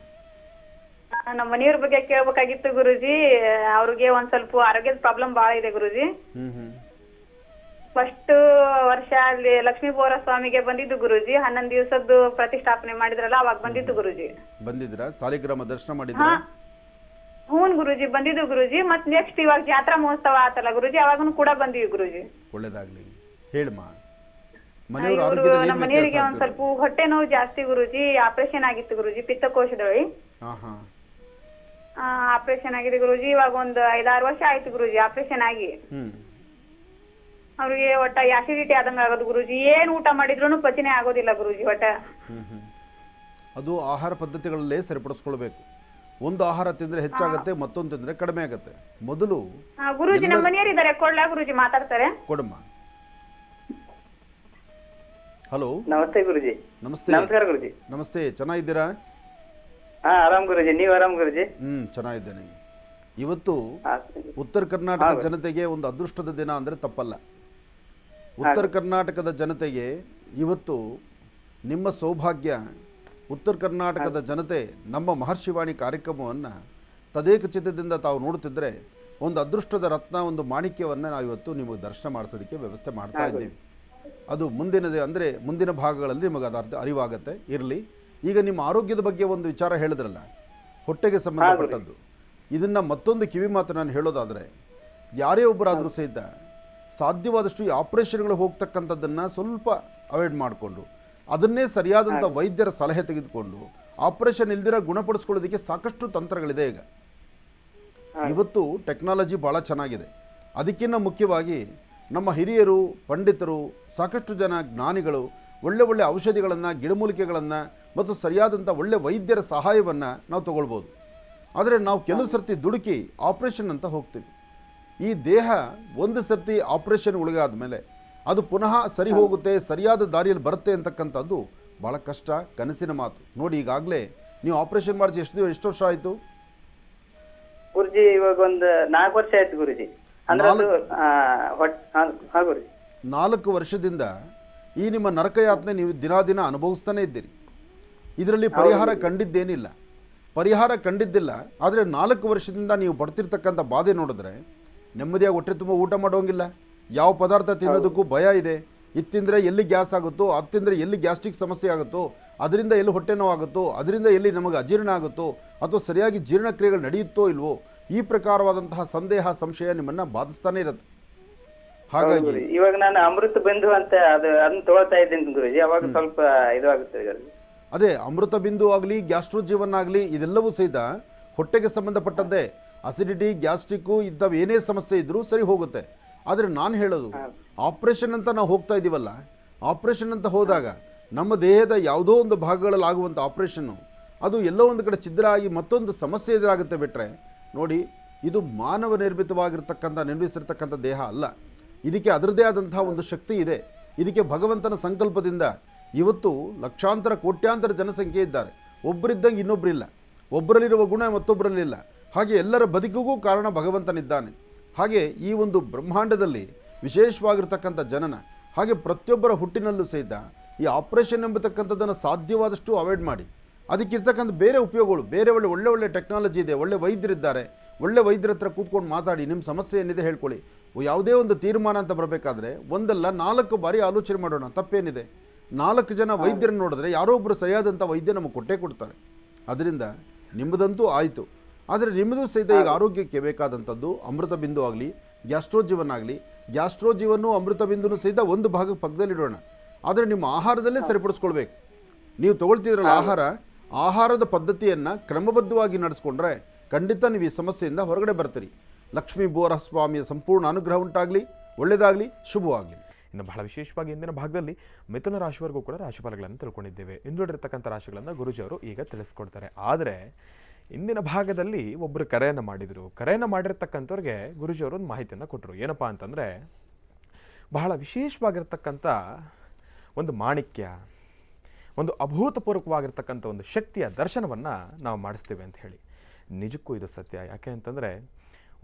ನಮ್ಮ ಮನೆಯವ್ರ ಬಗ್ಗೆ ಕೇಳಬೇಕಾಗಿತ್ತು ಗುರುಜಿ. ಅವ್ರಿಗೆ ಒಂದ್ ಸ್ವಲ್ಪ ಆರೋಗ್ಯದ ಪ್ರಾಬ್ಲಮ್ ಬಹಳ ಇದೆ ಗುರುಜಿ. ಫಸ್ಟ್ ವರ್ಷ ಅಲ್ಲಿ ಲಕ್ಷ್ಮೀಬೋರ ಸ್ವಾಮಿಗೆ ಬಂದಿದ್ದು ಗುರುಜಿ. 11 ದಿವಸದ್ದು ಪ್ರತಿಷ್ಠಾಪನೆ ಮಾಡಿದ್ರಲ್ಲ, ಅವಾಗ ಬಂದಿತ್ತು ಗುರುಜಿ. ಬಂದಿದ್ರಾ? ಸಾಲಿಗ್ರಾಮ ದರ್ಶನ ಮಾಡಿದ್ರಾ? ಹ್ಞೂ ಗುರುಜಿ, ಬಂದಿದ್ದು ಗುರುಜಿ. ಮತ್ ನೆಕ್ಸ್ಟ್ ಇವಾಗ ಜಾತ್ರಾ ಮಹೋತ್ಸವ ಆತಲ್ಲ ಗುರುಜಿ, ಅವಾಗೂ ಕೂಡ ಬಂದಿವಿ ಗುರುಜಿ. ಒಳ್ಳೇದಾಗ್ಲಿ, ಹೇಳಮ್ಮ. ನಮ್ಮ ಮನೆಯವರಿಗೆ ಒಂದ್ ಸ್ವಲ್ಪ ಹೊಟ್ಟೆ ನೋವು ಜಾಸ್ತಿ ಗುರುಜಿ. ಆಪರೇಷನ್ ಆಗಿತ್ತು ಗುರುಜಿ, ಪಿತ್ತಕೋಶದೊಳಗೆ ಆಪರೇಷನ್ ಆಗಿದೆ ಗುರುಜಿ. ಇವಾಗ ಒಂದು 5-6 ವರ್ಷ ಆಯ್ತು ಗುರುಜಿ ಆಪರೇಷನ್ ಆಗಿ. ಅವ್ರಿಗೆ ಒಟ್ಟ ಆಸಿಡಿಟಿ ಆದಂಗ ಆಗೋದು ಗುರುಜಿ. ಏನ್ ಊಟ ಮಾಡಿದ್ರು ಪಚನೆ ಆಗೋದಿಲ್ಲ ಗುರುಜಿ ಒಟ್ಟ. ಅದು ಆಹಾರ ಪದ್ಧತಿಗಳಲ್ಲೇ ಸರಿಪಡಿಸ್ಕೊಳ್ಬೇಕು. ಒಂದು ಆಹಾರ ತಿಂದ್ರೆ ಹೆಚ್ಚಾಗತ್ತೆ, ಮತ್ತೊಂದು ತಿಂದ್ರೆ ಕಡಿಮೆ ಆಗತ್ತೆ. ಮೊದಲು ಗುರುಜಿ ನಮ್ಮ ಮನೆಯವರು ಇದ್ದಾರೆ, ಕೊಡ್ಲಾ ಗುರುಜಿ? ಮಾತಾಡ್ತಾರೆ, ಕೊಡಮ್ಮ. ಹಲೋ. ನಮಸ್ತೆ ಗುರುಜಿ. ನಮಸ್ತೆ. ನಮಸ್ಕಾರ ಗುರುಜಿ. ನಮಸ್ತೆ, ಚೆನ್ನಾಗಿದ್ದೀರಾ? ಆರಾಮ್ ಗುರುಜಿ, ನೀವು ಆರಾಮ್ ಗುರುಜಿ? ಚೆನ್ನಾಗಿದ್ದೇನೆ. ಇವತ್ತು ಉತ್ತರ ಕರ್ನಾಟಕ ಜನತೆಗೆ ಒಂದು ಅದೃಷ್ಟದ ದಿನ ಅಂದ್ರೆ ತಪ್ಪಲ್ಲ. ಉತ್ತರ ಕರ್ನಾಟಕದ ಜನತೆಗೆ ಇವತ್ತು ನಿಮ್ಮ ಸೌಭಾಗ್ಯ, ಉತ್ತರ ಕರ್ನಾಟಕದ ಜನತೆ ನಮ್ಮ ಮಹರ್ಷಿವಾಣಿ ಕಾರ್ಯಕ್ರಮವನ್ನು ತದೇಕಚಿತ್ತದಿಂದ ತಾವು ನೋಡುತ್ತಿದ್ದರೆ ಒಂದು ಅದೃಷ್ಟದ ರತ್ನ, ಒಂದು ಮಾಣಿಕ್ಯವನ್ನು ನಾವು ಇವತ್ತು ನಿಮಗೆ ದರ್ಶನ ಮಾಡಿಸೋದಕ್ಕೆ ವ್ಯವಸ್ಥೆ ಮಾಡ್ತಾ ಇದ್ದೀವಿ. ಅದು ಮುಂದಿನದೇ ಅಂದರೆ ಮುಂದಿನ ಭಾಗಗಳಲ್ಲಿ ನಿಮಗೆ ಅದು ಅರಿವಾಗತ್ತೆ. ಇರಲಿ, ಈಗ ನಿಮ್ಮ ಆರೋಗ್ಯದ ಬಗ್ಗೆ ಒಂದು ವಿಚಾರ ಹೇಳಿದ್ರಲ್ಲ, ಹೊಟ್ಟೆಗೆ ಸಂಬಂಧಪಟ್ಟದ್ದು, ಇದನ್ನು ಮತ್ತೊಂದು ಕಿವಿ ಮಾತು ನಾನು ಹೇಳೋದಾದರೆ, ಯಾರೇ ಒಬ್ಬರಾದರೂ ಸಹಿತ ಸಾಧ್ಯವಾದಷ್ಟು ಈ ಆಪರೇಷನ್ಗಳು ಹೋಗ್ತಕ್ಕಂಥದ್ದನ್ನು ಸ್ವಲ್ಪ ಅವಾಯ್ಡ್ ಮಾಡಿಕೊಂಡು ಅದನ್ನೇ ಸರಿಯಾದಂಥ ವೈದ್ಯರ ಸಲಹೆ ತೆಗೆದುಕೊಂಡು ಆಪರೇಷನ್ ಇಲ್ದಿರ ಗುಣಪಡಿಸ್ಕೊಳ್ಳೋದಕ್ಕೆ ಸಾಕಷ್ಟು ತಂತ್ರಗಳಿದೆ. ಈಗ ಇವತ್ತು ಟೆಕ್ನಾಲಜಿ ಭಾಳ ಚೆನ್ನಾಗಿದೆ. ಅದಕ್ಕಿಂತ ಮುಖ್ಯವಾಗಿ ನಮ್ಮ ಹಿರಿಯರು, ಪಂಡಿತರು, ಸಾಕಷ್ಟು ಜನ ಜ್ಞಾನಿಗಳು ಒಳ್ಳೆ ಒಳ್ಳೆ ಔಷಧಿಗಳನ್ನು, ಗಿಡಮೂಲಿಕೆಗಳನ್ನು ಮತ್ತು ಸರಿಯಾದಂಥ ಒಳ್ಳೆ ವೈದ್ಯರ ಸಹಾಯವನ್ನು ನಾವು ತಗೊಳ್ಬೋದು. ಆದರೆ ನಾವು ಕೆಲವು ಸರ್ತಿ ದುಡುಕಿ ಆಪರೇಷನ್ ಅಂತ ಹೋಗ್ತೀವಿ. ಈ ದೇಹ ಒಂದು ಸರ್ತಿ ಆಪರೇಷನ್ ಒಳಗಾದ ಮೇಲೆ ಅದು ಪುನಃ ಸರಿ ಹೋಗುತ್ತೆ, ಸರಿಯಾದ ದಾರಿಯಲ್ಲಿ ಬರುತ್ತೆ ಅಂತಕ್ಕಂಥದ್ದು ಭಾಳ ಕಷ್ಟ, ಕನಸಿನ ಮಾತು. ನೋಡಿ, ಈಗಾಗಲೇ ನೀವು ಆಪರೇಷನ್ ಮಾಡಿಸಿ ಎಷ್ಟು ವರ್ಷ ಆಯಿತು ಗುರುಜಿ? ಇವಾಗ ಒಂದು 4 ವರ್ಷ ಆಯ್ತು ಗುರುಜಿ. ಅಂದ್ರೆ ಅದು, ಗುರುಜಿ 4 ವರ್ಷದಿಂದ ಈ ನಿಮ್ಮ ನರಕಯಾತನೆ ನೀವು ದಿನ ಅನುಭವಿಸ್ತಾನೆ ಇದ್ದೀರಿ. ಇದರಲ್ಲಿ ಪರಿಹಾರ ಕಂಡಿದ್ದೇನಿಲ್ಲ, ಪರಿಹಾರ ಕಂಡಿದ್ದಿಲ್ಲ. ಆದರೆ 4 ವರ್ಷದಿಂದ ನೀವು ಪಡ್ತಿರ್ತಕ್ಕಂಥ ಬಾಧೆ ನೋಡಿದ್ರೆ ನೆಮ್ಮದಿಯಾಗಿ ಹೊಟ್ಟೆ ತುಂಬ ಊಟ ಮಾಡೋಂಗಿಲ್ಲ, ಯಾವ ಪದಾರ್ಥ ತಿನ್ನೋದಕ್ಕೂ ಭಯ ಇದೆ. ಇದು ತಿಂದರೆ ಎಲ್ಲಿ ಗ್ಯಾಸ್ ಆಗುತ್ತೋ, ಅದು ತಿಂದರೆ ಎಲ್ಲಿ ಗ್ಯಾಸ್ಟ್ರಿಕ್ ಸಮಸ್ಯೆ ಆಗುತ್ತೋ, ಅದರಿಂದ ಎಲ್ಲಿ ಹೊಟ್ಟೆ ನೋವಾಗುತ್ತೋ, ಅದರಿಂದ ಎಲ್ಲಿ ನಮಗೆ ಅಜೀರ್ಣ ಆಗುತ್ತೋ, ಅಥವಾ ಸರಿಯಾಗಿ ಜೀರ್ಣಕ್ರಿಯೆಗಳು ನಡೆಯುತ್ತೋ ಇಲ್ವೋ, ಈ ಪ್ರಕಾರವಾದಂತಹ ಸಂದೇಹ, ಸಂಶಯ ನಿಮ್ಮನ್ನು ಬಾಧಿಸ್ತಾನೆ ಇರುತ್ತೆ. ಹಾಗಾಗಿ ಇವಾಗ ನಾನು ಅಮೃತ ಬಿಂದು ಅಂತ ಅದನ್ನ ತಗೊಳ್ತಾ ಇದ್ದೀನಿ ಗುರುಜಿ. ಅವಾಗ ಸ್ವಲ್ಪ ಇದಾಗುತ್ತೆ ಗುರುಜಿ. ಅದೇ ಅಮೃತ ಬಿಂದು ಆಗಲಿ, ಗ್ಯಾಸ್ಟ್ರೋಜೀವನ್ ಆಗಲಿ, ಇದೆಲ್ಲವೂ ಸಹಿತ ಹೊಟ್ಟೆಗೆ ಸಂಬಂಧಪಟ್ಟದ್ದೇ. ಅಸಿಡಿಟಿ, ಗ್ಯಾಸ್ಟ್ರಿಕ್ಕು ಇಂಥವು ಏನೇ ಸಮಸ್ಯೆ ಇದ್ದರೂ ಸರಿ ಹೋಗುತ್ತೆ. ಆದರೆ ನಾನು ಹೇಳೋದು, ಆಪ್ರೇಷನ್ ಅಂತ ನಾವು ಹೋಗ್ತಾ ಇದ್ದೀವಲ್ಲ, ಆಪ್ರೇಷನ್ ಅಂತ ಹೋದಾಗ ನಮ್ಮ ದೇಹದ ಯಾವುದೋ ಒಂದು ಭಾಗಗಳಲ್ಲಿ ಆಗುವಂಥ ಆಪ್ರೇಷನ್ನು ಅದು ಎಲ್ಲೋ ಒಂದು ಕಡೆ ಛಿದ್ರ ಆಗಿ ಮತ್ತೊಂದು ಸಮಸ್ಯೆ ಎದುರಾಗುತ್ತೆ ಬಿಟ್ಟರೆ, ನೋಡಿ, ಇದು ಮಾನವ ನಿರ್ಮಿಸಿರ್ತಕ್ಕಂಥ ದೇಹ ಅಲ್ಲ. ಇದಕ್ಕೆ ಅದರದೇ ಆದಂಥ ಒಂದು ಶಕ್ತಿ ಇದೆ. ಇದಕ್ಕೆ ಭಗವಂತನ ಸಂಕಲ್ಪದಿಂದ ಇವತ್ತು ಲಕ್ಷಾಂತರ ಕೋಟ್ಯಾಂತರ ಜನಸಂಖ್ಯೆ ಇದ್ದಾರೆ. ಒಬ್ಬರಿದ್ದಂಗೆ ಇನ್ನೊಬ್ಬರಿಲ್ಲ, ಒಬ್ಬರಲ್ಲಿರುವ ಗುಣ ಮತ್ತೊಬ್ಬರಲ್ಲಿಲ್ಲ. ಹಾಗೆ ಎಲ್ಲರ ಬದುಕಿಗೂ ಕಾರಣ ಭಗವಂತನಿದ್ದಾನೆ. ಹಾಗೆ ಈ ಒಂದು ಬ್ರಹ್ಮಾಂಡದಲ್ಲಿ ವಿಶೇಷವಾಗಿರ್ತಕ್ಕಂಥ ಜನನ, ಹಾಗೆ ಪ್ರತಿಯೊಬ್ಬರ ಹುಟ್ಟಿನಲ್ಲೂ ಸಹಿತ ಈ ಆಪರೇಷನ್ ಎಂಬತಕ್ಕಂಥದ್ದನ್ನು ಸಾಧ್ಯವಾದಷ್ಟು ಅವಾಯ್ಡ್ ಮಾಡಿ. ಅದಕ್ಕಿರ್ತಕ್ಕಂಥ ಬೇರೆ ಉಪಯೋಗಗಳು, ಬೇರೆ ಒಳ್ಳೆ ಟೆಕ್ನಾಲಜಿ ಇದೆ, ಒಳ್ಳೆ ವೈದ್ಯರಿದ್ದಾರೆ. ಒಳ್ಳೆ ವೈದ್ಯರ ಹತ್ರ ಕೂತ್ಕೊಂಡು ಮಾತಾಡಿ, ನಿಮ್ಮ ಸಮಸ್ಯೆ ಏನಿದೆ ಹೇಳ್ಕೊಳ್ಳಿ. ಯಾವುದೇ ಒಂದು ತೀರ್ಮಾನ ಅಂತ ಬರಬೇಕಾದ್ರೆ ಒಂದಲ್ಲ 4 ಬಾರಿ ಆಲೋಚನೆ ಮಾಡೋಣ, ತಪ್ಪೇನಿದೆ? 4 ಜನ ವೈದ್ಯರನ್ನು ನೋಡಿದ್ರೆ ಯಾರೋ ಒಬ್ಬರು ಸರಿಯಾದಂಥ ವೈದ್ಯ ನಮಗೆ ಕೊಡ್ತಾರೆ. ಅದರಿಂದ ನಿಮ್ಮದಂತೂ ಆಯಿತು. ಆದರೆ ನಿಮ್ಮದು ಸಹಿತ ಈಗ ಆರೋಗ್ಯಕ್ಕೆ ಬೇಕಾದಂಥದ್ದು ಅಮೃತ ಬಿಂದು ಆಗಲಿ, ಗ್ಯಾಸ್ಟ್ರೋಜೀವನ್ ಆಗಲಿ. ಗ್ಯಾಸ್ಟ್ರೋಜೀವನ್ನು ಅಮೃತ ಬಿಂದುನು ಸಹಿತ ಒಂದು ಭಾಗಕ್ಕೆ ಪಕ್ಕದಲ್ಲಿಡೋಣ. ಆದರೆ ನಿಮ್ಮ ಆಹಾರದಲ್ಲೇ ಸರಿಪಡಿಸ್ಕೊಳ್ಬೇಕು. ನೀವು ತೊಗೊಳ್ತಿದ್ರಲ್ಲ ಆಹಾರದ ಪದ್ಧತಿಯನ್ನು ಕ್ರಮಬದ್ಧವಾಗಿ ನಡೆಸ್ಕೊಂಡ್ರೆ ಖಂಡಿತ ನೀವು ಈ ಸಮಸ್ಯೆಯಿಂದ ಹೊರಗಡೆ ಬರ್ತೀರಿ. ಲಕ್ಷ್ಮೀ ಬೋರಹ ಸ್ವಾಮಿಯ ಸಂಪೂರ್ಣ ಅನುಗ್ರಹ ಉಂಟಾಗಲಿ, ಒಳ್ಳೆಯದಾಗಲಿ, ಶುಭವಾಗಲಿ. ಇನ್ನು ಬಹಳ ವಿಶೇಷವಾಗಿ ಇಂದಿನ ಭಾಗದಲ್ಲಿ ಮಿಥುನ ರಾಶಿವರೆಗೂ ಕೂಡ ರಾಶಿಫಲಗಳನ್ನು ತಿಳ್ಕೊಂಡಿದ್ದೇವೆ. ಹಿಂದುಳಿದಿರ್ತಕ್ಕಂಥ ರಾಶಿಗಳನ್ನು ಗುರುಜಿಯವರು ಈಗ ತಿಳಿಸ್ಕೊಡ್ತಾರೆ. ಆದರೆ ಇಂದಿನ ಭಾಗದಲ್ಲಿ ಒಬ್ಬರು ಕರೆಯನ್ನು ಮಾಡಿದರು. ಕರೆಯನ್ನು ಮಾಡಿರ್ತಕ್ಕಂಥವ್ರಿಗೆ ಗುರುಜಿಯವರು ಒಂದು ಮಾಹಿತಿಯನ್ನು ಕೊಟ್ಟರು. ಏನಪ್ಪ ಅಂತಂದರೆ, ಬಹಳ ವಿಶೇಷವಾಗಿರ್ತಕ್ಕಂಥ ಒಂದು ಮಾಣಿಕ್ಯ, ಒಂದು ಅಭೂತಪೂರ್ವಕವಾಗಿರ್ತಕ್ಕಂಥ ಒಂದು ಶಕ್ತಿಯ ದರ್ಶನವನ್ನು ನಾವು ಮಾಡಿಸ್ತೇವೆ ಅಂತ ಹೇಳಿ. ನಿಜಕ್ಕೂ ಇದು ಸತ್ಯ. ಯಾಕೆ ಅಂತಂದರೆ,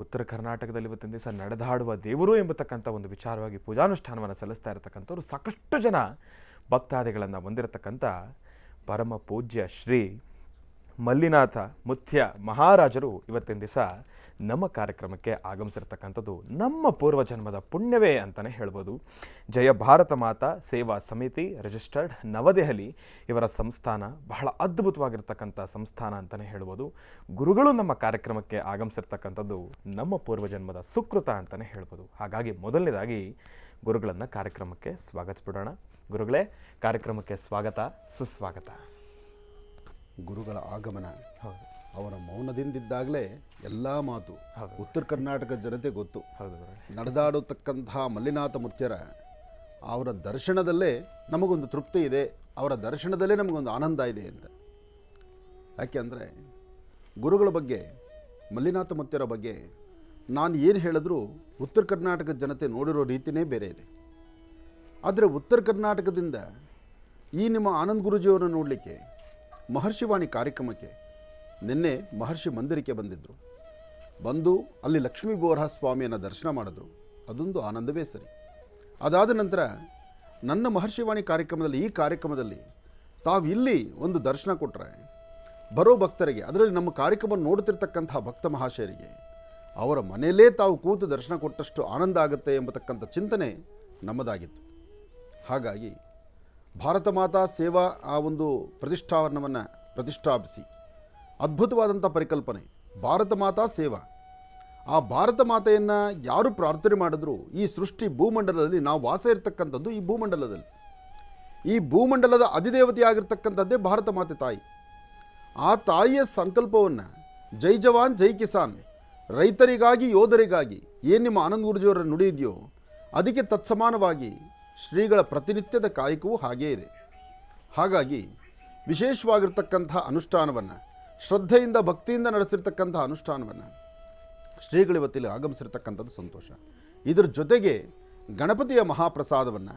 ಉತ್ತರ ಕರ್ನಾಟಕದಲ್ಲಿ ಇವತ್ತಿನ ದಿವಸ ನಡೆದಾಡುವ ದೇವರು ಎಂಬತಕ್ಕಂಥ ಒಂದು ವಿಚಾರವಾಗಿ ಪೂಜಾನುಷ್ಠಾನವನ್ನು ಸಲ್ಲಿಸ್ತಾ ಇರತಕ್ಕಂಥವ್ರು ಸಾಕಷ್ಟು ಜನ ಭಕ್ತಾದಿಗಳನ್ನು ಹೊಂದಿರತಕ್ಕಂಥ ಪರಮ ಪೂಜ್ಯ ಶ್ರೀ ಮಲ್ಲಿನಾಥ ಮುತ್ಯ ಮಹಾರಾಜರು ಇವತ್ತಿನ ದಿವಸ ನಮ್ಮ ಕಾರ್ಯಕ್ರಮಕ್ಕೆ ಆಗಮಿಸಿರ್ತಕ್ಕಂಥದ್ದು ನಮ್ಮ ಪೂರ್ವಜನ್ಮದ ಪುಣ್ಯವೇ ಅಂತಲೇ ಹೇಳ್ಬೋದು. ಜಯ ಭಾರತ ಮಾತಾ ಸೇವಾ ಸಮಿತಿ ರಿಜಿಸ್ಟರ್ಡ್ ನವದೆಹಲಿ ಇವರ ಸಂಸ್ಥಾನ ಬಹಳ ಅದ್ಭುತವಾಗಿರ್ತಕ್ಕಂಥ ಸಂಸ್ಥಾನ ಅಂತಲೇ ಹೇಳ್ಬೋದು. ಗುರುಗಳು ನಮ್ಮ ಕಾರ್ಯಕ್ರಮಕ್ಕೆ ಆಗಮಿಸಿರ್ತಕ್ಕಂಥದ್ದು ನಮ್ಮ ಪೂರ್ವಜನ್ಮದ ಸುಕೃತ ಅಂತಲೇ ಹೇಳ್ಬೋದು. ಹಾಗಾಗಿ ಮೊದಲನೇದಾಗಿ ಗುರುಗಳನ್ನು ಕಾರ್ಯಕ್ರಮಕ್ಕೆ ಸ್ವಾಗತಿಸ್ಬಿಡೋಣ. ಗುರುಗಳೇ, ಕಾರ್ಯಕ್ರಮಕ್ಕೆ ಸ್ವಾಗತ, ಸುಸ್ವಾಗತ. ಗುರುಗಳ ಆಗಮನ, ಅವರ ಮೌನದಿಂದಿದ್ದಾಗಲೇ ಎಲ್ಲ ಮಾತು ಉತ್ತರ ಕರ್ನಾಟಕ ಜನತೆ ಗೊತ್ತು. ನಡೆದಾಡತಕ್ಕಂತಹ ಮಲ್ಲಿನಾಥ ಮುತ್ಯರ ಅವರ ದರ್ಶನದಲ್ಲೇ ನಮಗೊಂದು ತೃಪ್ತಿ ಇದೆ, ಅವರ ದರ್ಶನದಲ್ಲೇ ನಮಗೊಂದು ಆನಂದ ಇದೆ ಅಂತ. ಯಾಕೆಂದರೆ ಗುರುಗಳ ಬಗ್ಗೆ, ಮಲ್ಲಿನಾಥ ಮುತ್ಯರ ಬಗ್ಗೆ ನಾನು ಏನು ಹೇಳಿದ್ರೂ ಉತ್ತರ ಕರ್ನಾಟಕದ ಜನತೆ ನೋಡಿರೋ ರೀತಿಯೇ ಬೇರೆ ಇದೆ. ಆದರೆ ಉತ್ತರ ಕರ್ನಾಟಕದಿಂದ ಈ ನಿಮ್ಮ ಆನಂದ್ ಗುರೂಜಿಯವರನ್ನು ನೋಡಲಿಕ್ಕೆ ಮಹರ್ಷಿವಾಣಿ ಕಾರ್ಯಕ್ರಮಕ್ಕೆ ನಿನ್ನೆ ಮಹರ್ಷಿ ಮಂದಿರಕ್ಕೆ ಬಂದು ಅಲ್ಲಿ ಲಕ್ಷ್ಮೀ ಬೋರಹ ಸ್ವಾಮಿಯನ್ನು ದರ್ಶನ ಮಾಡಿದ್ರು. ಅದೊಂದು ಆನಂದವೇ ಸರಿ. ಅದಾದ ನಂತರ ನನ್ನ ಮಹರ್ಷಿವಾಣಿ ಕಾರ್ಯಕ್ರಮದಲ್ಲಿ, ಈ ಕಾರ್ಯಕ್ರಮದಲ್ಲಿ ತಾವು ಇಲ್ಲಿ ಒಂದು ದರ್ಶನ ಕೊಟ್ಟರೆ ಬರೋ ಭಕ್ತರಿಗೆ, ಅದರಲ್ಲಿ ನಮ್ಮ ಕಾರ್ಯಕ್ರಮ ನೋಡ್ತಿರ್ತಕ್ಕಂಥ ಭಕ್ತ ಮಹಾಶಯರಿಗೆ ಅವರ ಮನೆಯಲ್ಲೇ ತಾವು ಕೂತು ದರ್ಶನ ಕೊಟ್ಟಷ್ಟು ಆನಂದ ಆಗುತ್ತೆ ಎಂಬತಕ್ಕಂಥ ಚಿಂತನೆ ನಮ್ಮದಾಗಿತ್ತು. ಹಾಗಾಗಿ ಭಾರತ ಮಾತಾ ಸೇವಾ ಆ ಒಂದು ಪ್ರತಿಷ್ಠಾನವನ್ನು ಪ್ರತಿಷ್ಠಾಪಿಸಿ ಅದ್ಭುತವಾದಂಥ ಪರಿಕಲ್ಪನೆ ಭಾರತ ಮಾತಾ ಸೇವಾ. ಆ ಭಾರತ ಮಾತೆಯನ್ನು ಯಾರು ಪ್ರಾರ್ಥನೆ ಮಾಡಿದ್ರು ಈ ಸೃಷ್ಟಿ ಭೂಮಂಡಲದಲ್ಲಿ ನಾವು ವಾಸ ಇರತಕ್ಕಂಥದ್ದು ಈ ಭೂಮಂಡಲದಲ್ಲಿ, ಈ ಭೂಮಂಡಲದ ಅಧಿದೇವತೆಯಾಗಿರ್ತಕ್ಕಂಥದ್ದೇ ಭಾರತ ಮಾತೆ ತಾಯಿ. ಆ ತಾಯಿಯ ಸಂಕಲ್ಪವನ್ನು ಜೈ ಜವಾನ್ ಜೈ ಕಿಸಾನ್, ರೈತರಿಗಾಗಿ ಯೋಧರಿಗಾಗಿ ಏನು ನಿಮ್ಮ ಆನಂದ್ ಗುರೂಜಿಯವರ ನುಡಿ ಇದೆಯೋ ಅದಕ್ಕೆ ತತ್ಸಮಾನವಾಗಿ ಶ್ರೀಗಳ ಪ್ರತಿನಿತ್ಯದ ಕಾಯಕವೂ ಹಾಗೇ ಇದೆ. ಹಾಗಾಗಿ ವಿಶೇಷವಾಗಿರ್ತಕ್ಕಂಥ ಅನುಷ್ಠಾನವನ್ನು, ಶ್ರದ್ಧೆಯಿಂದ ಭಕ್ತಿಯಿಂದ ನಡೆಸಿರ್ತಕ್ಕಂಥ ಅನುಷ್ಠಾನವನ್ನು ಶ್ರೀಗಳಿವತ್ತಿಲ್ಲಿ ಆಗಮಿಸಿರ್ತಕ್ಕಂಥದ್ದು ಸಂತೋಷ. ಇದರ ಜೊತೆಗೆ ಗಣಪತಿಯ ಮಹಾಪ್ರಸಾದವನ್ನು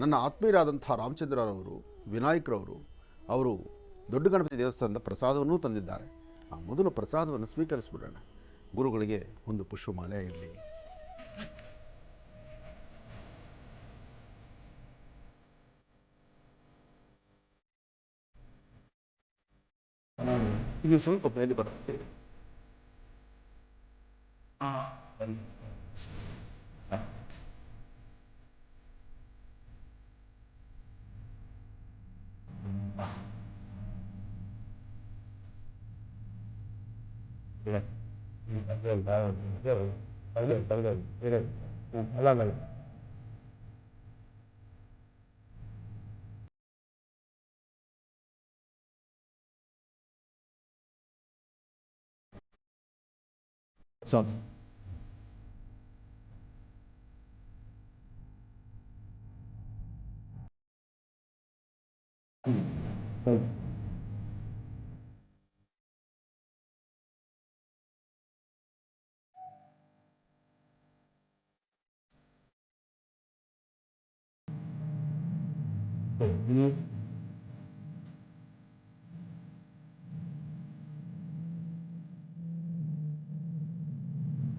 ನನ್ನ ಆತ್ಮೀಯರಾದಂಥ ರಾಮಚಂದ್ರರವರು, ವಿನಾಯಕರವರು ಅವರು ದೊಡ್ಡ ಗಣಪತಿ ದೇವಸ್ಥಾನದ ಪ್ರಸಾದವನ್ನೂ ತಂದಿದ್ದಾರೆ. ಆ ಮೊದಲು ಪ್ರಸಾದವನ್ನು ಸ್ವೀಕರಿಸಿಬಿಡೋಣ. ಗುರುಗಳಿಗೆ ಒಂದು ಪುಷ್ಪಮಾಲೆ ಇರಲಿ. ಇದು ಸ್ವಲ್ಪ ಮೇಲೆ ಬರುತ್ತೆ.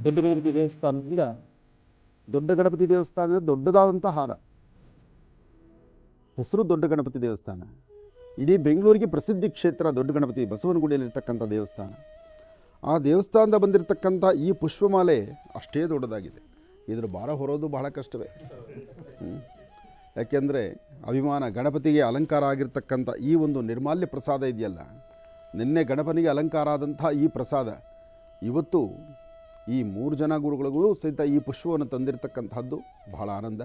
ದೊಡ್ಡ ಗಣಪತಿ ದೇವಸ್ಥಾನದಿಂದ ದೊಡ್ಡ ಗಣಪತಿ ದೇವಸ್ಥಾನದ ದೊಡ್ಡದಾದಂಥ ಹಾರ, ಹೆಸರು ದೊಡ್ಡ ಗಣಪತಿ ದೇವಸ್ಥಾನ. ಇಡೀ ಬೆಂಗಳೂರಿಗೆ ಪ್ರಸಿದ್ಧಿ ಕ್ಷೇತ್ರ ದೊಡ್ಡ ಗಣಪತಿ ಬಸವನಗುಡಿಯಲ್ಲಿರ್ತಕ್ಕಂಥ ದೇವಸ್ಥಾನ. ಆ ದೇವಸ್ಥಾನದ ಬಂದಿರತಕ್ಕಂಥ ಈ ಪುಷ್ಪಮಾಲೆ ಅಷ್ಟೇ ದೊಡ್ಡದಾಗಿದೆ. ಇದರ ಭಾರ ಹೊರೋದು ಬಹಳ ಕಷ್ಟವೇ. ಯಾಕೆಂದರೆ ಅಭಿಮಾನ ಗಣಪತಿಗೆ ಅಲಂಕಾರ ಆಗಿರ್ತಕ್ಕಂಥ ಈ ಒಂದು ನಿರ್ಮಾಲ್ಯ ಪ್ರಸಾದ ಇದೆಯಲ್ಲ, ನಿನ್ನೆ ಗಣಪನಿಗೆ ಅಲಂಕಾರ ಆದಂಥ ಈ ಪ್ರಸಾದ ಇವತ್ತು ಈ 3 ಜನ ಗುರುಗಳಿಗೂ ಸಹಿತ ಈ ಪುಷ್ಪವನ್ನು ತಂದಿರತಕ್ಕಂಥದ್ದು ಬಹಳ ಆನಂದ.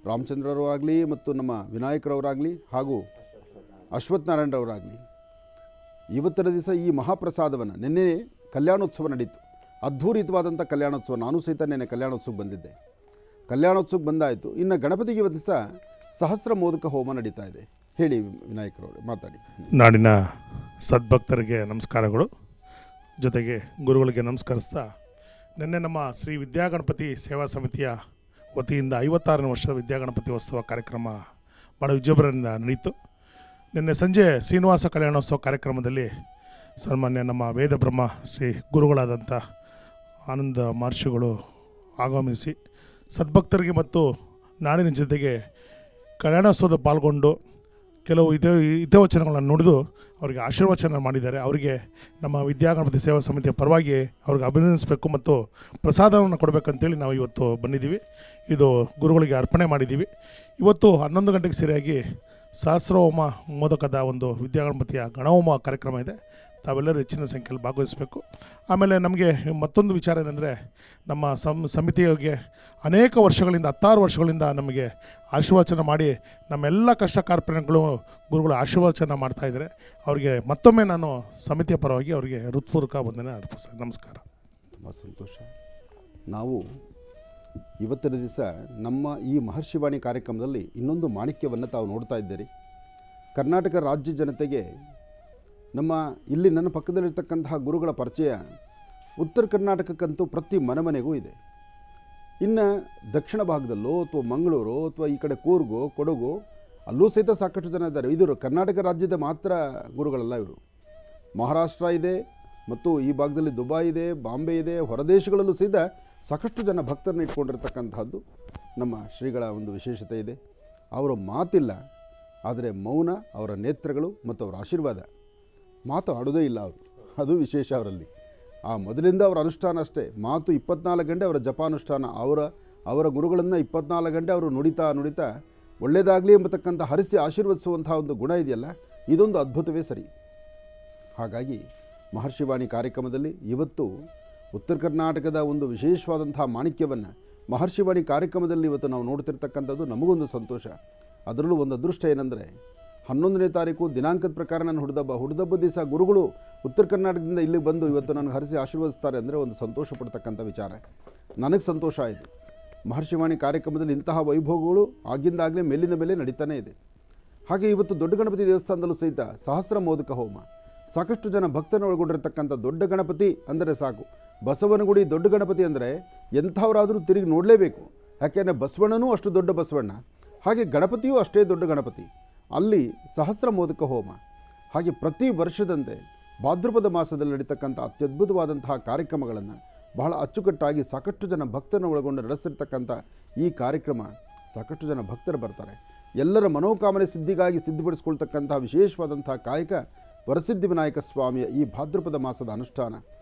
ರಾಮಚಂದ್ರರು ಆಗಲಿ ಮತ್ತು ನಮ್ಮ ವಿನಾಯಕರವರಾಗಲಿ ಹಾಗೂ ಅಶ್ವತ್ಥನಾರಾಯಣರವರಾಗಲಿ ಇವತ್ತಿನ ದಿವಸ ಈ ಮಹಾಪ್ರಸಾದವನ್ನು, ನಿನ್ನೆ ಕಲ್ಯಾಣೋತ್ಸವ ನಡೀತು, ಅದ್ಧೂರಿತವಾದಂಥ ಕಲ್ಯಾಣೋತ್ಸವ. ನಾನು ಸಹಿತ ನಿನ್ನೆ ಕಲ್ಯಾಣೋತ್ಸವಕ್ಕೆ ಬಂದಿದ್ದೆ. ಕಲ್ಯಾಣೋತ್ಸವಕ್ಕೆ ಬಂದಾಯಿತು. ಇನ್ನು ಗಣಪತಿಗೆ ಇವತ್ತು ದಿವಸ ಸಹಸ್ರ ಮೋದಕ ಹೋಮ ನಡೀತಾ ಇದೆ. ಹೇಳಿ ವಿನಾಯಕರವರು, ಮಾತಾಡಿ. ನಾಡಿನ ಸದ್ಭಕ್ತರಿಗೆ ನಮಸ್ಕಾರಗಳು. ಜೊತೆಗೆ ಗುರುಗಳಿಗೆ ನಮಸ್ಕರಿಸ್ತಾ, ನಿನ್ನೆ ನಮ್ಮ ಶ್ರೀ ವಿದ್ಯಾಗಣಪತಿ ಸೇವಾ ಸಮಿತಿಯ ವತಿಯಿಂದ 56ನೇ ವರ್ಷದ ವಿದ್ಯಾಗಣಪತಿ ಉತ್ಸವ ಕಾರ್ಯಕ್ರಮ ಭಾಳ ವಿಜೃಂಭಣೆಯಿಂದ ನಡೆಯಿತು. ನಿನ್ನೆ ಸಂಜೆ ಶ್ರೀನಿವಾಸ ಕಲ್ಯಾಣೋತ್ಸವ ಕಾರ್ಯಕ್ರಮದಲ್ಲಿ ಸನ್ಮಾನ್ಯ ನಮ್ಮ ವೇದ ಬ್ರಹ್ಮ ಶ್ರೀ ಗುರುಗಳಾದಂಥ ಆನಂದ ಮಹರ್ಷಿಗಳು ಆಗಮಿಸಿ ಸದ್ಭಕ್ತರಿಗೆ ಮತ್ತು ನಾಡಿನ ಜೊತೆಗೆ ಕಲ್ಯಾಣೋತ್ಸವದ ಪಾಲ್ಗೊಂಡು ಕೆಲವು ಹಿತವಚನಗಳನ್ನು ನುಡಿದು ಅವರಿಗೆ ಆಶೀರ್ವಚನ ಮಾಡಿದ್ದಾರೆ. ಅವರಿಗೆ ನಮ್ಮ ವಿದ್ಯಾಗಣಪತಿ ಸೇವಾ ಸಮಿತಿಯ ಪರವಾಗಿ ಅವ್ರಿಗೆ ಅಭಿನಂದಿಸಬೇಕು ಮತ್ತು ಪ್ರಸಾದವನ್ನು ಕೊಡಬೇಕಂತೇಳಿ ನಾವು ಇವತ್ತು ಬಂದಿದ್ದೀವಿ. ಇದು ಗುರುಗಳಿಗೆ ಅರ್ಪಣೆ ಮಾಡಿದ್ದೀವಿ. ಇವತ್ತು 11 ಗಂಟೆಗೆ ಸರಿಯಾಗಿ ಸಹಸ್ರಹೋಮ ಮೋದಕದ ಒಂದು ವಿದ್ಯಾಗಣಪತಿಯ ಗಣಹೋಮ ಕಾರ್ಯಕ್ರಮ ಇದೆ. ತಾವೆಲ್ಲರೂ ಹೆಚ್ಚಿನ ಸಂಖ್ಯೆಯಲ್ಲಿ ಭಾಗವಹಿಸಬೇಕು. ಆಮೇಲೆ ನಮಗೆ ಮತ್ತೊಂದು ವಿಚಾರ ಏನಂದರೆ, ನಮ್ಮ ಸಮಿತಿಗೆ ಅನೇಕ ವರ್ಷಗಳಿಂದ 16 ವರ್ಷಗಳಿಂದ ನಮಗೆ ಆಶೀರ್ವಚನ ಮಾಡಿ ನಮ್ಮೆಲ್ಲ ಕಷ್ಟ ಕಾರ್ಪಣ್ಯಗಳು ಗುರುಗಳು ಆಶೀರ್ವಚನ ಮಾಡ್ತಾಯಿದ್ದಾರೆ. ಅವರಿಗೆ ಮತ್ತೊಮ್ಮೆ ನಾನು ಸಮಿತಿಯ ಪರವಾಗಿ ಅವರಿಗೆ ಹೃತ್ಪೂರ್ವಕ ವಂದನೆ ಅರ್ಪಿಸ್ತೇನೆ. ನಮಸ್ಕಾರ. ತುಂಬ ಸಂತೋಷ. ನಾವು ಇವತ್ತಿನ ದಿವಸ ನಮ್ಮ ಈ ಮಹರ್ಷಿವಾಣಿ ಕಾರ್ಯಕ್ರಮದಲ್ಲಿ ಇನ್ನೊಂದು ಮಾಣಿಕ್ಯವನ್ನು ತಾವು ನೋಡ್ತಾ ಇದ್ದೀರಿ. ಕರ್ನಾಟಕ ರಾಜ್ಯ ಜನತೆಗೆ ನಮ್ಮ ಇಲ್ಲಿ ನನ್ನ ಪಕ್ಕದಲ್ಲಿರ್ತಕ್ಕಂತಹ ಗುರುಗಳ ಪರಿಚಯ ಉತ್ತರ ಕರ್ನಾಟಕಕ್ಕಂತೂ ಪ್ರತಿ ಮನೆಗೂ ಇದೆ. ಇನ್ನು ದಕ್ಷಿಣ ಭಾಗದಲ್ಲೋ ಅಥವಾ ಮಂಗಳೂರು ಅಥವಾ ಈ ಕಡೆ ಕೂರ್ಗು ಕೊಡಗು ಅಲ್ಲೂ ಸಹಿತ ಸಾಕಷ್ಟು ಜನ ಇದ್ದಾರೆ. ಇದು ಕರ್ನಾಟಕ ರಾಜ್ಯದ ಮಾತ್ರ ಗುರುಗಳಲ್ಲ, ಇವರು ಮಹಾರಾಷ್ಟ್ರ ಇದೆ ಮತ್ತು ಈ ಭಾಗದಲ್ಲಿ ದುಬೈ ಇದೆ, ಬಾಂಬೆ ಇದೆ, ಹೊರದೇಶಗಳಲ್ಲೂ ಸಹಿತ ಸಾಕಷ್ಟು ಜನ ಭಕ್ತರನ್ನ ಇಟ್ಕೊಂಡಿರ್ತಕ್ಕಂಥದ್ದು ನಮ್ಮ ಶ್ರೀಗಳ ಒಂದು ವಿಶೇಷತೆ ಇದೆ. ಅವರ ಮಾತಿಲ್ಲ, ಆದರೆ ಮೌನ ಅವರ ನೇತ್ರಗಳು ಮತ್ತು ಅವರ ಆಶೀರ್ವಾದ. ಮಾತು ಆಡೋದೇ ಇಲ್ಲ ಅವರು, ಅದು ವಿಶೇಷ ಅವರಲ್ಲಿ. ಆ ಮೊದಲಿಂದ ಅವರ ಅನುಷ್ಠಾನ ಅಷ್ಟೇ. ಮಾತು 24 ಗಂಟೆ ಅವರ ಜಪಾನುಷ್ಠಾನ. ಅವರ ಗುರುಗಳನ್ನು 24 ಗಂಟೆ ಅವರು ನುಡಿತಾ ಒಳ್ಳೆಯದಾಗಲಿ ಎಂಬತಕ್ಕಂಥ ಹರಿಸಿ ಆಶೀರ್ವದಿಸುವಂಥ ಒಂದು ಗುಣ ಇದೆಯಲ್ಲ, ಇದೊಂದು ಅದ್ಭುತವೇ ಸರಿ. ಹಾಗಾಗಿ ಮಹರ್ಷಿವಾಣಿ ಕಾರ್ಯಕ್ರಮದಲ್ಲಿ ಇವತ್ತು ಉತ್ತರ ಕರ್ನಾಟಕದ ಒಂದು ವಿಶೇಷವಾದಂಥ ಮಾಣಿಕ್ಯವನ್ನು ಮಹರ್ಷಿವಾಣಿ ಕಾರ್ಯಕ್ರಮದಲ್ಲಿ ಇವತ್ತು ನಾವು ನೋಡ್ತಿರ್ತಕ್ಕಂಥದ್ದು ನಮಗೊಂದು ಸಂತೋಷ. ಅದರಲ್ಲೂ ಒಂದು ಅದೃಷ್ಟ ಏನಂದರೆ 11ನೇ ತಾರೀಕು ದಿನಾಂಕದ ಪ್ರಕಾರ ನಾನು ಹುಡ್ದಬ್ಬ ದಿವಸ ಗುರುಗಳು ಉತ್ತರ ಕರ್ನಾಟಕದಿಂದ ಇಲ್ಲಿಗೆ ಬಂದು ಇವತ್ತು ನನಗೆ ಹರಿಸಿ ಆಶೀರ್ವದಿಸ್ತಾರೆ ಅಂದರೆ ಒಂದು ಸಂತೋಷ ಪಡ್ತಕ್ಕಂಥ ವಿಚಾರ. ನನಗೆ ಸಂತೋಷ ಆಯಿತು. ಮಹರ್ಷಿವಾಣಿ ಕಾರ್ಯಕ್ರಮದಲ್ಲಿ ಇಂತಹ ವೈಭವಗಳು ಆಗಿಂದಾಗಲೇ ಮೇಲಿನ ಮೇಲೆ ನಡೀತಾನೇ ಇದೆ. ಹಾಗೆ ಇವತ್ತು ದೊಡ್ಡ ಗಣಪತಿ ದೇವಸ್ಥಾನದಲ್ಲೂ ಸಹಿತ ಸಹಸ್ರ ಮೋದಕ ಹೋಮ, ಸಾಕಷ್ಟು ಜನ ಭಕ್ತರನ್ನು ಒಳಗೊಂಡಿರ್ತಕ್ಕಂಥ ದೊಡ್ಡ ಗಣಪತಿ ಅಂದರೆ ಸಾಕು. ಬಸವನಗುಡಿ ದೊಡ್ಡ ಗಣಪತಿ ಅಂದರೆ ಎಂಥವರಾದರೂ ತಿರುಗಿ ನೋಡಲೇಬೇಕು. ಯಾಕೆಂದರೆ ಬಸವಣ್ಣನೂ ಅಷ್ಟು ದೊಡ್ಡ ಬಸವಣ್ಣ, ಹಾಗೆ ಗಣಪತಿಯೂ ಅಷ್ಟೇ ದೊಡ್ಡ ಗಣಪತಿ. ಅಲ್ಲಿ ಸಹಸ್ರ ಮೋದಕ ಹೋಮ, ಹಾಗೆ ಪ್ರತಿ ವರ್ಷದಂತೆ ಭಾದ್ರಪದ ಮಾಸದಲ್ಲಿ ನಡೀತಕ್ಕಂಥ ಅತ್ಯದ್ಭುತವಾದಂತಹ ಕಾರ್ಯಕ್ರಮಗಳನ್ನು ಬಹಳ ಅಚ್ಚುಕಟ್ಟಾಗಿ ಸಾಕಷ್ಟು ಜನ ಭಕ್ತರನ್ನು ಒಳಗೊಂಡು ನಡೆಸಿರ್ತಕ್ಕಂಥ ಈ ಕಾರ್ಯಕ್ರಮ ಸಾಕಷ್ಟು ಜನ ಭಕ್ತರು ಬರ್ತಾರೆ. ಎಲ್ಲರ ಮನೋಕಾಮನೆ ಸಿದ್ಧಿಗಾಗಿ ಸಿದ್ಧಪಡಿಸ್ಕೊಳ್ತಕ್ಕಂಥ ವಿಶೇಷವಾದಂಥ ಕಾಯಕ ವರಸಿದ್ಧಿ ವಿನಾಯಕ ಸ್ವಾಮಿಯ ಈ ಭಾದ್ರಪದ ಮಾಸದ ಅನುಷ್ಠಾನ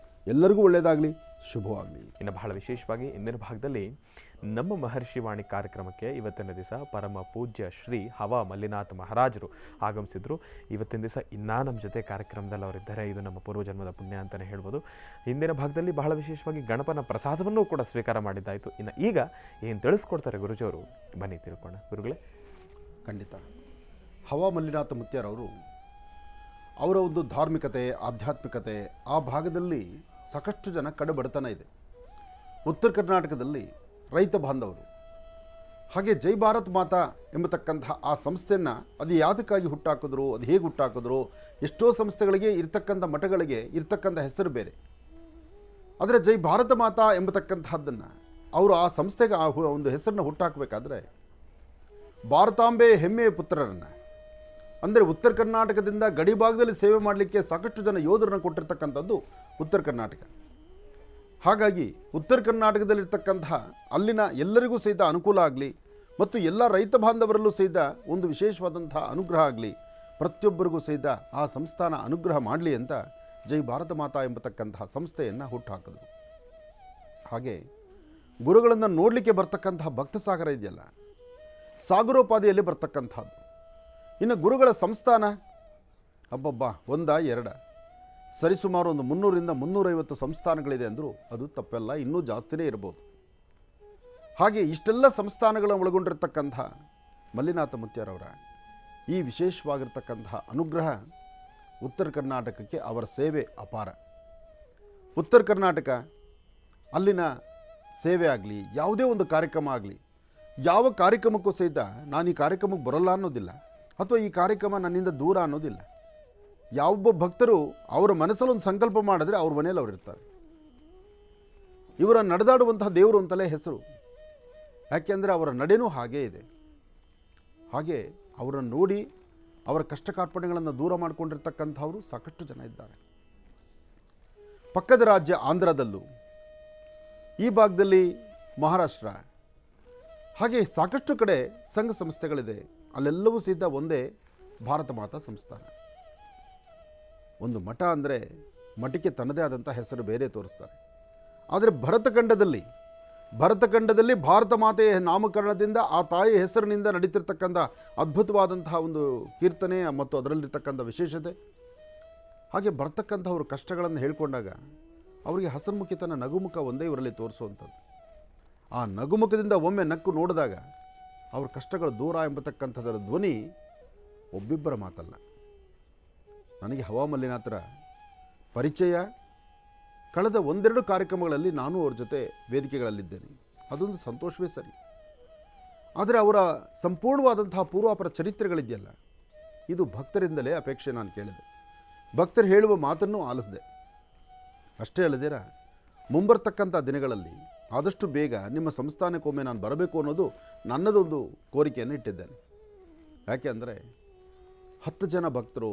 ಎಲ್ಲರಿಗೂ ಒಳ್ಳೆಯದಾಗಲಿ, ಶುಭವಾಗಲಿ. ಇನ್ನು ಬಹಳ ವಿಶೇಷವಾಗಿ ಇಂದಿನ ಭಾಗದಲ್ಲಿ ನಮ್ಮ ಮಹರ್ಷಿವಾಣಿ ಕಾರ್ಯಕ್ರಮಕ್ಕೆ ಇವತ್ತಿನ ದಿವಸ ಪರಮ ಪೂಜ್ಯ ಶ್ರೀ ಹವಾ ಮಲ್ಲಿನಾಥ ಮಹಾರಾಜರು ಆಗಮಿಸಿದ್ರು. ಇವತ್ತಿನ ದಿವಸ ಇನ್ನೂ ನಮ್ಮ ಜೊತೆ ಕಾರ್ಯಕ್ರಮದಲ್ಲಿ ಅವರಿದ್ದಾರೆ. ಇದು ನಮ್ಮ ಪೂರ್ವಜನ್ಮದ ಪುಣ್ಯ ಅಂತಲೇ ಹೇಳ್ಬೋದು. ಇಂದಿನ ಭಾಗದಲ್ಲಿ ಬಹಳ ವಿಶೇಷವಾಗಿ ಗಣಪನ ಪ್ರಸಾದವನ್ನು ಕೂಡ ಸ್ವೀಕಾರ ಮಾಡಿದ್ದಾಯಿತು. ಇನ್ನು ಈಗ ಏನು ತಿಳಿಸ್ಕೊಡ್ತಾರೆ ಗುರುಜಿಯವರು, ಬನ್ನಿ ತಿಳ್ಕೊಳ್ಳೋಣ. ಗುರುಗಳೇ, ಖಂಡಿತ. ಹವಾ ಮಲ್ಲಿನಾಥ ಮುತ್ಯಾರವರು ಅವರ ಒಂದು ಧಾರ್ಮಿಕತೆ, ಆಧ್ಯಾತ್ಮಿಕತೆ ಆ ಭಾಗದಲ್ಲಿ ಸಾಕಷ್ಟು ಜನ ಕಡುಬಡತನ ಇದೆ. ಉತ್ತರ ಕರ್ನಾಟಕದಲ್ಲಿ ರೈತ ಬಾಂಧವರು, ಹಾಗೆ ಜೈ ಭಾರತ್ ಮಾತಾ ಎಂಬತಕ್ಕಂತಹ ಆ ಸಂಸ್ಥೆಯನ್ನು ಅದು ಯಾವುದಕ್ಕಾಗಿ ಹುಟ್ಟಾಕಿದ್ರು, ಅದು ಹೇಗೆ ಹುಟ್ಟಾಕಿದ್ರು, ಎಷ್ಟೋ ಸಂಸ್ಥೆಗಳಿಗೆ ಇರ್ತಕ್ಕಂಥ ಮಠಗಳಿಗೆ ಇರ್ತಕ್ಕಂಥ ಹೆಸರು ಬೇರೆ. ಆದರೆ ಜೈ ಭಾರತ ಮಾತಾ ಎಂಬತಕ್ಕಂತಹದ್ದನ್ನು ಅವರು ಆ ಸಂಸ್ಥೆಗೆ ಆ ಒಂದು ಹೆಸರನ್ನು ಹುಟ್ಟಾಕಬೇಕಾದ್ರೆ ಭಾರತಾಂಬೆ ಹೆಮ್ಮೆಯ ಪುತ್ರರನ್ನು, ಅಂದರೆ ಉತ್ತರ ಕರ್ನಾಟಕದಿಂದ ಗಡಿ ಭಾಗದಲ್ಲಿ ಸೇವೆ ಮಾಡಲಿಕ್ಕೆ ಸಾಕಷ್ಟು ಜನ ಯೋಧರನ್ನು ಕೊಟ್ಟಿರ್ತಕ್ಕಂಥದ್ದು ಉತ್ತರ ಕರ್ನಾಟಕ. ಹಾಗಾಗಿ ಉತ್ತರ ಕರ್ನಾಟಕದಲ್ಲಿರ್ತಕ್ಕಂತಹ ಅಲ್ಲಿನ ಎಲ್ಲರಿಗೂ ಸಹಿತ ಅನುಕೂಲ ಆಗಲಿ ಮತ್ತು ಎಲ್ಲ ರೈತ ಬಾಂಧವರಲ್ಲೂ ಸಹಿತ ಒಂದು ವಿಶೇಷವಾದಂಥ ಅನುಗ್ರಹ ಆಗಲಿ, ಪ್ರತಿಯೊಬ್ಬರಿಗೂ ಸಹಿತ ಆ ಸಂಸ್ಥಾನ ಅನುಗ್ರಹ ಮಾಡಲಿ ಅಂತ ಜೈ ಭಾರತ ಮಾತಾ ಎಂಬತಕ್ಕಂತಹ ಸಂಸ್ಥೆಯನ್ನು ಹುಟ್ಟುಹಾಕಿದ್ರು. ಹಾಗೆ ಗುರುಗಳನ್ನು ನೋಡಲಿಕ್ಕೆ ಬರ್ತಕ್ಕಂತಹ ಭಕ್ತ ಸಾಗರ ಇದೆಯಲ್ಲ, ಸಾಗರೋಪಾದಿಯಲ್ಲಿ ಬರ್ತಕ್ಕಂಥದ್ದು. ಇನ್ನು ಗುರುಗಳ ಸಂಸ್ಥಾನ ಹಬ್ಬಬ್ಬ ಒಂದ ಎರಡ ಸರಿಸುಮಾರು ಒಂದು 300ರಿಂದ 350 ಸಂಸ್ಥಾನಗಳಿದೆ ಅಂದರೂ ಅದು ತಪ್ಪೆಲ್ಲ, ಇನ್ನೂ ಜಾಸ್ತಿನೇ ಇರ್ಬೋದು. ಹಾಗೆ ಇಷ್ಟೆಲ್ಲ ಸಂಸ್ಥಾನಗಳನ್ನು ಒಳಗೊಂಡಿರ್ತಕ್ಕಂಥ ಮಲ್ಲಿನಾಥ ಮುತ್ಯಾರವರ ಈ ವಿಶೇಷವಾಗಿರ್ತಕ್ಕಂತಹ ಅನುಗ್ರಹ ಉತ್ತರ ಕರ್ನಾಟಕಕ್ಕೆ ಅವರ ಸೇವೆ ಅಪಾರ. ಉತ್ತರ ಕರ್ನಾಟಕ ಅಲ್ಲಿನ ಸೇವೆ ಆಗಲಿ, ಯಾವುದೇ ಒಂದು ಕಾರ್ಯಕ್ರಮ ಆಗಲಿ, ಯಾವ ಕಾರ್ಯಕ್ರಮಕ್ಕೂ ಸಹಿತ ನಾನು ಈ ಕಾರ್ಯಕ್ರಮಕ್ಕೆ ಬರೋಲ್ಲ ಅನ್ನೋದಿಲ್ಲ, ಅಥವಾ ಈ ಕಾರ್ಯಕ್ರಮ ನನ್ನಿಂದ ದೂರ ಅನ್ನೋದಿಲ್ಲ. ಯಾವೊಬ್ಬ ಭಕ್ತರು ಅವರ ಮನಸ್ಸಲ್ಲೊಂದು ಸಂಕಲ್ಪ ಮಾಡಿದ್ರೆ ಅವ್ರ ಮನೆಯಲ್ಲಿ ಅವರು ಇರ್ತಾರೆ. ಇವರ ನಡೆದಾಡುವಂತಹ ದೇವರು ಅಂತಲೇ ಹೆಸರು. ಯಾಕೆಂದರೆ ಅವರ ನಡೆನೂ ಹಾಗೇ ಇದೆ. ಹಾಗೆ ಅವರನ್ನು ನೋಡಿ ಅವರ ಕಷ್ಟ ಕಾರ್ಪಣ್ಯಗಳನ್ನು ದೂರ ಮಾಡಿಕೊಂಡಿರ್ತಕ್ಕಂಥವರು ಸಾಕಷ್ಟು ಜನ ಇದ್ದಾರೆ. ಪಕ್ಕದ ರಾಜ್ಯ ಆಂಧ್ರದಲ್ಲೂ, ಈ ಭಾಗದಲ್ಲಿ ಮಹಾರಾಷ್ಟ್ರ, ಹಾಗೆ ಸಾಕಷ್ಟು ಕಡೆ ಸಂಘ ಸಂಸ್ಥೆಗಳಿದೆ. ಅಲ್ಲೆಲ್ಲವೂ ಸಹಿತ ಒಂದೇ ಭಾರತ ಮಾತಾ ಸಂಸ್ಥಾನ. ಒಂದು ಮಠ ಅಂದರೆ ಮಠಕ್ಕೆ ತನ್ನದೇ ಆದಂಥ ಹೆಸರು ಬೇರೆ ತೋರಿಸ್ತಾರೆ. ಆದರೆ ಭರತಖಂಡದಲ್ಲಿ ಭಾರತ ಮಾತೆಯ ನಾಮಕರಣದಿಂದ ಆ ತಾಯಿಯ ಹೆಸರಿನಿಂದ ನಡೀತಿರ್ತಕ್ಕಂಥ ಅದ್ಭುತವಾದಂತಹ ಒಂದು ಕೀರ್ತನೆ ಮತ್ತು ಅದರಲ್ಲಿರ್ತಕ್ಕಂಥ ವಿಶೇಷತೆ, ಹಾಗೆ ಬರ್ತಕ್ಕಂಥವ್ರ ಕಷ್ಟಗಳನ್ನು ಹೇಳ್ಕೊಂಡಾಗ ಅವರಿಗೆ ಹಸನ್ಮುಖಿತನ ನಗುಮುಖ ಒಂದೇ ಇವರಲ್ಲಿ ತೋರಿಸುವಂಥದ್ದು. ಆ ನಗುಮುಖದಿಂದ ಒಮ್ಮೆ ನಕ್ಕು ನೋಡಿದಾಗ ಅವ್ರ ಕಷ್ಟಗಳು ದೂರ ಎಂಬತಕ್ಕಂಥದ್ದರ ಧ್ವನಿ ಒಬ್ಬಿಬ್ಬರ ಮಾತಲ್ಲ. ನನಗೆ ಹವಾ ಮಲ್ಲಿನಾಥರ ಪರಿಚಯ ಕಳೆದ 1-2 ಕಾರ್ಯಕ್ರಮಗಳಲ್ಲಿ ನಾನು ಅವ್ರ ಜೊತೆ ವೇದಿಕೆಗಳಲ್ಲಿದ್ದೇನೆ. ಅದೊಂದು ಸಂತೋಷವೇ ಸರಿ. ಆದರೆ ಅವರ ಸಂಪೂರ್ಣವಾದಂತಹ ಪೂರ್ವಾಪರ ಚರಿತ್ರೆಗಳಿದೆಯಲ್ಲ, ಇದು ಭಕ್ತರಿಂದಲೇ ಅಪೇಕ್ಷೆ ನಾನು ಕೇಳಿದೆ. ಭಕ್ತರು ಹೇಳುವ ಮಾತನ್ನು ಆಲಿಸಿದೆ. ಅಷ್ಟೇ ಅಲ್ಲದಿರ ಮುಂಬರ್ತಕ್ಕಂಥ ದಿನಗಳಲ್ಲಿ ಆದಷ್ಟು ಬೇಗ ನಿಮ್ಮ ಸಂಸ್ಥಾನಕ್ಕೊಮ್ಮೆ ನಾನು ಬರಬೇಕು ಅನ್ನೋದು ನನ್ನದೊಂದು ಕೋರಿಕೆಯನ್ನು ಇಟ್ಟಿದ್ದೇನೆ. ಯಾಕೆ ಅಂದರೆ 10 ಜನ ಭಕ್ತರು,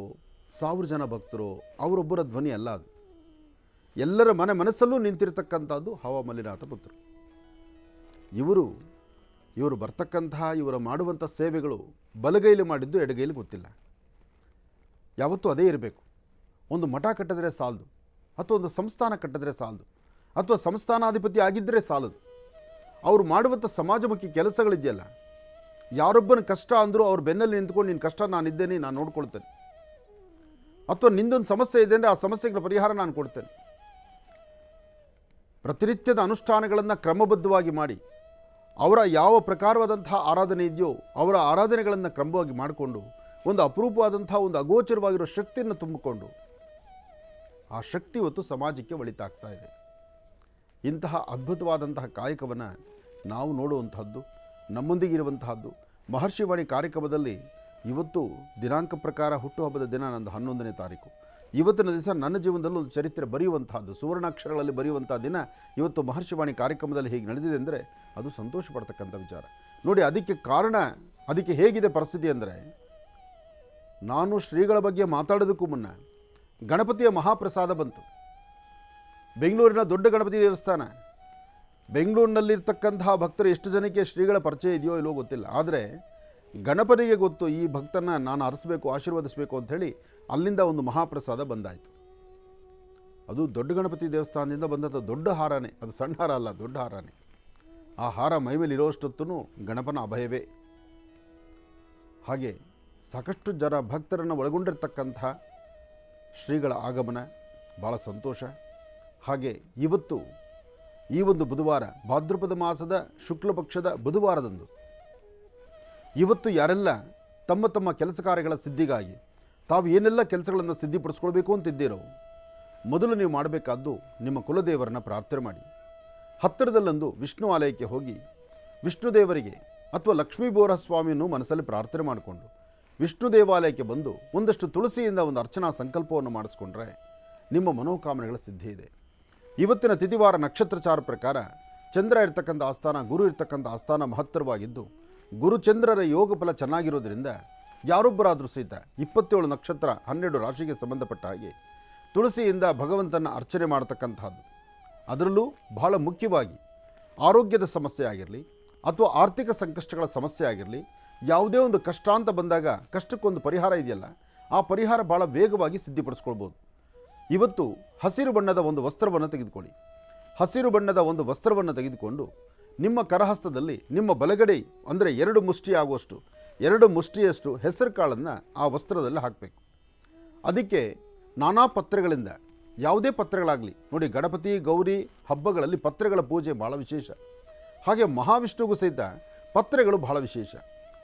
1000 ಜನ ಭಕ್ತರು ಅವರೊಬ್ಬರ ಧ್ವನಿ ಅಲ್ಲ, ಅದು ಎಲ್ಲರ ಮನಸ್ಸಲ್ಲೂ ನಿಂತಿರ್ತಕ್ಕಂಥದ್ದು ಹವಾ ಮಲ್ಲಿನಾಥ ಪುತ್ರರು. ಇವರು ಬರ್ತಕ್ಕಂತಹ ಇವರ ಮಾಡುವಂಥ ಸೇವೆಗಳು ಬಲಗೈಲಿ ಮಾಡಿದ್ದು ಎಡಗೈಲಿ ಗೊತ್ತಿಲ್ಲ. ಯಾವತ್ತೂ ಅದೇ ಇರಬೇಕು. ಒಂದು ಮಠ ಕಟ್ಟಿದ್ರೆ ಸಾಲದು, ಅಥವಾ ಒಂದು ಸಂಸ್ಥಾನ ಕಟ್ಟಿದ್ರೆ ಸಾಲದು, ಅಥವಾ ಸಂಸ್ಥಾನಾಧಿಪತಿ ಆಗಿದ್ದರೆ ಸಾಲದು. ಅವರು ಮಾಡುವಂಥ ಸಮಾಜಮುಖಿ ಕೆಲಸಗಳಿದೆಯಲ್ಲ, ಯಾರೊಬ್ಬನ ಕಷ್ಟ ಅಂದರೂ ಅವ್ರ ಬೆನ್ನಲ್ಲಿ ನಿಂತ್ಕೊಂಡು ನಿನ್ನ ಕಷ್ಟ ನಾನಿದ್ದೇನೆ, ನಾನು ನೋಡ್ಕೊಳ್ತೇನೆ, ಅಥವಾ ನಿಂದೊಂದು ಸಮಸ್ಯೆ ಇದೆ ಅಂದರೆ ಆ ಸಮಸ್ಯೆಗಳ ಪರಿಹಾರ ನಾನು ಕೊಡ್ತೇನೆ. ಪ್ರತಿನಿತ್ಯದ ಅನುಷ್ಠಾನಗಳನ್ನು ಕ್ರಮಬದ್ಧವಾಗಿ ಮಾಡಿ, ಅವರ ಯಾವ ಪ್ರಕಾರವಾದಂತಹ ಆರಾಧನೆ ಇದೆಯೋ ಅವರ ಆರಾಧನೆಗಳನ್ನು ಕ್ರಮವಾಗಿ ಮಾಡಿಕೊಂಡು ಒಂದು ಅಪರೂಪವಾದಂಥ ಒಂದು ಅಗೋಚರವಾಗಿರೋ ಶಕ್ತಿಯನ್ನು ತುಂಬಿಕೊಂಡು ಆ ಶಕ್ತಿ ಇವತ್ತು ಸಮಾಜಕ್ಕೆ ಒಳಿತಾಗ್ತಾ ಇದೆ. ಇಂತಹ ಅದ್ಭುತವಾದಂತಹ ಕಾಯಕವನ್ನು ನಾವು ನೋಡುವಂತಹದ್ದು, ನಮ್ಮೊಂದಿಗಿರುವಂತಹದ್ದು. ಮಹರ್ಷಿವಾಣಿ ಕಾರ್ಯಕ್ರಮದಲ್ಲಿ ಇವತ್ತು ದಿನಾಂಕ ಪ್ರಕಾರ ಹುಟ್ಟುಹಬ್ಬದ ದಿನ ನಂದು 11ನೇ ತಾರೀಕು. ಇವತ್ತಿನ ದಿವಸ ನನ್ನ ಜೀವನದಲ್ಲಿ ಒಂದು ಚರಿತ್ರೆ ಬರೆಯುವಂತಹದ್ದು, ಸುವರ್ಣಾಕ್ಷರಗಳಲ್ಲಿ ಬರೆಯುವಂಥ ದಿನ ಇವತ್ತು ಮಹರ್ಷಿವಾಣಿ ಕಾರ್ಯಕ್ರಮದಲ್ಲಿ ಹೀಗೆ ನಡೆದಿದೆ ಅಂದರೆ ಅದು ಸಂತೋಷ ಪಡ್ತಕ್ಕಂಥ ವಿಚಾರ. ನೋಡಿ, ಅದಕ್ಕೆ ಕಾರಣ, ಅದಕ್ಕೆ ಹೇಗಿದೆ ಪರಿಸ್ಥಿತಿ ಅಂದರೆ, ನಾನು ಶ್ರೀಗಳ ಬಗ್ಗೆ ಮಾತಾಡೋದಕ್ಕೂ ಮುನ್ನ ಗಣಪತಿಯ ಮಹಾಪ್ರಸಾದ ಬಂತು. ಬೆಂಗಳೂರಿನ ದೊಡ್ಡ ಗಣಪತಿ ದೇವಸ್ಥಾನ, ಬೆಂಗಳೂರಿನಲ್ಲಿರ್ತಕ್ಕಂತಹ ಭಕ್ತರು ಎಷ್ಟು ಜನಕ್ಕೆ ಶ್ರೀಗಳ ಪರಿಚಯ ಇದೆಯೋ ಇಲ್ಲೋ ಗೊತ್ತಿಲ್ಲ. ಆದರೆ ಗಣಪನಿಗೆ ಗೊತ್ತು, ಈ ಭಕ್ತನ ನಾನು ಹರಿಸಬೇಕು, ಆಶೀರ್ವದಿಸಬೇಕು ಅಂಥೇಳಿ ಅಲ್ಲಿಂದ ಒಂದು ಮಹಾಪ್ರಸಾದ ಬಂದಾಯಿತು. ಅದು ದೊಡ್ಡ ಗಣಪತಿ ದೇವಸ್ಥಾನದಿಂದ ಬಂದಂಥ ದೊಡ್ಡ ಹಾರನೇ, ಅದು ಸಣ್ಣ ಹಾರ ಅಲ್ಲ, ದೊಡ್ಡ ಹಾರನೇ. ಆ ಹಾರ ಮೈಮೇಲೆ ಇರೋಷ್ಟೊತ್ತೂ ಗಣಪನ ಅಭಯವೇ. ಹಾಗೆ ಸಾಕಷ್ಟು ಜನ ಭಕ್ತರನ್ನು ಒಳಗೊಂಡಿರ್ತಕ್ಕಂಥ ಶ್ರೀಗಳ ಆಗಮನ ಭಾಳ ಸಂತೋಷ. ಹಾಗೆ ಇವತ್ತು ಈ ಒಂದು ಬುಧವಾರ, ಭಾದ್ರಪದ ಮಾಸದ ಶುಕ್ಲ ಪಕ್ಷದ ಬುಧವಾರದಂದು, ಇವತ್ತು ಯಾರೆಲ್ಲ ತಮ್ಮ ತಮ್ಮ ಕೆಲಸ ಕಾರ್ಯಗಳ ಸಿದ್ಧಿಗಾಗಿ ತಾವು ಏನೆಲ್ಲ ಕೆಲಸಗಳನ್ನು ಸಿದ್ಧಿಪಡಿಸ್ಕೊಳ್ಬೇಕು ಅಂತಿದ್ದೀರೋ, ಮೊದಲು ನೀವು ಮಾಡಬೇಕಾದ್ದು ನಿಮ್ಮ ಕುಲದೇವರನ್ನ ಪ್ರಾರ್ಥನೆ ಮಾಡಿ. ಹತ್ತಿರದಲ್ಲೊಂದು ವಿಷ್ಣು ಆಲಯಕ್ಕೆ ಹೋಗಿ ವಿಷ್ಣು ದೇವರಿಗೆ ಅಥವಾ ಲಕ್ಷ್ಮೀ ಬೋರ ಸ್ವಾಮಿಯನ್ನು ಮನಸ್ಸಲ್ಲಿ ಪ್ರಾರ್ಥನೆ ಮಾಡಿಕೊಂಡು ವಿಷ್ಣು ದೇವಾಲಯಕ್ಕೆ ಬಂದು ಒಂದಷ್ಟು ತುಳಸಿಯಿಂದ ಒಂದು ಅರ್ಚನಾ ಸಂಕಲ್ಪವನ್ನು ಮಾಡಿಸ್ಕೊಂಡ್ರೆ ನಿಮ್ಮ ಮನೋಕಾಮನೆಗಳ ಸಿದ್ಧಿ ಇದೆ. ಇವತ್ತಿನ ತಿಥಿವಾರ ನಕ್ಷತ್ರಚಾರ ಪ್ರಕಾರ ಚಂದ್ರ ಇರ್ತಕ್ಕಂಥ ಆಸ್ಥಾನ, ಗುರು ಇರ್ತಕ್ಕಂಥ ಆಸ್ಥಾನ ಮಹತ್ತರವಾಗಿದ್ದು, ಗುರುಚಂದ್ರರ ಯೋಗ ಫಲ ಚೆನ್ನಾಗಿರೋದ್ರಿಂದ ಯಾರೊಬ್ಬರಾದರೂ ಸಹಿತ 27 ನಕ್ಷತ್ರ 12 ರಾಶಿಗೆ ಸಂಬಂಧಪಟ್ಟ ಹಾಗೆ ತುಳಸಿಯಿಂದ ಭಗವಂತನ ಅರ್ಚನೆ ಮಾಡತಕ್ಕಂಥದ್ದು. ಅದರಲ್ಲೂ ಬಹಳ ಮುಖ್ಯವಾಗಿ ಆರೋಗ್ಯದ ಸಮಸ್ಯೆ ಆಗಿರಲಿ ಅಥವಾ ಆರ್ಥಿಕ ಸಂಕಷ್ಟಗಳ ಸಮಸ್ಯೆ ಆಗಿರಲಿ, ಯಾವುದೇ ಒಂದು ಕಷ್ಟ ಅಂತ ಬಂದಾಗ ಕಷ್ಟಕ್ಕೊಂದು ಪರಿಹಾರ ಇದೆಯಲ್ಲ, ಆ ಪರಿಹಾರ ಭಾಳ ವೇಗವಾಗಿ ಸಿದ್ಧಿಪಡಿಸ್ಕೊಳ್ಬೋದು. ಇವತ್ತು ಹಸಿರು ಬಣ್ಣದ ಒಂದು ವಸ್ತ್ರವನ್ನು ತೆಗೆದುಕೊಳ್ಳಿ. ಹಸಿರು ಬಣ್ಣದ ಒಂದು ವಸ್ತ್ರವನ್ನು ತೆಗೆದುಕೊಂಡು ನಿಮ್ಮ ಕರಹಸ್ತದಲ್ಲಿ ನಿಮ್ಮ ಬಲಗಡೆ ಅಂದರೆ 2 ಮುಷ್ಟಿ ಆಗುವಷ್ಟು 2 ಮುಷ್ಟಿಯಷ್ಟು ಹೆಸರು ಕಾಳನ್ನು ಆ ವಸ್ತ್ರದಲ್ಲಿ ಹಾಕಬೇಕು. ಅದಕ್ಕೆ ನಾನಾ ಪತ್ರೆಗಳಿಂದ, ಯಾವುದೇ ಪತ್ರೆಗಳಾಗಲಿ ನೋಡಿ, ಗಣಪತಿ ಗೌರಿ ಹಬ್ಬಗಳಲ್ಲಿ ಪತ್ರೆಗಳ ಪೂಜೆ ಭಾಳ ವಿಶೇಷ. ಹಾಗೆ ಮಹಾವಿಷ್ಣುಗೂ ಸಹಿತ ಪತ್ರೆಗಳು ಬಹಳ ವಿಶೇಷ.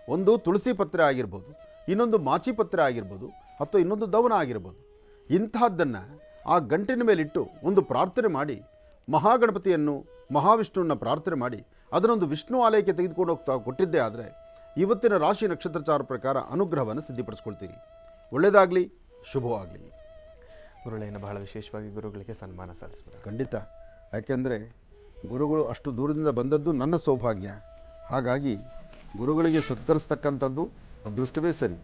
ಒಂದು ತುಳಸಿ ಪತ್ರೆ ಆಗಿರ್ಬೋದು, ಇನ್ನೊಂದು ಮಾಚಿ ಪತ್ರೆ ಆಗಿರ್ಬೋದು, ಅಥವಾ ಇನ್ನೊಂದು ದವನ ಆಗಿರ್ಬೋದು. ಇಂತಹದ್ದನ್ನು ಆ ಗಂಟಿನ ಮೇಲಿಟ್ಟು ಒಂದು ಪ್ರಾರ್ಥನೆ ಮಾಡಿ, ಮಹಾಗಣಪತಿಯನ್ನು ಮಹಾವಿಷ್ಣುವನ್ನು ಪ್ರಾರ್ಥನೆ ಮಾಡಿ ಅದನ್ನೊಂದು ವಿಷ್ಣು ಆಲಯಕ್ಕೆ ತೆಗೆದುಕೊಂಡು ಹೋಗ್ತಾ ಕೊಟ್ಟಿದ್ದೇ ಆದರೆ ಇವತ್ತಿನ ರಾಶಿ ನಕ್ಷತ್ರಚಾರ ಪ್ರಕಾರ ಅನುಗ್ರಹವನ್ನು ಸಿದ್ಧಿಪಡಿಸ್ಕೊಳ್ತೀರಿ. ಒಳ್ಳೆಯದಾಗಲಿ, ಶುಭವಾಗಲಿ. ಗುರುಳೇನು ಬಹಳ ವಿಶೇಷವಾಗಿ ಗುರುಗಳಿಗೆ ಸನ್ಮಾನ ಸಲ್ಲಿಸ್ಬೇಕು. ಖಂಡಿತ. ಯಾಕೆಂದರೆ ಗುರುಗಳು ಅಷ್ಟು ದೂರದಿಂದ ಬಂದದ್ದು ನನ್ನ ಸೌಭಾಗ್ಯ. ಹಾಗಾಗಿ ಗುರುಗಳಿಗೆ ಸತ್ಕರಿಸ್ತಕ್ಕಂಥದ್ದು ಅದೃಷ್ಟವೇ ಸರಿ.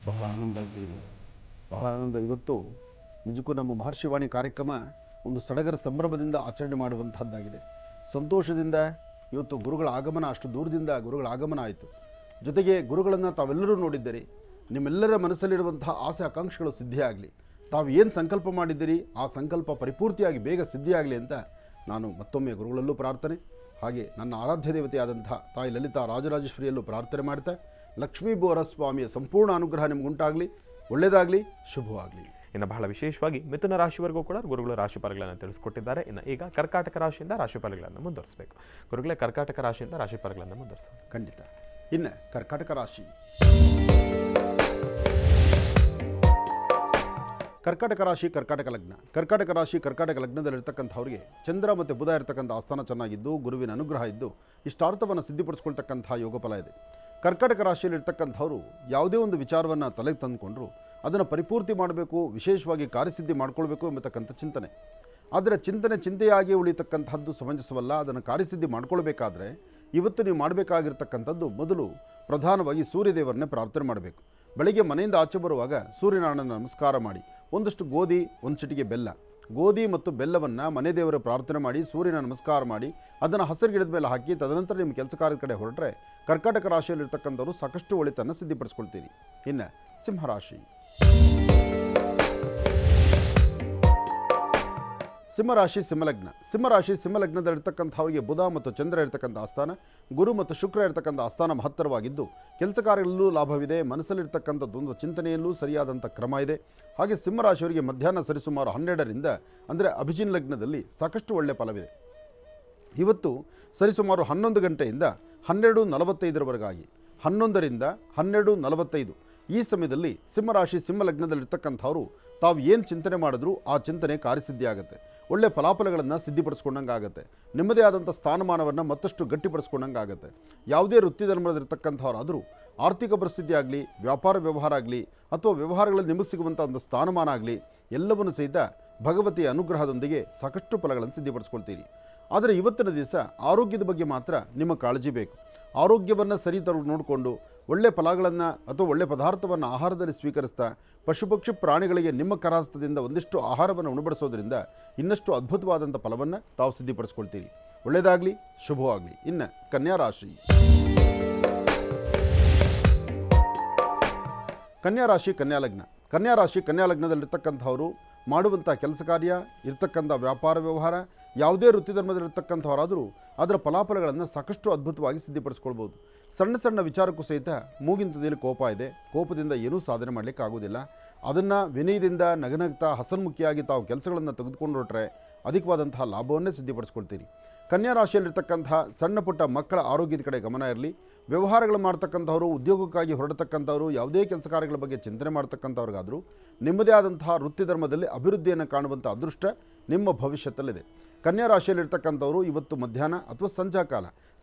ಬಹಳ ಆನಂದ ಆಗಿದೆ, ಬಹಳ ಆನಂದ. ಇವತ್ತು ನಿಜಕ್ಕೂ ನಮ್ಮ ಮಹರ್ಷಿವಾಣಿ ಕಾರ್ಯಕ್ರಮ ಒಂದು ಸಡಗರ ಸಂಭ್ರಮದಿಂದ ಆಚರಣೆ ಮಾಡುವಂಥದ್ದಾಗಿದೆ. ಸಂತೋಷದಿಂದ ಇವತ್ತು ಗುರುಗಳ ಆಗಮನ, ಅಷ್ಟು ದೂರದಿಂದ ಗುರುಗಳ ಆಗಮನ ಆಯಿತು. ಜೊತೆಗೆ ಗುರುಗಳನ್ನು ತಾವೆಲ್ಲರೂ ನೋಡಿದ್ದೀರಿ. ನಿಮ್ಮೆಲ್ಲರ ಮನಸ್ಸಲ್ಲಿರುವಂತಹ ಆಸೆ ಆಕಾಂಕ್ಷೆಗಳು ಸಿದ್ಧಿಯಾಗಲಿ. ತಾವು ಏನು ಸಂಕಲ್ಪ ಮಾಡಿದ್ದೀರಿ ಆ ಸಂಕಲ್ಪ ಪರಿಪೂರ್ತಿಯಾಗಿ ಬೇಗ ಸಿದ್ಧಿಯಾಗಲಿ ಅಂತ ನಾನು ಮತ್ತೊಮ್ಮೆ ಗುರುಗಳಲ್ಲೂ ಪ್ರಾರ್ಥನೆ, ಹಾಗೆ ನನ್ನ ಆರಾಧ್ಯ ದೇವತೆಯಾದಂಥ ತಾಯಿ ಲಲಿತಾ ರಾಜರಾಜೇಶ್ವರಿಯಲ್ಲೂ ಪ್ರಾರ್ಥನೆ ಮಾಡ್ತಾ ಲಕ್ಷ್ಮೀಬೋರ ಸ್ವಾಮಿಯ ಸಂಪೂರ್ಣ ಅನುಗ್ರಹ ನಿಮಗುಂಟಾಗಲಿ, ಒಳ್ಳೆಯದಾಗಲಿ, ಶುಭವಾಗಲಿ. ಇನ್ನು ಬಹಳ ವಿಶೇಷವಾಗಿ ಮಿಥುನ ರಾಶಿವರೆಗೂ ಕೂಡ ಗುರುಗಳು ರಾಶಿಫಲಗಳನ್ನು ತಿಳಿಸ್ಕೊಟ್ಟಿದ್ದಾರೆ. ಇನ್ನು ಈಗ ಕರ್ಕಾಟಕ ರಾಶಿಯಿಂದ ರಾಶಿಫಲಗಳನ್ನು ಮುಂದುವರಿಸಬೇಕು. ಗುರುಗಳೇ, ಕರ್ಕಾಟಕ ರಾಶಿಯಿಂದ ರಾಶಿಫಲಗಳನ್ನು ಮುಂದುವರಿಸ. ಖಂಡಿತ. ಇನ್ನು ಕರ್ಕಾಟಕ ರಾಶಿ. ಕರ್ಕಾಟಕ ರಾಶಿ, ಕರ್ಕಾಟಕ ಲಗ್ನ. ಕರ್ಕಾಟಕ ರಾಶಿ, ಕರ್ಕಾಟಕ ಲಗ್ನದಲ್ಲಿರ್ತಕ್ಕಂಥವ್ರಿಗೆ ಚಂದ್ರ ಮತ್ತು ಬುಧ ಇರತಕ್ಕಂಥ ಆಸ್ಥಾನ ಚೆನ್ನಾಗಿದ್ದು, ಗುರುವಿನ ಅನುಗ್ರಹ ಇದ್ದು, ಇಷ್ಟಾರ್ಥವನ್ನು ಸಿದ್ಧಿಪಡಿಸ್ಕೊಳ್ತಕ್ಕಂಥ ಯೋಗಫಲ ಇದೆ. ಕರ್ಕಾಟಕ ರಾಶಿಯಲ್ಲಿರ್ತಕ್ಕಂಥವ್ರು ಯಾವುದೇ ಒಂದು ವಿಚಾರವನ್ನು ತಲೆಗೆ ತಂದುಕೊಂಡ್ರು ಅದನ್ನು ಪರಿಪೂರ್ತಿ ಮಾಡಬೇಕು, ವಿಶೇಷವಾಗಿ ಕಾರ್ಯಸಿದ್ಧಿ ಮಾಡ್ಕೊಳ್ಬೇಕು ಎಂಬತಕ್ಕಂಥ ಚಿಂತನೆ. ಆದರೆ ಚಿಂತೆಯಾಗಿ ಉಳಿತಕ್ಕಂಥದ್ದು ಸಮಂಜಸವಲ್ಲ. ಅದನ್ನು ಕಾರ್ಯಸಿದ್ಧಿ ಮಾಡ್ಕೊಳ್ಬೇಕಾದ್ರೆ ಇವತ್ತು ನೀವು ಮಾಡಬೇಕಾಗಿರ್ತಕ್ಕಂಥದ್ದು ಮೊದಲು ಪ್ರಧಾನವಾಗಿ ಸೂರ್ಯದೇವರನ್ನೇ ಪ್ರಾರ್ಥನೆ ಮಾಡಬೇಕು. ಬೆಳಗ್ಗೆ ಮನೆಯಿಂದ ಆಚೆ ಬರುವಾಗ ಸೂರ್ಯನಾರಾಯಣನ ನಮಸ್ಕಾರ ಮಾಡಿ, ಒಂದಷ್ಟು ಗೋಧಿ, ಒಂದು ಚಿಟಿಕೆ ಬೆಲ್ಲ, ಗೋಧಿ ಮತ್ತು ಬೆಲ್ಲವನ್ನು ಮನೆ ದೇವರ ಪ್ರಾರ್ಥನೆ ಮಾಡಿ ಸೂರ್ಯನ ನಮಸ್ಕಾರ ಮಾಡಿ ಅದನ್ನು ಹಸಿರು ಗಿಡದ ಮೇಲೆ ಹಾಕಿ ತದನಂತರ ನಿಮ್ಮ ಕೆಲಸ ಕಾರ್ಯದ ಕಡೆ ಹೊರಟ್ರೆ ಕರ್ಕಾಟಕ ರಾಶಿಯಲ್ಲಿರ್ತಕ್ಕಂಥವ್ರು ಸಾಕಷ್ಟು ಒಳಿತನ್ನು ಸಿದ್ಧಿಪಡಿಸ್ಕೊಳ್ತೀರಿ. ಇನ್ನು ಸಿಂಹರಾಶಿ. ಸಿಂಹರಾಶಿ, ಸಿಂಹಲಗ್ನ. ಸಿಂಹರಾಶಿ, ಸಿಂಹಲಗ್ನದಲ್ಲಿರ್ತಕ್ಕಂಥವ್ರಿಗೆ ಬುಧ ಮತ್ತು ಚಂದ್ರ ಇರತಕ್ಕಂಥ ಆಸ್ಥಾನ, ಗುರು ಮತ್ತು ಶುಕ್ರ ಇರತಕ್ಕಂಥ ಆಸ್ಥಾನ ಮಹತ್ತರವಾಗಿದ್ದು ಕೆಲಸ ಕಾರ್ಯಗಳಲ್ಲೂ ಲಾಭವಿದೆ. ಮನಸ್ಸಲ್ಲಿರ್ತಕ್ಕಂಥದ್ದು ಒಂದು ಚಿಂತನೆಯಲ್ಲೂ ಸರಿಯಾದಂಥ ಕ್ರಮ ಇದೆ. ಹಾಗೆ ಸಿಂಹರಾಶಿಯವರಿಗೆ ಮಧ್ಯಾಹ್ನ ಸರಿಸುಮಾರು 12ರಿಂದ ಅಂದರೆ ಅಭಿಜಿನ್ ಲಗ್ನದಲ್ಲಿ ಸಾಕಷ್ಟು ಒಳ್ಳೆಯ ಫಲವಿದೆ. ಇವತ್ತು ಸರಿಸುಮಾರು 11 ಗಂಟೆಯಿಂದ 12:45 11ರಿಂದ 12:45 ಈ ಸಮಯದಲ್ಲಿ ಸಿಂಹರಾಶಿ, ಸಿಂಹಲಗ್ನದಲ್ಲಿರ್ತಕ್ಕಂಥವ್ರು ತಾವು ಏನು ಚಿಂತನೆ ಮಾಡಿದ್ರೂ ಆ ಚಿಂತನೆ ಕಾರ್ಯಸಿದ್ಧಿ ಆಗುತ್ತೆ. ಒಳ್ಳೆಯ ಫಲಾಫಲಗಳನ್ನು ಸಿದ್ಧಿಪಡಿಸ್ಕೊಂಡಂಗೆ ಆಗುತ್ತೆ. ನಿಮ್ಮದೇ ಆದಂಥ ಸ್ಥಾನಮಾನವನ್ನು ಮತ್ತಷ್ಟು ಗಟ್ಟಿಪಡಿಸ್ಕೊಂಡಂಗೆ ಆಗುತ್ತೆ. ಯಾವುದೇ ವೃತ್ತಿ ಧರ್ಮದಲ್ಲಿರ್ತಕ್ಕಂಥವ್ರಾದರೂ ಆರ್ಥಿಕ ಪರಿಸ್ಥಿತಿ ಆಗಲಿ, ವ್ಯಾಪಾರ ವ್ಯವಹಾರ ಆಗಲಿ, ಅಥವಾ ವ್ಯವಹಾರಗಳಲ್ಲಿ ನಿಮಗೆ ಸಿಗುವಂಥ ಒಂದು ಸ್ಥಾನಮಾನ ಆಗಲಿ, ಎಲ್ಲವನ್ನು ಸಹಿತ ಭಗವತಿಯ ಅನುಗ್ರಹದೊಂದಿಗೆ ಸಾಕಷ್ಟು ಫಲಗಳನ್ನು ಸಿದ್ಧಿಪಡಿಸ್ಕೊಳ್ತೀರಿ. ಆದರೆ ಇವತ್ತಿನ ದಿವಸ ಆರೋಗ್ಯದ ಬಗ್ಗೆ ಮಾತ್ರ ನಿಮ್ಮ ಕಾಳಜಿ ಬೇಕು. ಆರೋಗ್ಯವನ್ನು ಸರಿ ನೋಡಿಕೊಂಡು ಒಳ್ಳೆಯ ಫಲಗಳನ್ನು ಅಥವಾ ಒಳ್ಳೆಯ ಪದಾರ್ಥವನ್ನು ಆಹಾರದಲ್ಲಿ ಸ್ವೀಕರಿಸ್ತಾ ಪಶುಪಕ್ಷಿ ಪ್ರಾಣಿಗಳಿಗೆ ನಿಮ್ಮ ಕರಹಸ್ತದಿಂದ ಒಂದಿಷ್ಟು ಆಹಾರವನ್ನು ಉಣಬಡಿಸೋದ್ರಿಂದ ಇನ್ನಷ್ಟು ಅದ್ಭುತವಾದಂಥ ಫಲವನ್ನು ತಾವು ಸಿದ್ಧಿಪಡಿಸ್ಕೊಳ್ತೀರಿ. ಒಳ್ಳೆಯದಾಗಲಿ, ಶುಭವಾಗಲಿ. ಇನ್ನು ಕನ್ಯಾ ರಾಶಿ. ಕನ್ಯಾ ರಾಶಿ, ಕನ್ಯಾ ಲಗ್ನ. ಕನ್ಯಾ ರಾಶಿ, ಕನ್ಯಾ ಲಗ್ನದಲ್ಲಿರ್ತಕ್ಕಂಥವರು ಮಾಡುವಂಥ ಕೆಲಸ ಕಾರ್ಯ, ಇರ್ತಕ್ಕಂಥ ವ್ಯಾಪಾರ ವ್ಯವಹಾರ, ಯಾವುದೇ ವೃತ್ತಿ ಧರ್ಮದಲ್ಲಿರ್ತಕ್ಕಂಥವರಾದರೂ ಅದರ ಫಲಾಫಲಗಳನ್ನು ಸಾಕಷ್ಟು ಅದ್ಭುತವಾಗಿ ಸಿದ್ಧಿಪಡಿಸ್ಕೊಳ್ಬೋದು. ಸಣ್ಣ ಸಣ್ಣ ವಿಚಾರಕ್ಕೂ ಸಹಿತ ಮೂಗಿನ ತುದಿಯಲ್ಲಿ ಕೋಪ ಇದೆ. ಕೋಪದಿಂದ ಏನೂ ಸಾಧನೆ ಮಾಡಲಿಕ್ಕೆ ಆಗೋದಿಲ್ಲ. ಅದನ್ನು ವಿನಯದಿಂದ ನಗನಗ್ತಾ ಹಸನ್ಮುಖಿಯಾಗಿ ತಾವು ಕೆಲಸಗಳನ್ನು ತೆಗೆದುಕೊಂಡು ಹೊರಟ್ರೆ ಅಧಿಕವಾದಂತಹ ಲಾಭವನ್ನೇ ಸಿದ್ಧಿಪಡಿಸ್ಕೊಳ್ತೀರಿ. ಕನ್ಯಾ ರಾಶಿಯಲ್ಲಿರ್ತಕ್ಕಂಥ ಸಣ್ಣ ಪುಟ್ಟ ಮಕ್ಕಳ ಆರೋಗ್ಯದ ಕಡೆ ಗಮನ ಇರಲಿ. ವ್ಯವಹಾರಗಳು ಮಾಡ್ತಕ್ಕಂಥವ್ರು, ಉದ್ಯೋಗಕ್ಕಾಗಿ ಹೊರಡತಕ್ಕಂಥವ್ರು, ಯಾವುದೇ ಕೆಲಸ ಕಾರ್ಯಗಳ ಬಗ್ಗೆ ಚಿಂತನೆ ಮಾಡ್ತಕ್ಕಂಥವ್ರಿಗಾದರೂ ನಿಮ್ಮದೇ ಆದಂತಹ ವೃತ್ತಿ ಧರ್ಮದಲ್ಲಿ ಅಭಿವೃದ್ಧಿಯನ್ನು ಕಾಣುವಂಥ ಅದೃಷ್ಟ ನಿಮ್ಮ ಭವಿಷ್ಯದಲ್ಲಿದೆ. ಕನ್ಯಾ ರಾಶಿಯಲ್ಲಿರ್ತಕ್ಕಂಥವರು ಇವತ್ತು ಮಧ್ಯಾಹ್ನ ಅಥವಾ ಸಂಧ್ಯಾಕಾಲ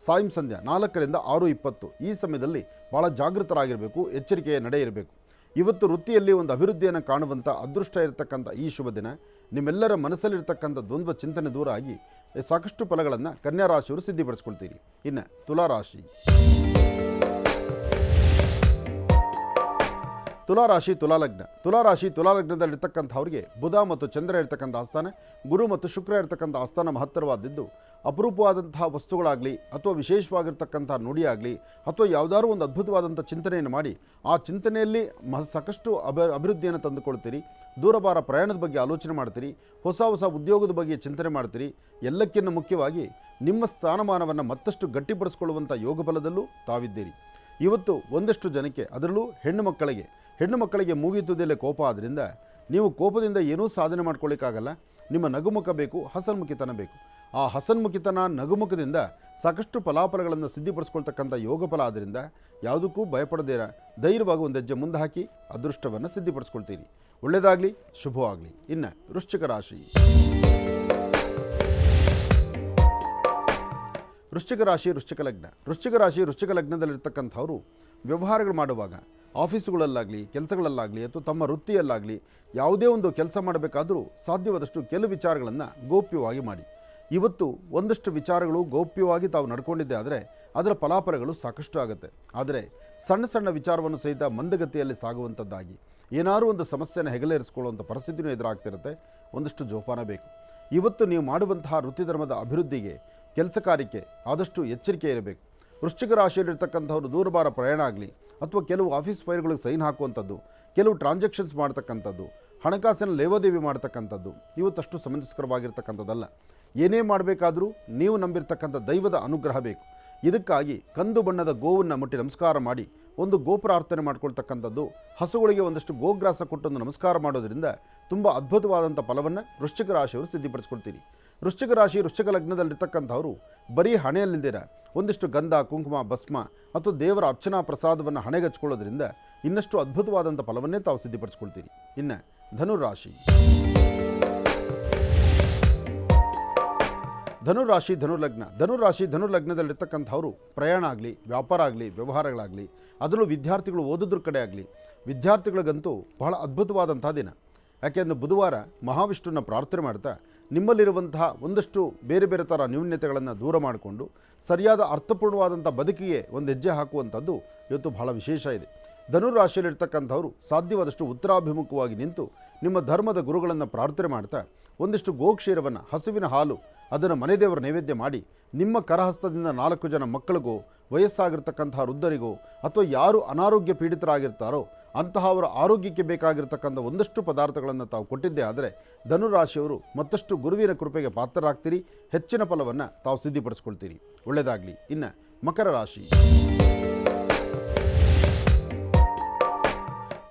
ಸಂಧ್ಯಾ 4ರಿಂದ 6:20 ಈ ಸಮಯದಲ್ಲಿ ಭಾಳ ಜಾಗೃತರಾಗಿರಬೇಕು, ಎಚ್ಚರಿಕೆಯ ನಡೆ ಇರಬೇಕು. ಇವತ್ತು ವೃತ್ತಿಯಲ್ಲಿ ಒಂದು ಅಭಿವೃದ್ಧಿಯನ್ನು ಕಾಣುವಂಥ ಅದೃಷ್ಟ ಇರತಕ್ಕಂಥ ಈ ಶುಭ ದಿನ ನಿಮ್ಮೆಲ್ಲರ ಮನಸ್ಸಲ್ಲಿರ್ತಕ್ಕಂಥ ದ್ವಂದ್ವ ಚಿಂತನೆ ದೂರ ಆಗಿ ಸಾಕಷ್ಟು ಫಲಗಳನ್ನು ಕನ್ಯಾ ರಾಶಿಯವರು ಸಿದ್ಧಿಪಡಿಸ್ಕೊಳ್ತೀರಿ. ಇನ್ನು ತುಲಾರಾಶಿ. ತುಲಾರಾಶಿ, ತುಲಾಲಗ್ನ. ತುಲಾರಾಶಿ, ತುಲಾಲಗ್ನದಲ್ಲಿರ್ತಕ್ಕಂಥವ್ರಿಗೆ ಬುಧ ಮತ್ತು ಚಂದ್ರ ಇರತಕ್ಕಂಥ ಆಸ್ಥಾನ, ಗುರು ಮತ್ತು ಶುಕ್ರ ಇರತಕ್ಕಂಥ ಆಸ್ಥಾನ ಮಹತ್ತರವಾದದ್ದು. ಅಪರೂಪವಾದಂತಹ ವಸ್ತುಗಳಾಗಲಿ ಅಥವಾ ವಿಶೇಷವಾಗಿರ್ತಕ್ಕಂಥ ನುಡಿಯಾಗಲಿ ಅಥವಾ ಯಾವುದಾದ್ರೂ ಒಂದು ಅದ್ಭುತವಾದಂಥ ಚಿಂತನೆಯನ್ನು ಮಾಡಿ ಆ ಚಿಂತನೆಯಲ್ಲಿ ಸಾಕಷ್ಟು ಅಭಿವೃದ್ಧಿಯನ್ನು ತಂದುಕೊಳ್ತೀರಿ. ದೂರಭಾರ ಪ್ರಯಾಣದ ಬಗ್ಗೆ ಆಲೋಚನೆ ಮಾಡ್ತೀರಿ. ಹೊಸ ಉದ್ಯೋಗದ ಬಗ್ಗೆ ಚಿಂತನೆ ಮಾಡ್ತೀರಿ. ಎಲ್ಲಕ್ಕಿಂತ ಮುಖ್ಯವಾಗಿ ನಿಮ್ಮ ಸ್ಥಾನಮಾನವನ್ನು ಮತ್ತಷ್ಟು ಗಟ್ಟಿಪಡಿಸ್ಕೊಳ್ಳುವಂಥ ಯೋಗಬಲದಲ್ಲೂ ತಾವಿದ್ದೀರಿ. ಇವತ್ತು ಒಂದಷ್ಟು ಜನಕ್ಕೆ, ಅದರಲ್ಲೂ ಹೆಣ್ಣು ಮಕ್ಕಳಿಗೆ ಮೂಗಿತುದೆಯಲ್ಲೇ ಕೋಪ ಆದ್ದರಿಂದ ನೀವು ಕೋಪದಿಂದ ಏನೂ ಸಾಧನೆ ಮಾಡ್ಕೊಳ್ಳಿಕ್ಕಾಗಲ್ಲ. ನಿಮ್ಮ ನಗುಮುಖ ಬೇಕು, ಹಸನ್ಮುಖಿತನ ಬೇಕು. ಆ ಹಸನ್ಮುಖಿತನ, ನಗುಮುಖದಿಂದ ಸಾಕಷ್ಟು ಫಲಾಫಲಗಳನ್ನು ಸಿದ್ಧಿಪಡಿಸ್ಕೊಳ್ತಕ್ಕಂಥ ಯೋಗಫಲ ಆದ್ದರಿಂದ ಯಾವುದಕ್ಕೂ ಭಯಪಡದೇರ ಧೈರ್ಯವಾಗಿ ಒಂದು ಹೆಜ್ಜೆ ಮುಂದೆ ಹಾಕಿ ಅದೃಷ್ಟವನ್ನು ಸಿದ್ಧಿಪಡಿಸ್ಕೊಳ್ತೀರಿ. ಒಳ್ಳೆಯದಾಗಲಿ, ಶುಭವಾಗಲಿ. ಇನ್ನು ವೃಶ್ಚಿಕ ರಾಶಿ. ವೃಶ್ಚಿಕ ರಾಶಿ, ವೃಶ್ಚಿಕ ಲಗ್ನ. ವೃಶ್ಚಿಕ ರಾಶಿ, ವೃಶ್ಚಿಕ ಲಗ್ನದಲ್ಲಿರ್ತಕ್ಕಂಥವರು ವ್ಯವಹಾರಗಳು ಮಾಡುವಾಗ ಆಫೀಸುಗಳಲ್ಲಾಗಲಿ, ಕೆಲಸಗಳಲ್ಲಾಗಲಿ ಅಥವಾ ತಮ್ಮ ವೃತ್ತಿಯಲ್ಲಾಗಲಿ ಯಾವುದೇ ಒಂದು ಕೆಲಸ ಮಾಡಬೇಕಾದರೂ ಸಾಧ್ಯವಾದಷ್ಟು ಕೆಲವು ವಿಚಾರಗಳನ್ನು ಗೌಪ್ಯವಾಗಿ ಮಾಡಿ. ಇವತ್ತು ಒಂದಷ್ಟು ವಿಚಾರಗಳು ಗೌಪ್ಯವಾಗಿ ತಾವು ನಡ್ಕೊಂಡಿದ್ದೆ ಆದರೆ ಅದರ ಫಲಾಫಲಗಳು ಸಾಕಷ್ಟು ಆಗುತ್ತೆ. ಆದರೆ ಸಣ್ಣ ಸಣ್ಣ ವಿಚಾರವನ್ನು ಸಹಿತ ಮಂದಗತಿಯಲ್ಲಿ ಸಾಗುವಂಥದ್ದಾಗಿ ಏನಾದರೂ ಒಂದು ಸಮಸ್ಯೆನ ಹೆಗಲೇರಿಸ್ಕೊಳ್ಳುವಂಥ ಪರಿಸ್ಥಿತಿಯೂ ಎದುರಾಗ್ತಿರುತ್ತೆ. ಒಂದಷ್ಟು ಜೋಪಾನ ಬೇಕು. ಇವತ್ತು ನೀವು ಮಾಡುವಂತಹ ವೃತ್ತಿ ಧರ್ಮದ ಅಭಿವೃದ್ಧಿಗೆ, ಕೆಲಸ ಕಾರ್ಯಕ್ಕೆ ಆದಷ್ಟು ಎಚ್ಚರಿಕೆ ಇರಬೇಕು. ವೃಶ್ಚಿಕ ರಾಶಿಯಲ್ಲಿರ್ತಕ್ಕಂಥವ್ರು ದೂರಭಾರ ಪ್ರಯಾಣ ಆಗಲಿ ಅಥವಾ ಕೆಲವು ಆಫೀಸ್ ಫೈಲ್ಗಳಿಗೆ ಸೈನ್ ಹಾಕುವಂಥದ್ದು, ಕೆಲವು ಟ್ರಾನ್ಸಾಕ್ಷನ್ಸ್ ಮಾಡ್ತಕ್ಕಂಥದ್ದು, ಹಣಕಾಸಿನ ಲೇವಾದೇವಿ ಮಾಡ್ತಕ್ಕಂಥದ್ದು ಇವತ್ತಷ್ಟು ಸಮಂಜಸಕರವಾಗಿರ್ತಕ್ಕಂಥದ್ದಲ್ಲ. ಏನೇ ಮಾಡಬೇಕಾದರೂ ನೀವು ನಂಬಿರ್ತಕ್ಕಂಥ ದೈವದ ಅನುಗ್ರಹ ಬೇಕು. ಇದಕ್ಕಾಗಿ ಕಂದು ಬಣ್ಣದ ಗೋವನ್ನು ಮುಟ್ಟಿ ನಮಸ್ಕಾರ ಮಾಡಿ ಒಂದು ಗೋಪ್ರಾರ್ಥನೆ ಮಾಡ್ಕೊಳ್ತಕ್ಕಂಥದ್ದು, ಹಸುಗಳಿಗೆ ಒಂದಷ್ಟು ಗೋಗ್ರಾಸ ಕೊಟ್ಟೊಂದು ನಮಸ್ಕಾರ ಮಾಡೋದ್ರಿಂದ ತುಂಬ ಅದ್ಭುತವಾದಂಥ ಫಲವನ್ನು ವೃಶ್ಚಿಕ ರಾಶಿಯವರು ಸಿದ್ಧಿಪಡಿಸ್ಕೊಳ್ತೀರಿ. ವೃಶ್ಚಿಕ ರಾಶಿ ವೃಶ್ಚಿಕ ಲಗ್ನದಲ್ಲಿರ್ತಕ್ಕಂಥವರು ಬರೀ ಹಣೆಯಲ್ಲಿದ್ದೀರ ಒಂದಿಷ್ಟು ಗಂಧ, ಕುಂಕುಮ, ಭಸ್ಮ ಅಥವಾ ದೇವರ ಅರ್ಚನಾ ಪ್ರಸಾದವನ್ನು ಹಣೆಗೆ ಹಚ್ಕೊಳ್ಳೋದ್ರಿಂದ ಇನ್ನಷ್ಟು ಅದ್ಭುತವಾದಂಥ ಫಲವನ್ನೇ ತಾವು ಸಿದ್ಧಿಪಡಿಸ್ಕೊಳ್ತೀರಿ. ಇನ್ನು ಧನುರಾಶಿ. ಧನುರಾಶಿ ಧನುಲಗ್ನದಲ್ಲಿರ್ತಕ್ಕಂಥವರು ಪ್ರಯಾಣ ಆಗಲಿ, ವ್ಯಾಪಾರ ಆಗಲಿ, ವ್ಯವಹಾರಗಳಾಗಲಿ, ಅದರಲ್ಲೂ ವಿದ್ಯಾರ್ಥಿಗಳು ಓದೋದ್ರ ಕಡೆ ಆಗಲಿ, ವಿದ್ಯಾರ್ಥಿಗಳಿಗಂತೂ ಬಹಳ ಅದ್ಭುತವಾದಂಥ ದಿನ. ಯಾಕೆಂದರೆ ಬುಧವಾರ ಮಹಾವಿಷ್ಣುನ ಪ್ರಾರ್ಥನೆ ಮಾಡ್ತಾ ನಿಮ್ಮಲ್ಲಿರುವಂತಹ ಒಂದಷ್ಟು ಬೇರೆ ಬೇರೆ ಥರ ನ್ಯೂನ್ಯತೆಗಳನ್ನು ದೂರ ಮಾಡಿಕೊಂಡು ಸರಿಯಾದ ಅರ್ಥಪೂರ್ಣವಾದಂಥ ಬದುಕಿಗೆ ಒಂದು ಹೆಜ್ಜೆ ಹಾಕುವಂಥದ್ದು ಇವತ್ತು ಬಹಳ ವಿಶೇಷ ಇದೆ. ಧನುರಾಶಿಯಲ್ಲಿರ್ತಕ್ಕಂಥವರು ಸಾಧ್ಯವಾದಷ್ಟು ಉತ್ತರಾಭಿಮುಖವಾಗಿ ನಿಂತು ನಿಮ್ಮ ಧರ್ಮದ ಗುರುಗಳನ್ನು ಪ್ರಾರ್ಥನೆ ಮಾಡ್ತಾ ಒಂದಿಷ್ಟು ಗೋಕ್ಷೀರವನ್ನು, ಹಸುವಿನ ಹಾಲು, ಅದನ್ನು ಮನೆ ದೇವರ ನೈವೇದ್ಯ ಮಾಡಿ ನಿಮ್ಮ ಕರಹಸ್ತದಿಂದ 4 ಜನ ಮಕ್ಕಳಿಗೋ, ವಯಸ್ಸಾಗಿರ್ತಕ್ಕಂತಹ ವೃದ್ಧರಿಗೋ ಅಥವಾ ಯಾರು ಅನಾರೋಗ್ಯ ಪೀಡಿತರಾಗಿರ್ತಾರೋ ಅಂತಹವರ ಆರೋಗ್ಯಕ್ಕೆ ಬೇಕಾಗಿರ್ತಕ್ಕಂಥ ಒಂದಷ್ಟು ಪದಾರ್ಥಗಳನ್ನು ತಾವು ಕೊಟ್ಟಿದ್ದೇ ಆದರೆ ಧನುರಾಶಿಯವರು ಮತ್ತಷ್ಟು ಗುರುವಿನ ಕೃಪೆಗೆ ಪಾತ್ರರಾಗ್ತೀರಿ. ಹೆಚ್ಚಿನ ಫಲವನ್ನು ತಾವು ಸಿದ್ಧಿಪಡಿಸ್ಕೊಳ್ತೀರಿ. ಒಳ್ಳೆಯದಾಗಲಿ. ಇನ್ನು ಮಕರ ರಾಶಿ.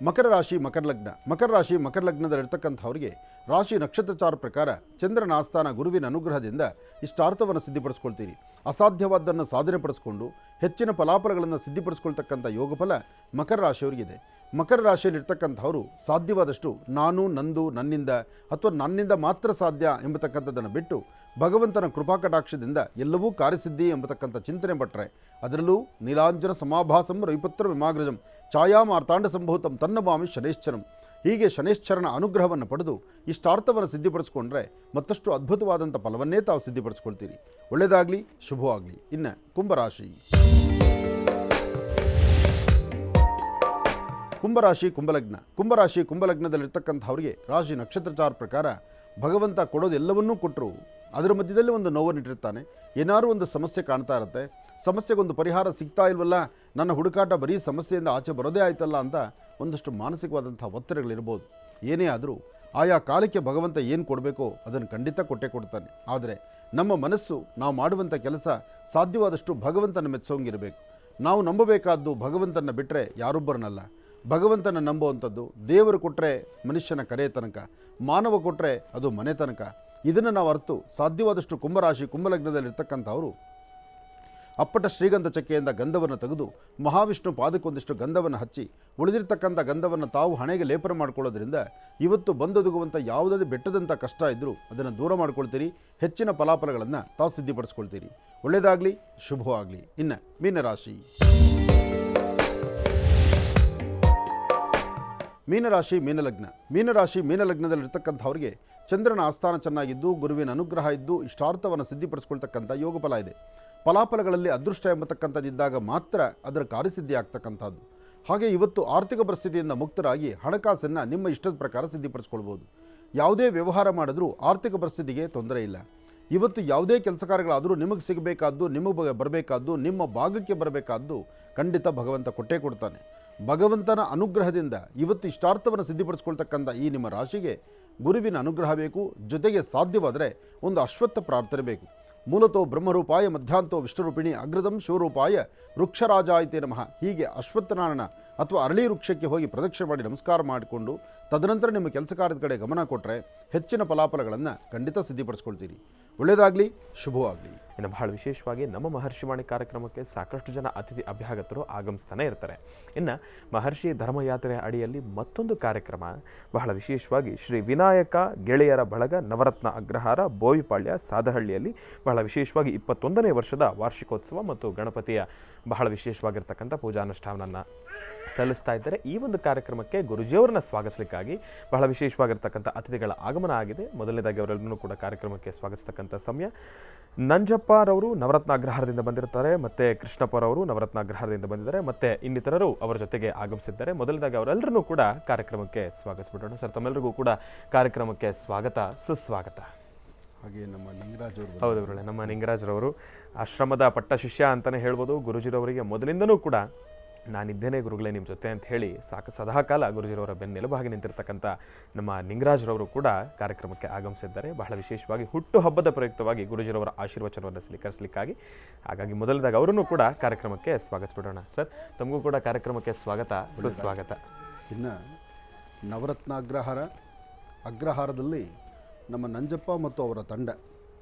ಮಕರ ರಾಶಿ ಮಕರ ಲಗ್ನದಲ್ಲಿರ್ತಕ್ಕಂಥವ್ರಿಗೆ ರಾಶಿ ನಕ್ಷತ್ರಚಾರ ಪ್ರಕಾರ ಚಂದ್ರನ ಆಸ್ಥಾನ ಗುರುವಿನ ಅನುಗ್ರಹದಿಂದ ಇಷ್ಟಾರ್ಥವನ್ನು ಸಿದ್ಧಿಪಡಿಸ್ಕೊಳ್ತೀರಿ. ಅಸಾಧ್ಯವಾದ್ದನ್ನು ಸಾಧನೆ ಪಡಿಸ್ಕೊಂಡು ಹೆಚ್ಚಿನ ಫಲಾಫಲಗಳನ್ನು ಸಿದ್ಧಿಪಡಿಸ್ಕೊಳ್ತಕ್ಕಂಥ ಯೋಗಫಲ ಮಕರ ರಾಶಿಯವರಿಗಿದೆ. ಮಕರ ರಾಶಿಯಲ್ಲಿರ್ತಕ್ಕಂಥವರು ಸಾಧ್ಯವಾದಷ್ಟು ನಾನು, ನಂದು, ನನ್ನಿಂದ ಅಥವಾ ನನ್ನಿಂದ ಮಾತ್ರ ಸಾಧ್ಯ ಎಂಬತಕ್ಕಂಥದ್ದನ್ನು ಬಿಟ್ಟು ಭಗವಂತನ ಕೃಪಾಕಟಾಕ್ಷದಿಂದ ಎಲ್ಲವೂ ಕಾರ್ಯಸಿದ್ಧಿ ಎಂಬತಕ್ಕಂಥ ಚಿಂತನೆ ಪಟ್ಟರೆ, ಅದರಲ್ಲೂ ನೀಲಾಂಜನ ಸಮಾಭಾಸಂ ರವಿಪತ್ರ ವಿಮಾಗ್ರಜಂ ಛಾಯಾಮಾರ್ತಾಂಡ ಸಂಭೂತಂ ತನ್ನಭಾಮಿ ಶನೈಶ್ಚರಂ, ಹೀಗೆ ಶನೈಶ್ಚರನ ಅನುಗ್ರಹವನ್ನು ಪಡೆದು ಇಷ್ಟಾರ್ಥವನ್ನು ಸಿದ್ಧಿಪಡಿಸ್ಕೊಂಡ್ರೆ ಮತ್ತಷ್ಟು ಅದ್ಭುತವಾದಂಥ ಫಲವನ್ನೇ ತಾವು ಸಿದ್ಧಿಪಡಿಸ್ಕೊಳ್ತೀರಿ. ಒಳ್ಳೆಯದಾಗಲಿ, ಶುಭವಾಗಲಿ. ಇನ್ನು ಕುಂಭರಾಶಿ. ಕುಂಭಲಗ್ನದಲ್ಲಿರ್ತಕ್ಕಂಥವ್ರಿಗೆ ರಾಶಿ ನಕ್ಷತ್ರಚಾರ ಪ್ರಕಾರ ಭಗವಂತ ಕೊಡೋದೆಲ್ಲವನ್ನೂ ಕೊಟ್ಟರು ಅದರ ಮಧ್ಯದಲ್ಲಿ ಒಂದು ನೋವನ್ನಿಟ್ಟಿರ್ತಾನೆ. ಏನಾದರೂ ಒಂದು ಸಮಸ್ಯೆ ಕಾಣ್ತಾ ಇರುತ್ತೆ, ಸಮಸ್ಯೆಗೊಂದು ಪರಿಹಾರ ಸಿಗ್ತಾ ಇಲ್ವಲ್ಲ, ನನ್ನ ಹುಡುಕಾಟ ಬರೀ ಸಮಸ್ಯೆಯಿಂದ ಆಚೆ ಬರೋದೇ ಆಯ್ತಲ್ಲ ಅಂತ ಒಂದಷ್ಟು ಮಾನಸಿಕವಾದಂಥ ಒತ್ತಡಗಳಿರ್ಬೋದು. ಏನೇ ಆದರೂ ಆಯಾ ಕಾಲಕ್ಕೆ ಭಗವಂತ ಏನು ಕೊಡಬೇಕೋ ಅದನ್ನು ಖಂಡಿತ ಕೊಟ್ಟೇ ಕೊಡ್ತಾನೆ. ಆದರೆ ನಮ್ಮ ಮನಸ್ಸು, ನಾವು ಮಾಡುವಂಥ ಕೆಲಸ ಸಾಧ್ಯವಾದಷ್ಟು ಭಗವಂತನ ಮೆಚ್ಚೋಂಗಿರಬೇಕು. ನಾವು ನಂಬಬೇಕಾದ್ದು ಭಗವಂತನ ಬಿಟ್ಟರೆ ಯಾರೊಬ್ಬರನ್ನಲ್ಲ. ಭಗವಂತನ ನಂಬುವಂಥದ್ದು ದೇವರು ಕೊಟ್ಟರೆ ಮನುಷ್ಯನ ಕರೆಯ ತನಕ, ಮಾನವ ಕೊಟ್ಟರೆ ಅದು ಮನೆ ತನಕ. ಇದನ್ನು ನಾವು ಅರ್ತು ಸಾಧ್ಯವಾದಷ್ಟು ಕುಂಭಲಗ್ನದಲ್ಲಿರ್ತಕ್ಕಂಥವರು ಅಪ್ಪಟ ಶ್ರೀಗಂಧ ಚಕ್ಕೆಯಿಂದ ಗಂಧವನ್ನು ತೆಗೆದು ಮಹಾವಿಷ್ಣು ಪಾದಕ್ಕೊಂದಿಷ್ಟು ಗಂಧವನ್ನು ಹಚ್ಚಿ ಉಳಿದಿರ್ತಕ್ಕಂಥ ಗಂಧವನ್ನು ತಾವು ಹಣೆಗೆ ಲೇಪನ ಮಾಡ್ಕೊಳ್ಳೋದ್ರಿಂದ ಇವತ್ತು ಬಂದೊದಗುವಂಥ ಯಾವುದಾದ್ರೂ ಬೆಟ್ಟದಂಥ ಕಷ್ಟ ಇದ್ದರೂ ಅದನ್ನು ದೂರ ಮಾಡ್ಕೊಳ್ತೀರಿ. ಹೆಚ್ಚಿನ ಫಲಾಫಲಗಳನ್ನು ತಾವು ಸಿದ್ಧಿಪಡಿಸ್ಕೊಳ್ತೀರಿ. ಒಳ್ಳೆಯದಾಗಲಿ, ಶುಭವಾಗಲಿ. ಇನ್ನು ಮೀನರಾಶಿ. ಮೀನಲಗ್ನದಲ್ಲಿರ್ತಕ್ಕಂಥವ್ರಿಗೆ ಚಂದ್ರನ ಆಸ್ಥಾನ ಚೆನ್ನಾಗಿದ್ದು ಗುರುವಿನ ಅನುಗ್ರಹ ಇದ್ದು ಇಷ್ಟಾರ್ಥವನ್ನು ಸಿದ್ಧಿಪಡಿಸ್ಕೊಳ್ತಕ್ಕಂಥ ಯೋಗ ಫಲ ಇದೆ. ಫಲಾಫಲಗಳಲ್ಲಿ ಅದೃಷ್ಟ ಎಂಬತಕ್ಕಂಥದ್ದಿದ್ದಾಗ ಮಾತ್ರ ಅದರ ಕಾರ್ಯಸಿದ್ಧಿ ಆಗ್ತಕ್ಕಂಥದ್ದು. ಹಾಗೆ ಇವತ್ತು ಆರ್ಥಿಕ ಪರಿಸ್ಥಿತಿಯಿಂದ ಮುಕ್ತರಾಗಿ ಹಣಕಾಸನ್ನು ನಿಮ್ಮ ಇಷ್ಟದ ಪ್ರಕಾರ ಸಿದ್ಧಿಪಡಿಸ್ಕೊಳ್ಬೋದು. ಯಾವುದೇ ವ್ಯವಹಾರ ಮಾಡಿದ್ರೂ ಆರ್ಥಿಕ ಪರಿಸ್ಥಿತಿಗೆ ತೊಂದರೆ ಇಲ್ಲ. ಇವತ್ತು ಯಾವುದೇ ಕೆಲಸ ಕಾರ್ಯಗಳಾದರೂ ನಿಮಗೆ ಸಿಗಬೇಕಾದ್ದು, ನಿಮಗೆ ಬರಬೇಕಾದ್ದು, ನಿಮ್ಮ ಭಾಗಕ್ಕೆ ಬರಬೇಕಾದ್ದು ಖಂಡಿತ ಭಗವಂತ ಕೊಟ್ಟೇ ಕೊಡ್ತಾನೆ. ಭಗವಂತನ ಅನುಗ್ರಹದಿಂದ ಇವತ್ತು ಇಷ್ಟಾರ್ಥವನ್ನು ಸಿದ್ಧಿಪಡಿಸ್ಕೊಳ್ತಕ್ಕಂಥ ಈ ನಿಮ್ಮ ರಾಶಿಗೆ ಗುರುವಿನ ಅನುಗ್ರಹ ಬೇಕು. ಜೊತೆಗೆ ಸಾಧ್ಯವಾದರೆ ಒಂದು ಅಶ್ವತ್ಥ ಪ್ರಾರ್ಥನೆ ಬೇಕು. ಮೂಲತೋ ಬ್ರಹ್ಮರೂಪಾಯ ಮಧ್ಯಾಂತೋ ವಿಷ್ಣುರೂಪಿಣಿ ಅಗ್ರದಂ ಶಿವರೂಪಾಯ ವೃಕ್ಷರಾಜಾಯಿತೇ ನಮಃ. ಹೀಗೆ ಅಶ್ವತ್ಥನಾರಾಯಣ ಅಥವಾ ಅರಳಿ ವೃಕ್ಷಕ್ಕೆ ಹೋಗಿ ಪ್ರದಕ್ಷಿಣೆ ಮಾಡಿ ನಮಸ್ಕಾರ ಮಾಡಿಕೊಂಡು ತದನಂತರ ನಿಮ್ಮ ಕೆಲಸ ಕಾರ್ಯದ ಕಡೆ ಗಮನ ಕೊಟ್ಟರೆ ಹೆಚ್ಚಿನ ಫಲಾಫಲಗಳನ್ನು ಖಂಡಿತ ಸಿದ್ಧಿಪಡಿಸ್ಕೊಳ್ತೀರಿ. ಒಳ್ಳೆಯದಾಗಲಿ, ಶುಭವಾಗಲಿ. ಇನ್ನು ಬಹಳ ವಿಶೇಷವಾಗಿ ನಮ್ಮ ಮಹರ್ಷಿವಾಣಿ ಕಾರ್ಯಕ್ರಮಕ್ಕೆ ಸಾಕಷ್ಟು ಜನ ಅತಿಥಿ ಅಭ್ಯಾಗತರು ಆಗಮಿಸ್ತಾನೆ ಇರ್ತಾರೆ. ಇನ್ನು ಮಹರ್ಷಿ ಧರ್ಮಯಾತ್ರೆಯ ಅಡಿಯಲ್ಲಿ ಮತ್ತೊಂದು ಕಾರ್ಯಕ್ರಮ ಬಹಳ ವಿಶೇಷವಾಗಿ ಶ್ರೀ ವಿನಾಯಕ ಗೆಳೆಯರ ಬಳಗ ನವರತ್ನ ಅಗ್ರಹಾರ ಬೋವಿಪಾಳ್ಯ ಸಾದಹಳ್ಳಿಯಲ್ಲಿ ಬಹಳ ವಿಶೇಷವಾಗಿ 21ನೇ ವರ್ಷದ ವಾರ್ಷಿಕೋತ್ಸವ ಮತ್ತು ಗಣಪತಿಯ ಬಹಳ ವಿಶೇಷವಾಗಿರ್ತಕ್ಕಂಥ ಪೂಜಾನುಷ್ಠಾನವನ್ನು ಸಲ್ಲಿಸ್ತಾ ಇದ್ದಾರೆ. ಈ ಒಂದು ಕಾರ್ಯಕ್ರಮಕ್ಕೆ ಗುರುಜಿಯವರನ್ನ ಸ್ವಾಗತಿಸಲಿಕ್ಕಾಗಿ ಬಹಳ ವಿಶೇಷವಾಗಿರ್ತಕ್ಕಂಥ ಅತಿಥಿಗಳ ಆಗಮನ ಆಗಿದೆ. ಮೊದಲನೇದಾಗಿ ಅವರೆಲ್ಲರೂ ಕೂಡ ಕಾರ್ಯಕ್ರಮಕ್ಕೆ ಸ್ವಾಗತಿಸ್ತಕ್ಕಂಥ ಸಮಯ. ನಂಜಪ್ಪರವರು ನವರತ್ನ ಅಗ್ರಹಾರದಿಂದ ಬಂದಿರ್ತಾರೆ, ಮತ್ತು ಕೃಷ್ಣಪ್ಪರವರು ನವರತ್ನ ಅಗ್ರಹಾರದಿಂದ ಬಂದಿದ್ದಾರೆ, ಮತ್ತು ಇನ್ನಿತರರು ಅವರ ಜೊತೆಗೆ ಆಗಮಿಸಿದ್ದಾರೆ. ಮೊದಲನೇದಾಗಿ ಅವರೆಲ್ಲರೂ ಕೂಡ ಕಾರ್ಯಕ್ರಮಕ್ಕೆ ಸ್ವಾಗತಿಸ್ಬಿಡೋಣ. ಸರ್, ತಮ್ಮೆಲ್ಲರಿಗೂ ಕೂಡ ಕಾರ್ಯಕ್ರಮಕ್ಕೆ ಸ್ವಾಗತ, ಸುಸ್ವಾಗತ. ಹಾಗೆ ನಮ್ಮ ನಿಂಗರಾಜ್ ಅವರು. ಹೌದು ಗುರುಗಳೇ, ನಮ್ಮ ನಿಂಗರಾಜ್ರವರು ಆಶ್ರಮದ ಪಟ್ಟ ಶಿಷ್ಯ ಅಂತಲೇ ಹೇಳ್ಬೋದು. ಗುರುಜಿರವರಿಗೆ ಮೊದಲಿಂದನೂ ಕೂಡ ನಾನಿದ್ದೇನೆ ಗುರುಗಳೇ ನಿಮ್ಮ ಜೊತೆ ಅಂತ ಹೇಳಿ ಸದಾಕಾಲ ಗುರುಜಿರವರ ಬೆನ್ನೆಲುಬಾಗಿ ನಿಂತಿರ್ತಕ್ಕಂಥ ನಮ್ಮ ನಿಂಗರಾಜ್ರವರು ಕೂಡ ಕಾರ್ಯಕ್ರಮಕ್ಕೆ ಆಗಮಿಸಿದ್ದಾರೆ. ಬಹಳ ವಿಶೇಷವಾಗಿ ಹುಟ್ಟುಹಬ್ಬದ ಪ್ರಯುಕ್ತವಾಗಿ ಗುರುಜಿರವರ ಆಶೀರ್ವಚನವನ್ನು ಸ್ವೀಕರಿಸಲಿಕ್ಕಾಗಿ. ಹಾಗಾಗಿ ಮೊದಲದಾಗ ಅವರನ್ನು ಕೂಡ ಕಾರ್ಯಕ್ರಮಕ್ಕೆ ಸ್ವಾಗತಿಸ್ಬಿಡೋಣ. ಸರ್, ತಮಗೂ ಕೂಡ ಕಾರ್ಯಕ್ರಮಕ್ಕೆ ಸ್ವಾಗತ, ಸುಸ್ವಾಗತ. ಇನ್ನು ಅಗ್ರಹಾರದಲ್ಲಿ ನಮ್ಮ ನಂಜಪ್ಪ ಮತ್ತು ಅವರ ತಂಡ,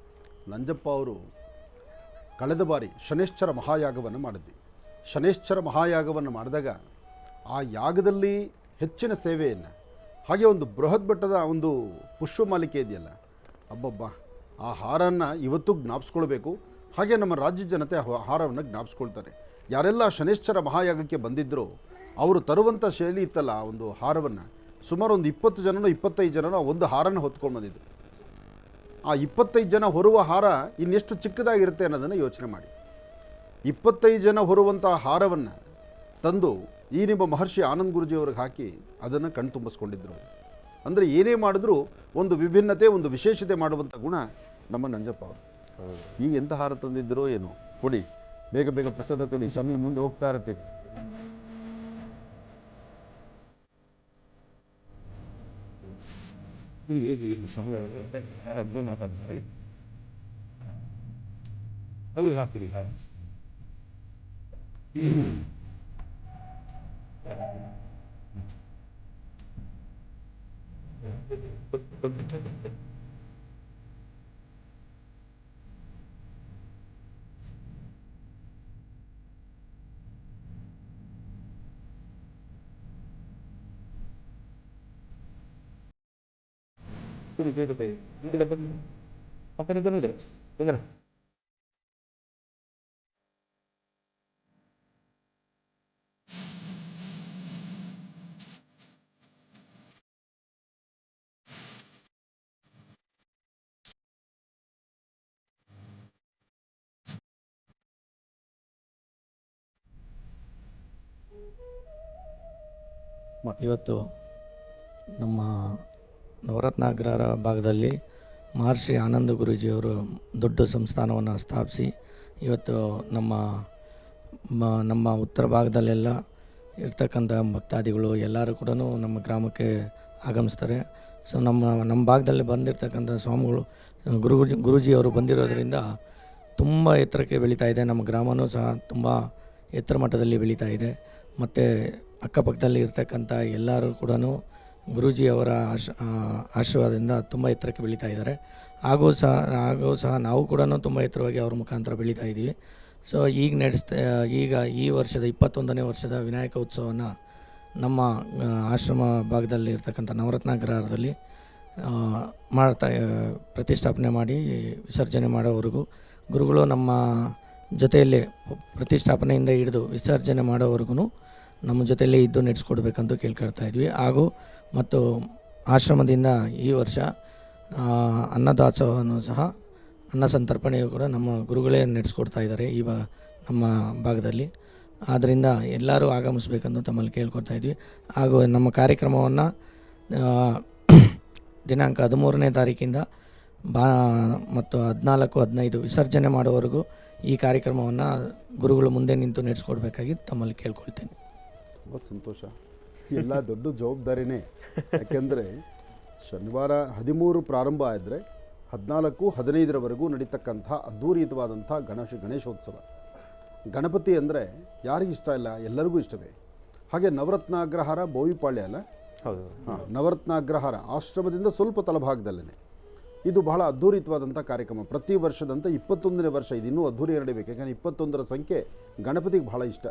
ನಂಜಪ್ಪ ಅವರು ಕಳೆದ ಬಾರಿ ಶನೇಶ್ಚರ ಮಹಾಯಾಗವನ್ನು ಮಾಡಿದ್ವಿ. ಶನೇಶ್ಚರ ಮಹಾಯಾಗವನ್ನು ಮಾಡಿದಾಗ ಆ ಯಾಗದಲ್ಲಿ ಹೆಚ್ಚಿನ ಸೇವೆಯನ್ನು, ಹಾಗೆ ಒಂದು ಬೃಹತ್ ಬೆಟ್ಟದ ಒಂದು ಪುಷ್ಪಮಾಲಿಕೆ ಇದೆಯಲ್ಲ, ಅಬ್ಬಬ್ಬ, ಆ ಹಾರನ್ನು ಇವತ್ತು ಜ್ಞಾಪಿಸ್ಕೊಳ್ಬೇಕು. ಹಾಗೆ ನಮ್ಮ ರಾಜ್ಯ ಜನತೆ ಹಾರವನ್ನು ಜ್ಞಾಪಿಸ್ಕೊಳ್ತಾರೆ. ಯಾರೆಲ್ಲ ಶನೇಶ್ಚರ ಮಹಾಯಾಗಕ್ಕೆ ಬಂದಿದ್ದರೋ ಅವರು ತರುವಂಥ ಶೈಲಿ ಇತ್ತಲ್ಲ, ಆ ಒಂದು ಹಾರವನ್ನು ಸುಮಾರು ಒಂದು 20 ಜನನೋ 25 ಜನನೋ ಒಂದು ಹಾರನ್ನು ಹೊತ್ಕೊಂಡು ಬಂದಿದ್ದು. ಆ 25 ಜನ ಹೊರುವ ಹಾರ ಇನ್ನೆಷ್ಟು ಚಿಕ್ಕದಾಗಿರುತ್ತೆ ಅನ್ನೋದನ್ನು ಯೋಚನೆ ಮಾಡಿ. 25 ಜನ ಹೊರುವಂಥ ಹಾರವನ್ನು ತಂದು ಈ ನಿಮ್ಮ ಮಹರ್ಷಿ ಆನಂದ್ ಗುರುಜಿಯವ್ರಿಗೆ ಹಾಕಿ ಅದನ್ನು ಕಣ್ತುಂಬಿಸ್ಕೊಂಡಿದ್ರು. ಅಂದರೆ ಏನೇ ಮಾಡಿದ್ರೂ ಒಂದು ವಿಭಿನ್ನತೆ, ಒಂದು ವಿಶೇಷತೆ ಮಾಡುವಂಥ ಗುಣ ನಮ್ಮ ನಂಜಪ್ಪ ಅವರು. ಈಗ ಎಂಥ ಹಾರ ತಂದಿದ್ದರೋ ಏನೋ, ಕೊಡಿ ಬೇಗ ಬೇಗ ಪ್ರಸಾದ ಕೊಡಿ, ಸಮಯ ಮುಂದೆ ಹೋಗ್ತಾ ಇರ್ತೀವಿ. ಇವತ್ತು ನಮ್ಮ ನವರತ್ನ ಅಗ್ರಹಾರ ಭಾಗದಲ್ಲಿ ಮಹರ್ಷಿ ಆನಂದ ಗುರೂಜಿಯವರು ದೊಡ್ಡ ಸಂಸ್ಥಾನವನ್ನು ಸ್ಥಾಪಿಸಿ ಇವತ್ತು ನಮ್ಮ ಉತ್ತರ ಭಾಗದಲ್ಲೆಲ್ಲ ಇರ್ತಕ್ಕಂಥ ಭಕ್ತಾದಿಗಳು ಎಲ್ಲರೂ ಕೂಡ ನಮ್ಮ ಗ್ರಾಮಕ್ಕೆ ಆಗಮಿಸ್ತಾರೆ. ಸೊ ನಮ್ಮ ಭಾಗದಲ್ಲಿ ಬಂದಿರತಕ್ಕಂಥ ಸ್ವಾಮಿಗಳು ಗುರೂಜಿಯವರು ಬಂದಿರೋದರಿಂದ ತುಂಬ ಎತ್ತರಕ್ಕೆ ಬೆಳೀತಾ ಇದೆ. ನಮ್ಮ ಗ್ರಾಮವೂ ಸಹ ತುಂಬ ಎತ್ತರ ಮಟ್ಟದಲ್ಲಿ ಬೆಳೀತಾ ಇದೆ. ಮತ್ತು ಅಕ್ಕಪಕ್ಕದಲ್ಲಿ ಇರ್ತಕ್ಕಂಥ ಎಲ್ಲರೂ ಕೂಡ ಗುರೂಜಿಯವರ ಆಶೀರ್ವಾದದಿಂದ ತುಂಬ ಎತ್ತರಕ್ಕೆ ಬೆಳೀತಾ ಇದ್ದಾರೆ. ಹಾಗೂ ಸಹ ನಾವು ಕೂಡ ತುಂಬ ಎತ್ತರವಾಗಿ ಅವ್ರ ಮುಖಾಂತರ ಬೆಳೀತಾ ಇದ್ದೀವಿ. ಸೊ ಈಗ ಈ ವರ್ಷದ 21ನೇ ವರ್ಷದ ವಿನಾಯಕ ಉತ್ಸವವನ್ನು ನಮ್ಮ ಆಶ್ರಮ ಭಾಗದಲ್ಲಿ ಇರ್ತಕ್ಕಂಥ ನವರತ್ನ ಅಗ್ರಹಾರದಲ್ಲಿ ಪ್ರತಿಷ್ಠಾಪನೆ ಮಾಡಿ ವಿಸರ್ಜನೆ ಮಾಡೋವರೆಗೂ ಗುರುಗಳು ನಮ್ಮ ಜೊತೆಯಲ್ಲೇ ಪ್ರತಿಷ್ಠಾಪನೆಯಿಂದ ಹಿಡಿದು ವಿಸರ್ಜನೆ ಮಾಡೋವರೆಗೂ ನಮ್ಮ ಜೊತೆಯಲ್ಲೇ ಇದ್ದು ನಡೆಸ್ಕೊಡ್ಬೇಕಂತ ಕೇಳ್ಕೊಳ್ತಾ ಇದ್ವಿ. ಹಾಗೂ ಮತ್ತು ಆಶ್ರಮದಿಂದ ಈ ವರ್ಷ ಅನ್ನದಾಸೋಹವನ್ನು ಸಹ ಅನ್ನ ಸಂತರ್ಪಣೆಯು ಕೂಡ ನಮ್ಮ ಗುರುಗಳೇ ನಡೆಸ್ಕೊಡ್ತಾ ಇದ್ದಾರೆ ನಮ್ಮ ಭಾಗದಲ್ಲಿ. ಆದ್ದರಿಂದ ಎಲ್ಲರೂ ಆಗಮಿಸ್ಬೇಕಂತ ತಮ್ಮಲ್ಲಿ ಕೇಳ್ಕೊಳ್ತಾ ಇದ್ವಿ. ಹಾಗೂ ನಮ್ಮ ಕಾರ್ಯಕ್ರಮವನ್ನು ದಿನಾಂಕ 13ನೇ ತಾರೀಕಿಂದ ಮತ್ತು 14, 15 ವಿಸರ್ಜನೆ ಮಾಡುವವರೆಗೂ ಈ ಕಾರ್ಯಕ್ರಮವನ್ನು ಗುರುಗಳು ಮುಂದೆ ನಿಂತು ನಡೆಸ್ಕೊಡ್ಬೇಕಾಗಿ ತಮ್ಮಲ್ಲಿ ಕೇಳ್ಕೊಳ್ತೇನೆ. ತುಂಬ ಸಂತೋಷ. ಎಲ್ಲ ದೊಡ್ಡ ಜವಾಬ್ದಾರಿನೇ. ಯಾಕೆಂದರೆ ಶನಿವಾರ 13 ಪ್ರಾರಂಭ ಆದರೆ 14, 15ರವರೆಗೂ ನಡೀತಕ್ಕಂಥ ಅದ್ಭುತವಾದಂಥ ಗಣೇಶೋತ್ಸವ. ಗಣಪತಿ ಅಂದರೆ ಯಾರಿಗಿಷ್ಟ ಇಲ್ಲ, ಎಲ್ಲರಿಗೂ ಇಷ್ಟವೇ. ಹಾಗೆ ನವರತ್ನ ಅಗ್ರಹಾರ ಬೋವಿಪಾಳ್ಯ ಅಲ್ಲ, ಹೌದು. ನವರತ್ನ ಅಗ್ರಹಾರ ಆಶ್ರಮದಿಂದ ಸ್ವಲ್ಪ ತಳಭಾಗದಲ್ಲೇ ಇದು ಬಹಳ ಅದ್ಧೂರಿತವಾದಂಥ ಕಾರ್ಯಕ್ರಮ. ಪ್ರತಿ ವರ್ಷದಂತೆ 21ನೇ ವರ್ಷ ಇದು ಇನ್ನೂ ಅದ್ಧೂರಿ ನಡೀಬೇಕು. ಯಾಕಂದರೆ 21ರ ಸಂಖ್ಯೆ ಗಣಪತಿಗೆ ಬಹಳ ಇಷ್ಟ.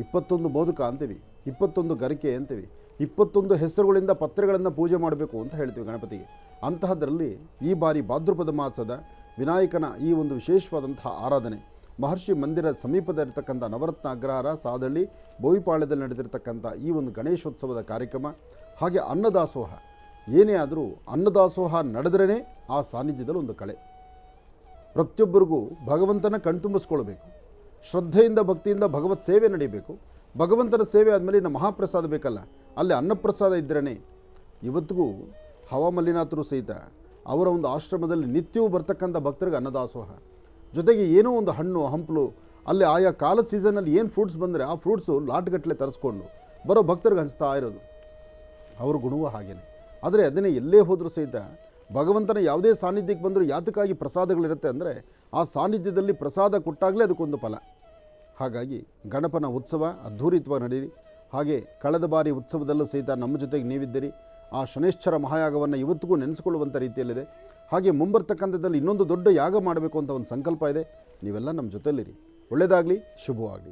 21 ಮೋದಕ ಅಂತೀವಿ, 21 ಗರಿಕೆ ಅಂತೀವಿ, 21 ಹೆಸರುಗಳಿಂದ ಪತ್ರೆಗಳನ್ನು ಪೂಜೆ ಮಾಡಬೇಕು ಅಂತ ಹೇಳ್ತೀವಿ ಗಣಪತಿಗೆ. ಅಂತಹದರಲ್ಲಿ ಈ ಬಾರಿ ಭಾದ್ರಪದ ಮಾಸದ ವಿನಾಯಕನ ಈ ಒಂದು ವಿಶೇಷವಾದಂತಹ ಆರಾಧನೆ ಮಹರ್ಷಿ ಮಂದಿರ ಸಮೀಪದ ಇರತಕ್ಕಂಥ ನವರತ್ನ ಅಗ್ರಹಾರ ಸಾದಳ್ಳಿ ಬೋವಿಪಾಳ್ಯದಲ್ಲಿ ನಡೆದಿರ್ತಕ್ಕಂಥ ಈ ಒಂದು ಗಣೇಶೋತ್ಸವದ ಕಾರ್ಯಕ್ರಮ. ಹಾಗೆ ಅನ್ನದಾಸೋಹ, ಏನೇ ಆದರೂ ಅನ್ನದಾಸೋಹ ನಡೆದ್ರೇ ಆ ಸಾನ್ನಿಧ್ಯದಲ್ಲಿ ಒಂದು ಕಳೆ. ಪ್ರತಿಯೊಬ್ಬರಿಗೂ ಭಗವಂತನ ಕಣ್ತುಂಬಿಸ್ಕೊಳ್ಬೇಕು, ಶ್ರದ್ಧೆಯಿಂದ ಭಕ್ತಿಯಿಂದ ಭಗವತ್ ಸೇವೆ ನಡೀಬೇಕು. ಭಗವಂತನ ಸೇವೆ ಆದಮೇಲೆ ಇನ್ನು ಮಹಾಪ್ರಸಾದ ಬೇಕಲ್ಲ, ಅಲ್ಲಿ ಅನ್ನಪ್ರಸಾದ ಇದ್ದರೇ. ಇವತ್ತಿಗೂ ಹವಾಮಲ್ಲಿನಾಥರು ಸಹಿತ ಅವರ ಒಂದು ಆಶ್ರಮದಲ್ಲಿ ನಿತ್ಯವೂ ಬರ್ತಕ್ಕಂಥ ಭಕ್ತರಿಗೆ ಅನ್ನದಾಸೋಹ, ಜೊತೆಗೆ ಏನೋ ಒಂದು ಹಣ್ಣು ಹಂಪಲು ಅಲ್ಲಿ ಆಯಾ ಕಾಲ ಸೀಸನಲ್ಲಿ ಏನು ಫ್ರೂಟ್ಸ್ ಬಂದರೆ ಆ ಫ್ರೂಟ್ಸು ಲಾಟ್ಗಟ್ಟಲೆ ತರಿಸ್ಕೊಂಡು ಬರೋ ಭಕ್ತರಿಗೆ ಹಂಚ್ತಾ ಇರೋದು. ಅವ್ರ ಗುಣವೂ ಹಾಗೇನೆ. ಆದರೆ ಅದನ್ನೇ ಎಲ್ಲೇ ಹೋದರೂ ಸಹಿತ ಭಗವಂತನ ಯಾವುದೇ ಸಾನ್ನಿಧ್ಯಕ್ಕೆ ಬಂದರೂ ಯಾತಕ್ಕಾಗಿ ಪ್ರಸಾದಗಳಿರುತ್ತೆ ಅಂದರೆ ಆ ಸಾನ್ನಿಧ್ಯದಲ್ಲಿ ಪ್ರಸಾದ ಕೊಟ್ಟಾಗಲೇ ಅದಕ್ಕೊಂದು ಫಲ. ಹಾಗಾಗಿ ಗಣಪನ ಉತ್ಸವ ಅದ್ಧೂರಿತವಾಗಿ ನಡೀರಿ. ಹಾಗೆ ಕಳೆದ ಬಾರಿ ಉತ್ಸವದಲ್ಲೂ ಸಹಿತ ನಮ್ಮ ಜೊತೆಗೆ ನೀವಿದ್ದೀರಿ. ಆ ಶನೇಶ್ವರ ಮಹಾಯಾಗವನ್ನು ಇವತ್ತಿಗೂ ನೆನೆಸ್ಕೊಳ್ಳುವಂಥ ರೀತಿಯಲ್ಲಿದೆ. ಹಾಗೆ ಮುಂಬರ್ತಕ್ಕಂಥದ್ದಲ್ಲಿ ಇನ್ನೊಂದು ದೊಡ್ಡ ಯಾಗ ಮಾಡಬೇಕು ಅಂತ ಒಂದು ಸಂಕಲ್ಪ ಇದೆ. ನೀವೆಲ್ಲ ನಮ್ಮ ಜೊತೆಯಲ್ಲಿರಿ. ಒಳ್ಳೆಯದಾಗಲಿ, ಶುಭವಾಗಲಿ.